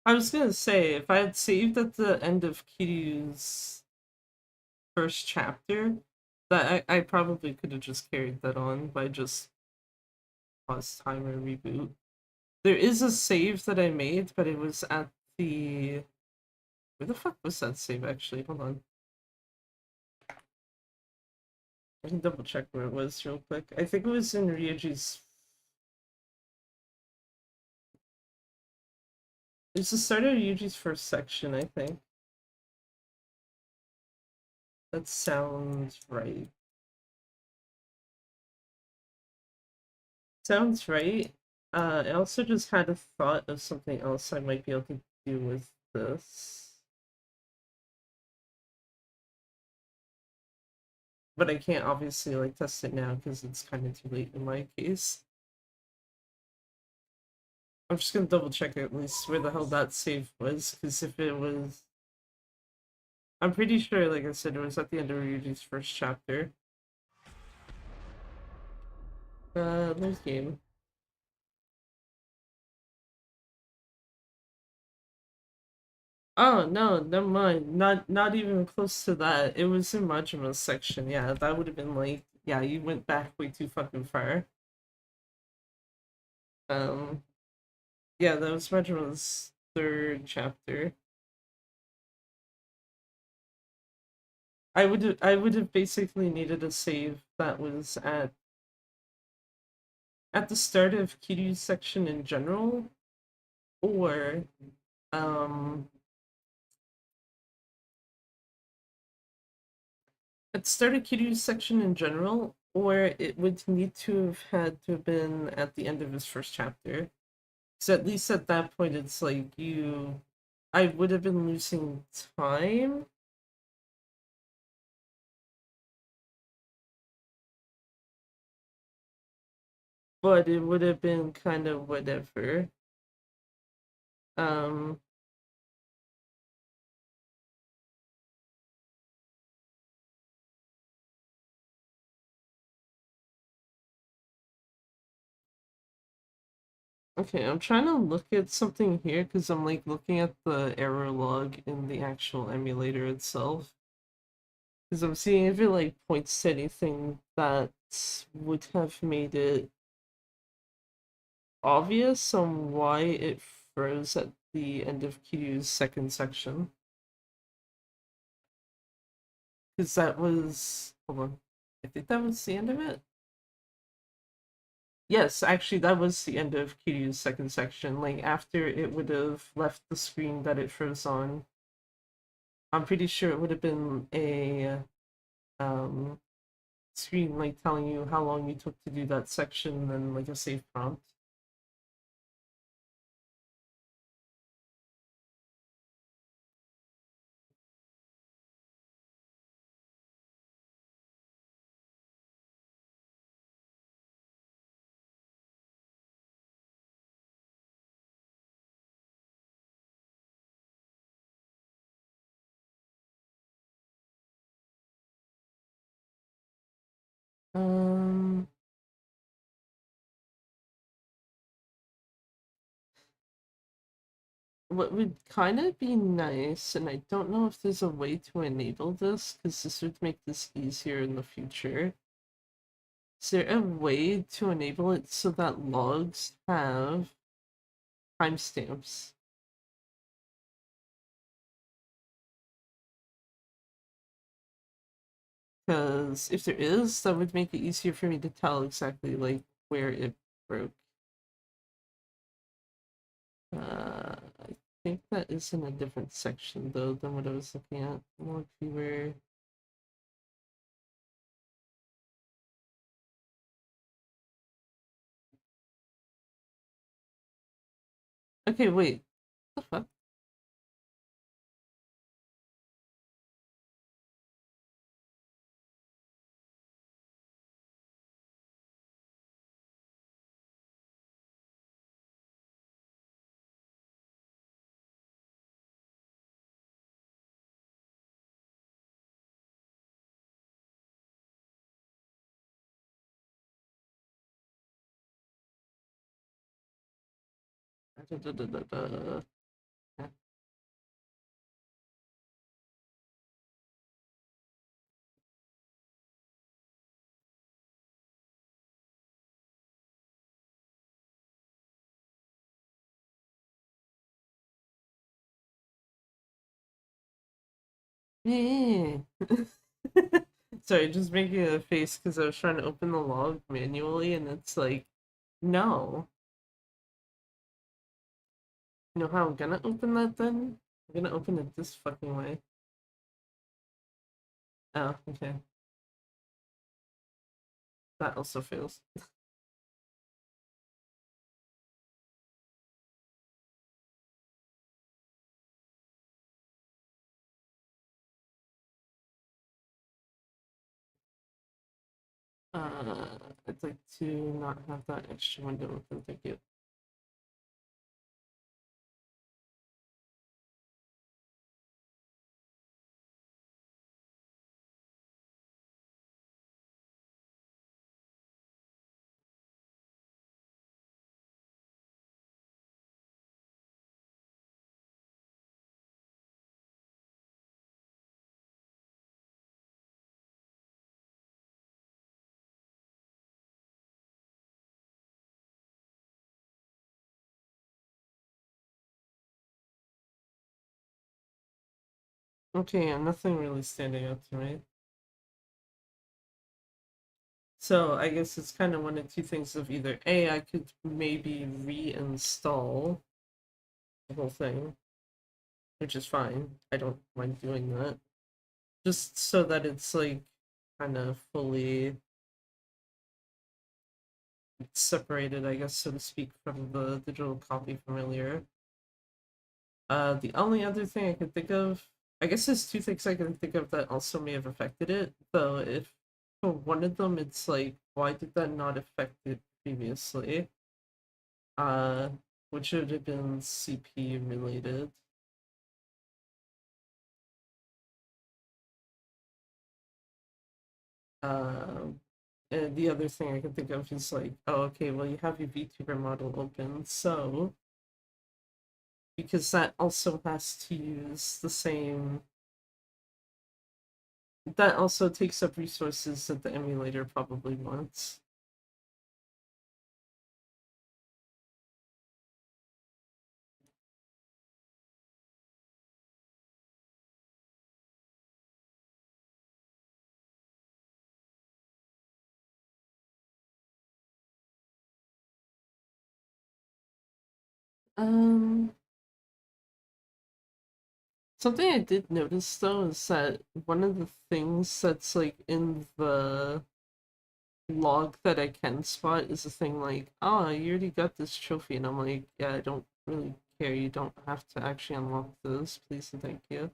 I was gonna say, if I had saved at the end of Kiryu's first chapter, that I probably could have just carried that on by just pause time or reboot. There is a save that I made, but it was at the... Where the fuck was that save, actually? Hold on. I can double check where it was real quick. I think it was in Ryuji's... It's the start of Ryuji's first section, I think. That sounds right. Sounds right. I also just had a thought of something else I might be able to do with this. But I can't obviously like test it now because it's kind of too late in my case. I'm just gonna double check at least where the hell that save was, because if it was... I'm pretty sure, like I said, it was at the end of Ryuji's first chapter. There's game. Oh no, never mind. Not even close to that. It was in Majima's section. Yeah, that would have been like, yeah, you went back way too fucking far. Um, yeah, that was Majima's third chapter. I would have basically needed a save that was at the start of Kiryu's section in general, or um at start of Kiryu's section in general, or it would need to have had to have been at the end of his first chapter. So at least at that point, it's like I would have been losing time. But it would have been kind of whatever. Um, okay, I'm trying to look at something here because I'm like looking at the error log in the actual emulator itself. Because I'm seeing if it like points to anything that would have made it obvious on why it froze at the end of Kiryu's second section. Because that was, hold on, I think that was the end of it. Yes, actually, that was the end of Kiryu's second section. Like, after it would have left the screen that it froze on, I'm pretty sure it would have been a um, screen, like, telling you how long you took to do that section and, like, a save prompt. Um, what would kind of be nice, and I don't know if there's a way to enable this, because this would make this easier in the future. Is there a way to enable it so that logs have timestamps? Because if there is, that would make it easier for me to tell exactly like where it broke. I think that is in a different section though than what I was looking at. Log viewer. Okay, wait. What the fuck? Da, da, da, da, da. Yeah. Sorry, just making a face because I was trying to open the log manually and it's like, no. You know how I'm gonna open that then? I'm gonna open it this fucking way. Oh, okay. That also fails. I'd like to not have that extra window open, thank you. Okay, yeah, nothing really standing out to me. So I guess it's kind of one of two things of either A, I could maybe reinstall the whole thing, which is fine. I don't mind doing that. Just so that it's like kind of fully separated, I guess, so to speak, from the digital copy from earlier. The only other thing I could think of, I guess there's two things I can think of that also may have affected it. Though, if for one of them, it's like, why did that not affect it previously? Uh, which would have been CPU related. Um, and the other thing I can think of is like, oh, okay, well, you have your VTuber model open, so because that also has to use the same. That also takes up resources that the emulator probably wants. Um, Something I did notice though is that one of the things that's like in the log that I can spot is a thing like, oh, you already got this trophy, and I'm like, yeah, I don't really care. You don't have to actually unlock this, please and thank you.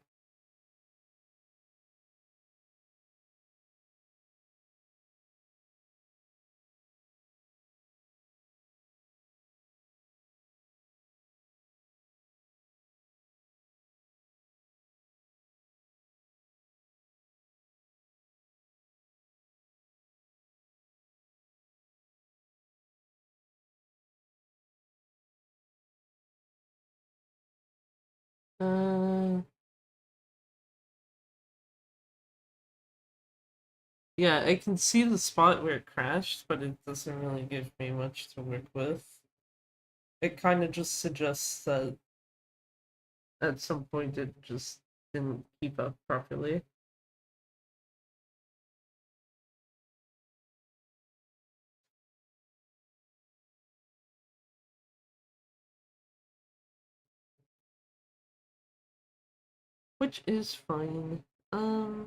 Uh, yeah, I can see the spot where it crashed, but it doesn't really give me much to work with. It kind of just suggests that at some point it just didn't keep up properly. Which is fine. I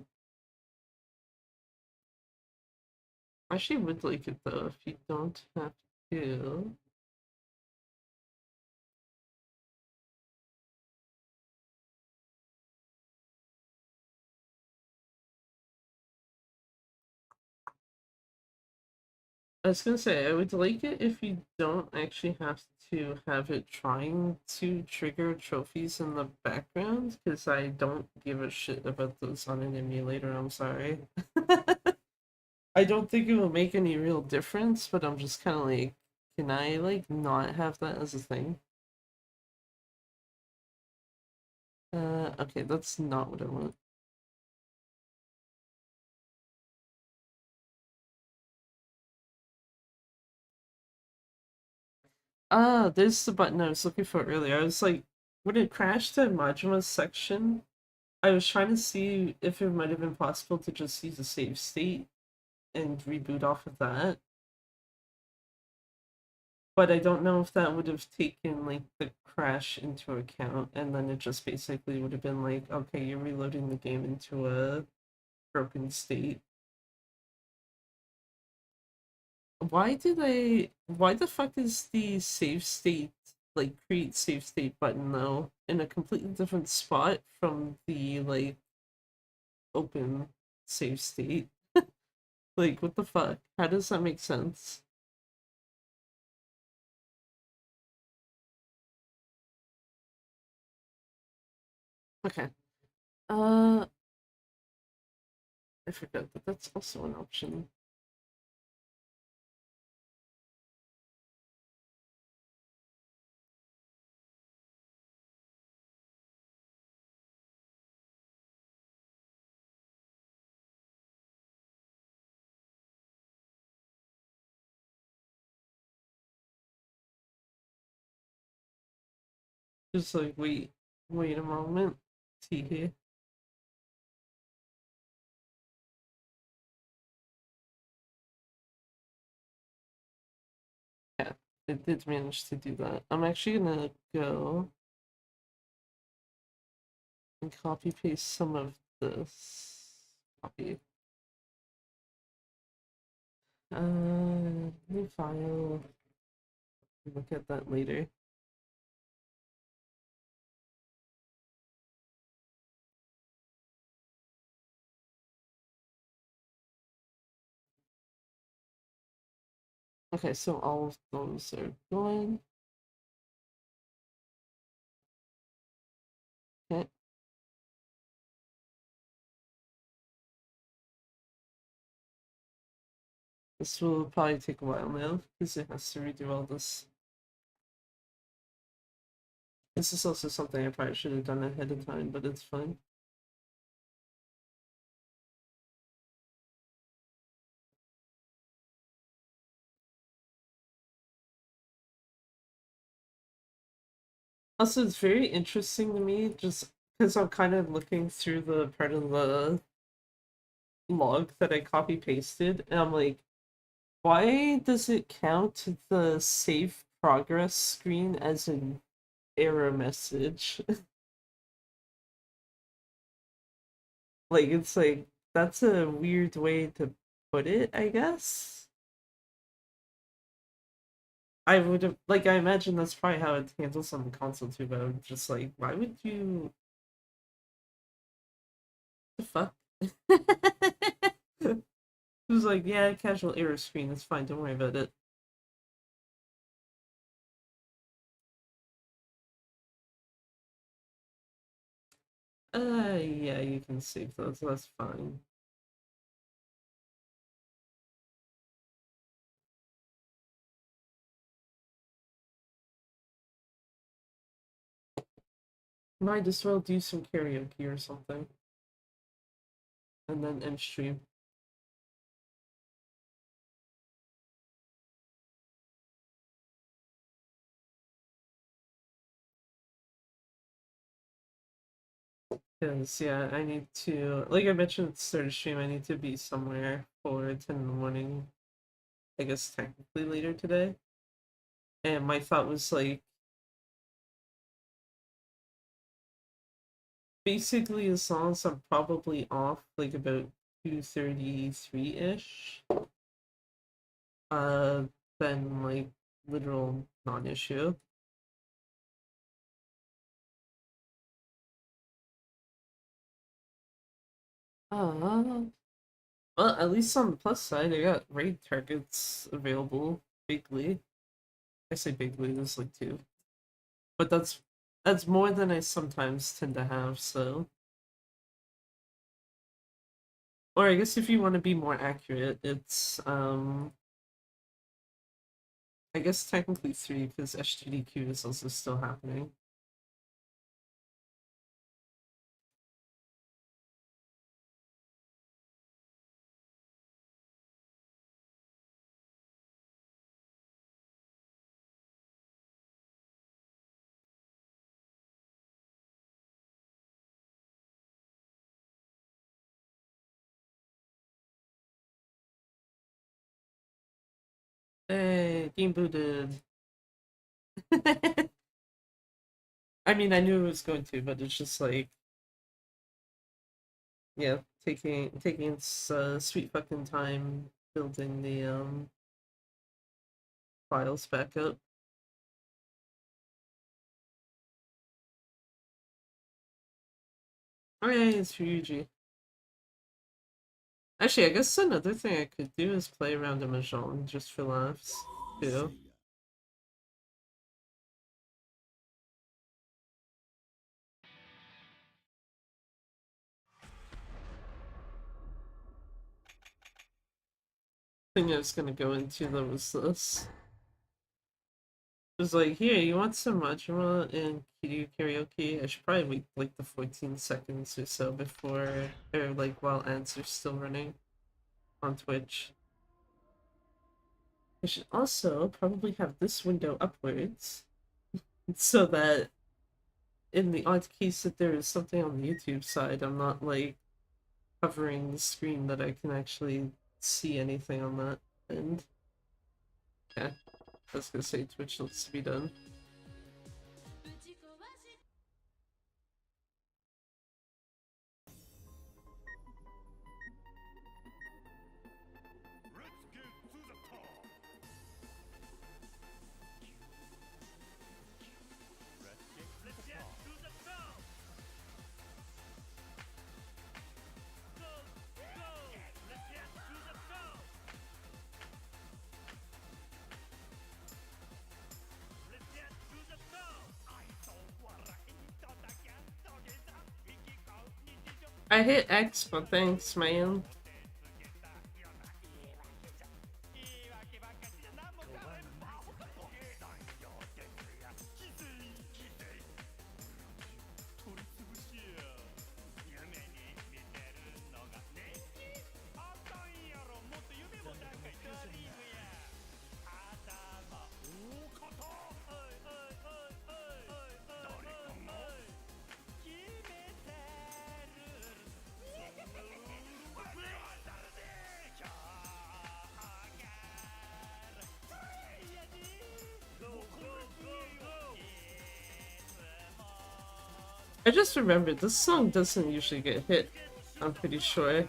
actually would like it though if you don't have to. I was gonna say, I would like it if you don't actually have to have it trying to trigger trophies in the background, because I don't give a shit about those on an emulator, I'm sorry. I don't think it will make any real difference, but I'm just kind of like, can I, like, not have that as a thing? Okay, that's not what I want. Ah, there's the button I was looking for earlier. I was like, when it crashed to Majima's section, I was trying to see if it might have been possible to just use a save state and reboot off of that. But I don't know if that would have taken like the crash into account, and then it just basically would have been like, okay, you're reloading the game into a broken state. Why the fuck is the save state, like create save state button though, in a completely different spot from the like open save state? Like, what the fuck? How does that make sense? Okay. Uh, I forgot that that's also an option. Just like, wait a moment. See here. Yeah, it did manage to do that. I'm actually gonna go and copy paste some of this. Copy. New file. Look at that later. Okay, so all of those are going. Okay. This will probably take a while now, because it has to redo all this. This is also something I probably should have done ahead of time, but it's fine. Also, it's very interesting to me, just because I'm kind of looking through the part of the log that I copy pasted, and I'm like, why does it count the save progress screen as an error message? Like, it's like, that's a weird way to put it, I guess. I would have, like, I imagine that's probably how it handles on the console too, but I'm just like, why would you. The fuck? It was like, yeah, casual error screen, it's fine, don't worry about it. Yeah, you can save those, that's fine. Might as well do some karaoke or something. And then end stream. Because, yeah, I need to, like I mentioned at the start of stream, I need to be somewhere for 10 in the morning, I guess technically later today. And my thought was like, basically as long as I'm probably off like about 2:33-ish, uh, then like literal non-issue. Uh, well, at least on the plus side, I got raid targets available bigly. I say bigly, there's like two. But that's more than I sometimes tend to have, so. Or I guess if you want to be more accurate, it's I guess technically three because SGDQ is also still happening. Hey, game booted. I mean, I knew it was going to, but it's just like, yeah, taking its sweet fucking time building the files back up. Oh yeah, it's Ryuji. Actually, I guess another thing I could do is play around in Mahjong just for laughs, too. Thing I was gonna go into though was this. It was like, here, you want some Majima and Kiryu karaoke? I should probably wait like the 14 seconds or so before, or like while ads are still running on Twitch. I should also probably have this window upwards so that in the odd case that there is something on the YouTube side, I'm not like covering the screen that I can actually see anything on that end. Yeah, I was gonna say Twitch looks to be done. Let's get to the I hit X, but thanks, man. I just remembered this song doesn't usually get hit, I'm pretty sure.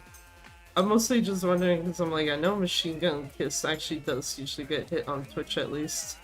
I'm mostly just wondering because I'm like, I know Machine Gun Kiss actually does usually get hit on Twitch at least.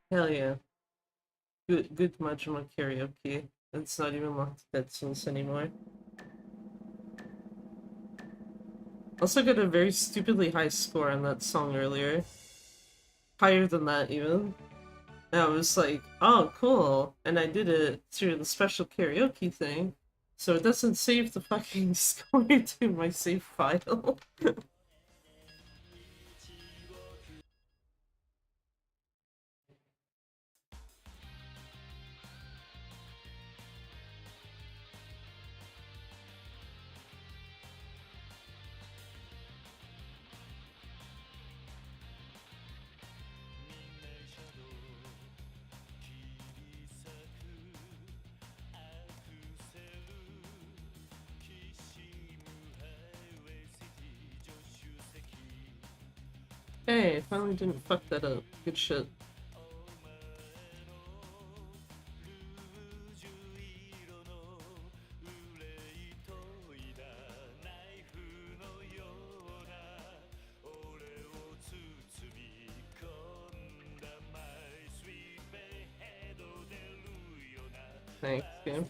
Hell yeah. Good Majima karaoke. It's not even locked to Dead Souls anymore. Also got a very stupidly high score on that song earlier. Higher than that even. And I was like, oh cool. And I did it through the special karaoke thing. So it doesn't save the fucking score to my save file. Hey, finally didn't fuck that up. Good shit. Thanks, game.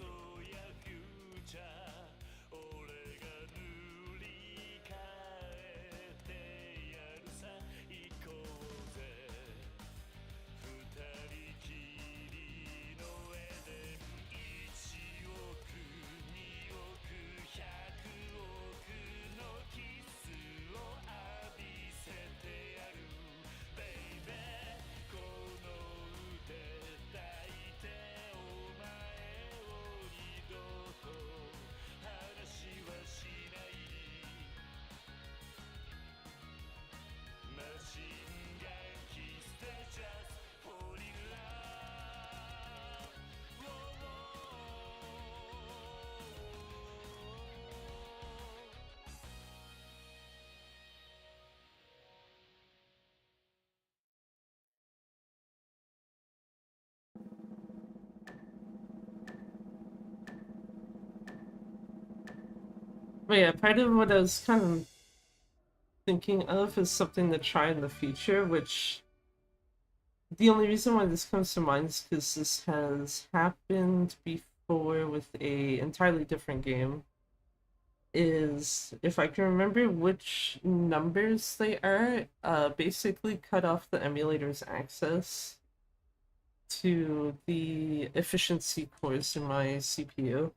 But yeah, part of what I was kind of thinking of is something to try in the future, which the only reason why this comes to mind is because this has happened before with a entirely different game. Is if I can remember which numbers they are, basically cut off the emulator's access to the efficiency cores in my CPU.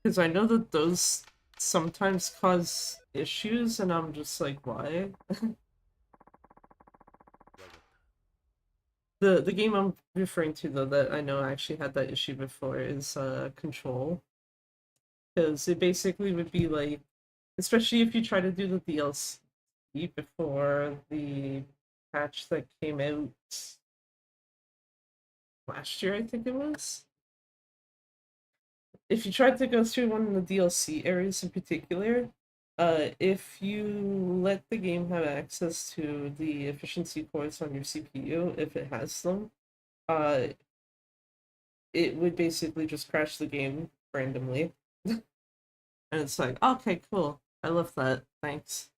Because I know that those sometimes cause issues, and I'm just like, why? The game I'm referring to though that I know actually had that issue before is Control. Because it basically would be like, especially if you try to do the DLC before the patch that came out last year, I think it was. If you tried to go through one of the DLC areas in particular, If you let the game have access to the efficiency cores on your CPU, if it has them, uh, it would basically just crash the game randomly. And it's like, okay, cool. I love that. Thanks.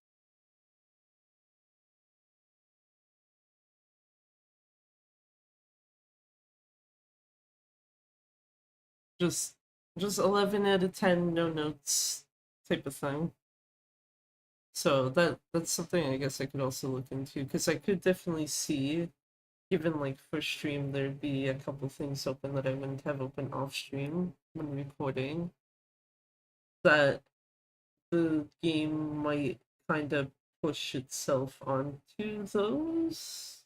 Just just 11 out of 10 no notes type of thing. So that's something I guess I could also look into because I could definitely see, given like for stream, there'd be a couple things open that I wouldn't have open off stream when recording. That the game might kind of push itself onto those,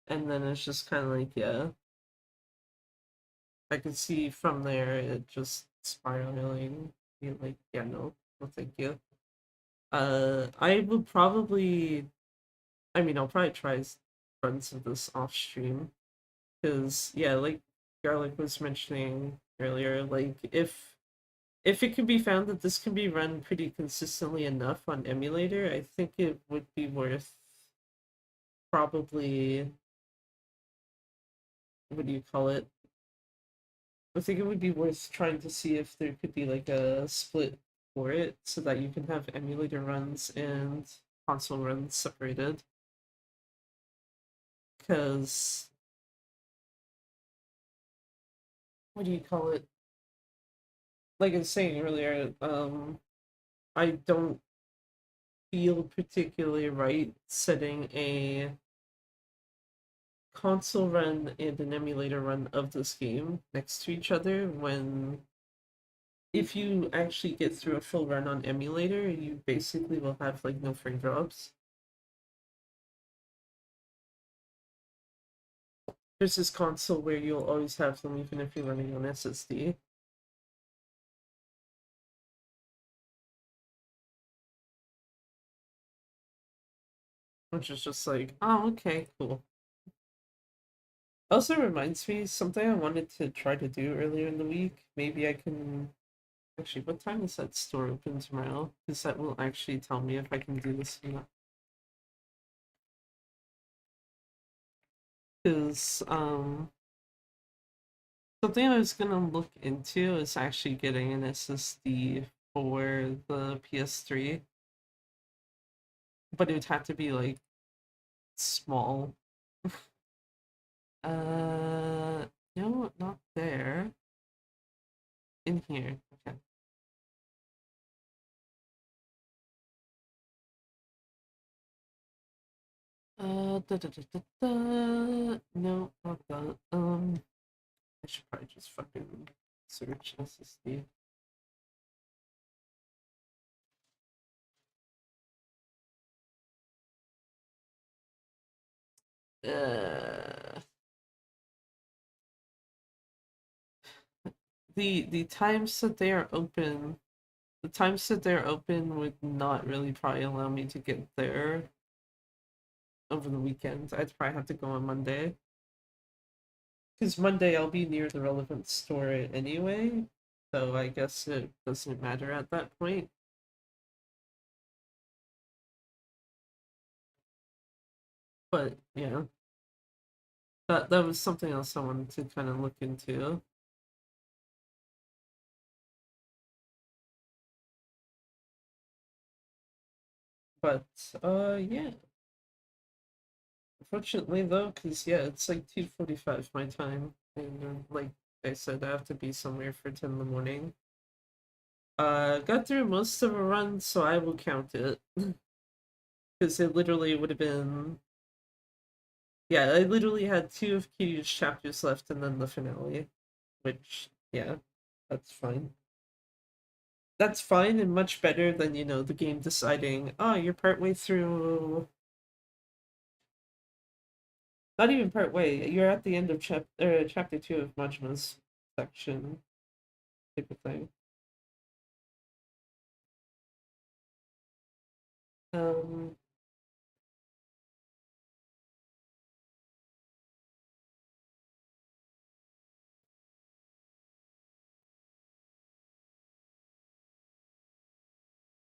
and then it's just kind of like, yeah, I could see from there it just spiraling, be like, yeah, no, no, thank you. I would probably, I mean, I'll probably try runs of this off stream because, yeah, like Garlic was mentioning earlier, like if it can be found that this can be run pretty consistently enough on emulator, I think it would be worth probably, what do you call it? I think it would be worth trying to see if there could be like a split for it so that you can have emulator runs and console runs separated. Because, what do you call it? Like I was saying earlier, I don't feel particularly right setting a console run and an emulator run of this game next to each other when if you actually get through a full run on emulator, you basically will have like no frame drops. There's this console where you'll always have them even if you're running on SSD. Which is just like, oh, okay, cool. Also reminds me something I wanted to try to do earlier in the week. Maybe I can actually, what time is that store open tomorrow? Because that will actually tell me if I can do this or not. Because something I was gonna look into is actually getting an SSD for the PS3, but it would have to be like small. No, not there. In here. Okay. No, not that. I should probably just fucking search SSD. Uh, the times that they are open, the times that they're open would not really probably allow me to get there over the weekend. I'd probably have to go on Monday. Because Monday I'll be near the relevant store anyway, so I guess it doesn't matter at that point. But yeah, that was something else I wanted to kind of look into. But yeah. Unfortunately though, because yeah, it's like 2:45 my time, and like I said, I have to be somewhere for 10 in the morning. Got through most of a run, so I will count it. Because it literally would have been, yeah, I literally had two of Kiryu's chapters left and then the finale, which, yeah, that's fine. That's fine and much better than, the game deciding, oh, you're partway through. Not even part way, you're at the end of chapter 2 of Majima's section, type of thing. Um,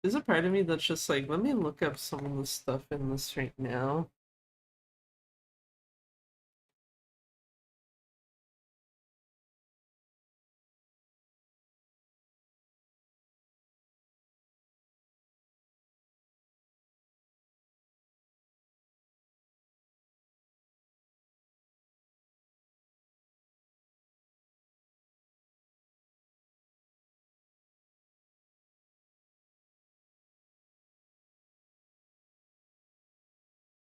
there's a part of me that's just like, let me look up some of the stuff in this right now.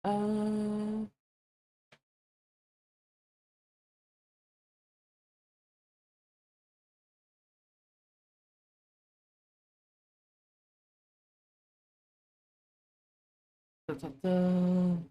Uh, da, da, da.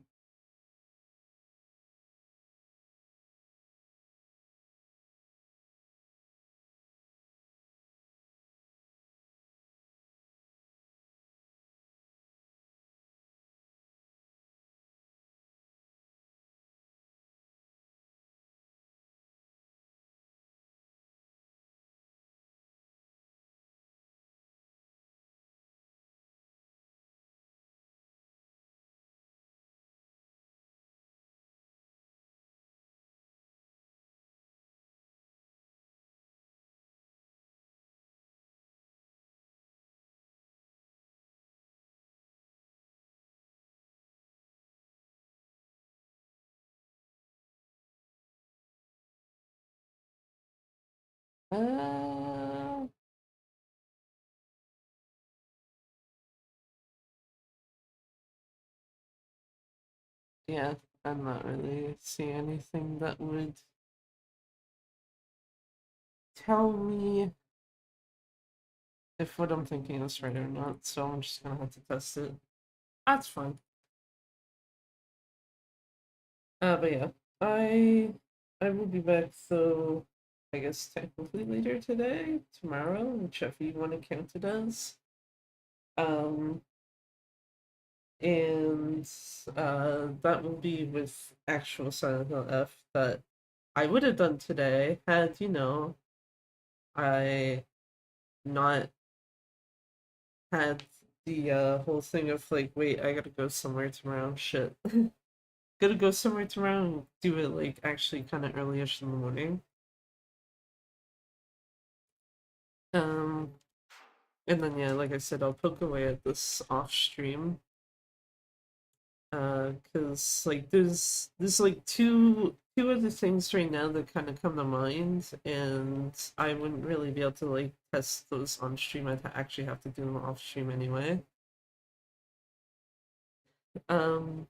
Uh, yeah, I'm not really seeing anything that would tell me if what I'm thinking is right or not, so I'm just gonna have to test it. That's fine. But yeah, I I will be back, so I guess technically later today, tomorrow, whichever you want to count it as. Um, and that will be with actual Silent Hill F that I would have done today had, I not had the whole thing of like, wait, I gotta go somewhere tomorrow. Shit. Gotta go somewhere tomorrow and do it like actually kind of early-ish in the morning. Um, and then yeah, like I said, I'll poke away at this off stream. Cause like there's like two other things right now that kind of come to mind, and I wouldn't really be able to like test those on stream. I'd actually have to do them off stream anyway. Um,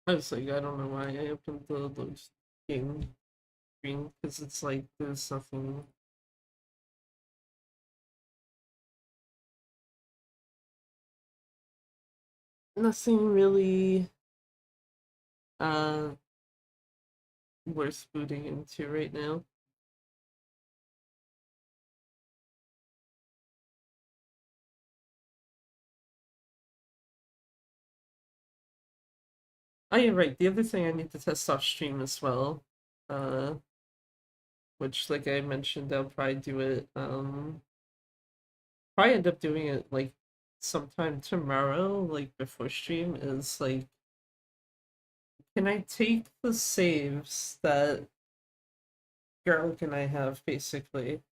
I was like, I don't know why I opened the those game screen because it's like there's nothing really uh worth booting into right now. Oh, you're right. The other thing I need to test off stream as well, uh, which like I mentioned, I'll probably do it. Probably end up doing it like sometime tomorrow, like before stream. Is like, can I take the saves that Garlic and I have basically,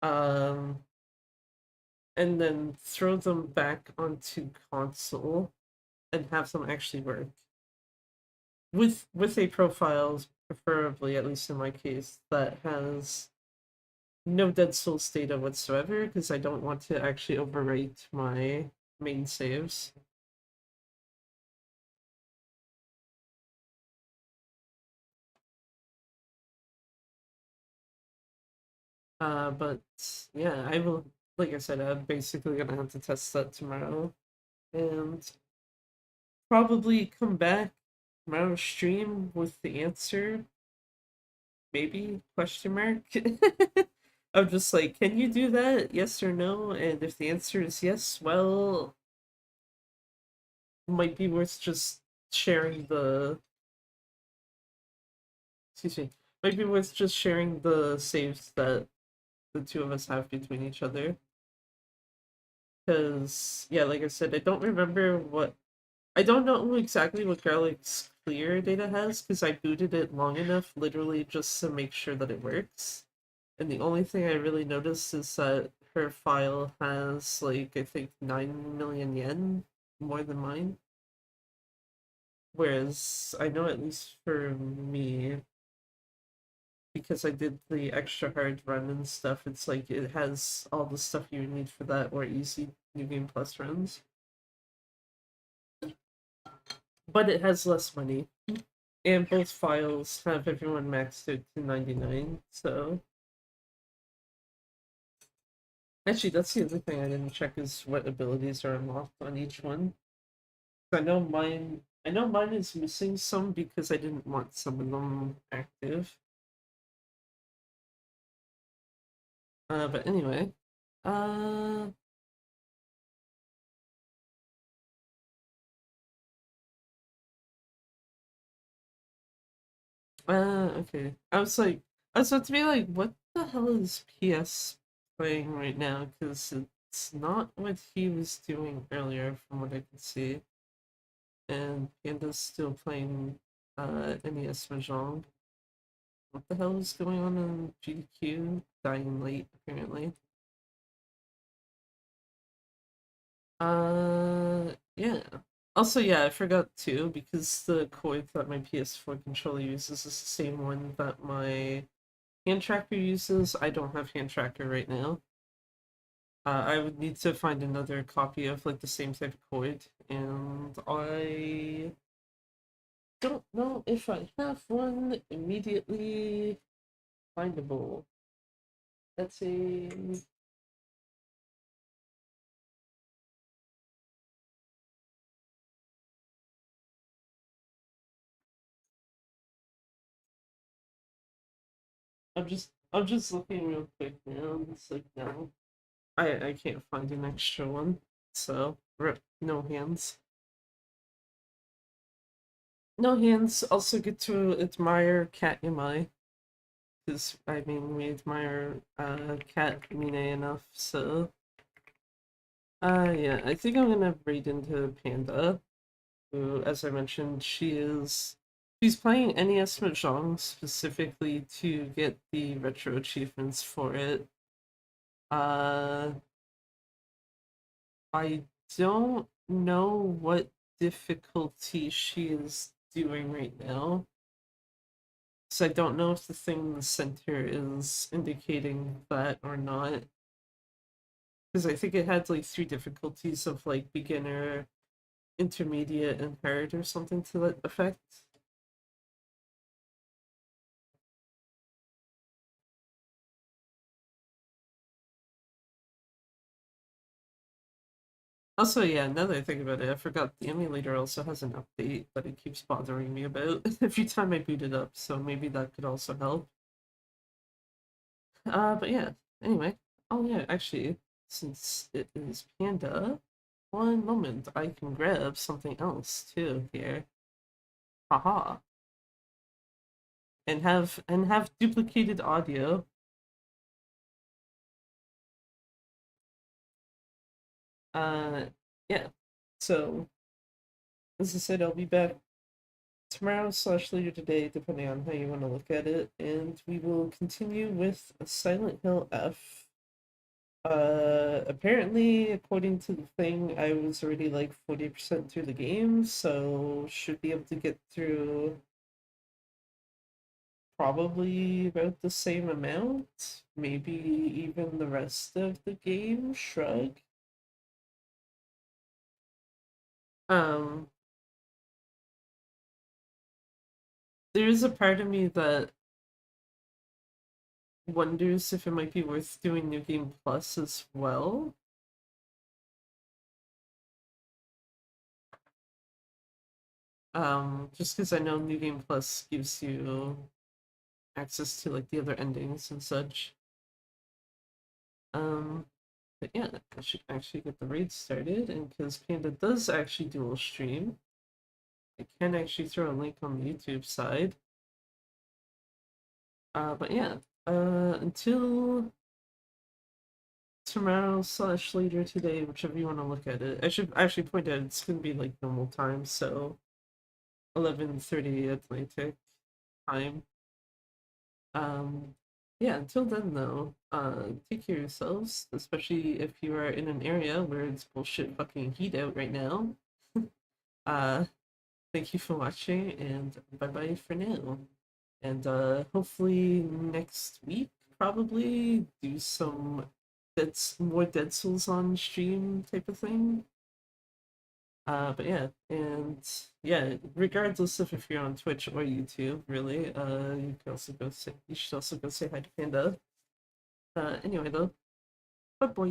um, and then throw them back onto console and have them actually work with a profile, preferably at least in my case, that has no Dead Souls data whatsoever, because I don't want to actually overwrite my main saves. But yeah, I will. Like I said, I'm basically gonna have to test that tomorrow, and probably come back tomorrow stream with the answer. Maybe question mark. I'm just like, can you do that? Yes or no? And if the answer is yes, well, might be worth just sharing the excuse me, might be worth just sharing the saves that the two of us have between each other. Because yeah, like I said, I don't know exactly what Garlic's clear data has because I booted it long enough, literally just to make sure that it works. And the only thing I really noticed is that her file has like I think 9 million yen more than mine. Whereas I know at least for me, because I did the extra hard run and stuff, it's like it has all the stuff you need for that or easy New Game Plus runs. But it has less money. And both files have everyone maxed out to 99, so actually that's the other thing I didn't check is what abilities are unlocked on each one. I know mine is missing some because I didn't want some of them active. But anyway. Uh okay. I was about to be like, what the hell is PS playing right now? Because it's not what he was doing earlier, from what I can see. And Panda's still playing NES Mahjong. What the hell is going on in GDQ? Dying late, apparently. Yeah. Also, yeah, I forgot too, because the cord that my PS4 controller uses is the same one that my hand tracker uses. I don't have hand tracker right now. I would need to find another copy of like the same type of cord, and I don't know if I have one immediately findable. Let's see. I'm just looking real quick now. It's like no. I can't find an extra one. So rip, no hands. No hands. Also get to admire Cat Yamai. Because I mean we admire Cat Mine enough, so yeah, I think I'm gonna raid into Panda, who, as I mentioned, she's playing NES Mahjong specifically to get the retro achievements for it. Uh, I don't know what difficulty she is doing right now. So I don't know if the thing in the center is indicating that or not. Because I think it had like three difficulties of like beginner, intermediate, and hard or something to that effect. Also, yeah, now that I think about it, I forgot the emulator also has an update that it keeps bothering me about every time I boot it up, so maybe that could also help. But yeah, anyway. Oh yeah, actually, since it is Panda, one moment, I can grab something else too here. Haha. And have duplicated audio. Uh yeah. So as I said, I'll be back tomorrow slash later today, depending on how you want to look at it, and we will continue with Silent Hill F. Apparently, according to the thing, I was already like 40% through the game, so should be able to get through probably about the same amount, maybe even the rest of the game. Shrug. Um, there is a part of me that wonders if it might be worth doing New Game Plus as well. Just because I know New Game Plus gives you access to like the other endings and such. Um, but yeah, I should actually get the raid started, and because Panda does actually dual stream, I can actually throw a link on the YouTube side. But yeah, until tomorrow slash later today, whichever you want to look at it. I should actually point out it's gonna be like normal time, so 11:30 Atlantic time. Yeah, until then though, take care of yourselves, especially if you are in an area where it's bullshit fucking heat out right now. uh, thank you for watching, and bye bye for now. And hopefully next week, probably do some more Dead Souls on stream type of thing. But yeah, and yeah, regardless of if you're on Twitch or YouTube, really, you should also go say hi to Panda. Anyway though, bye bye.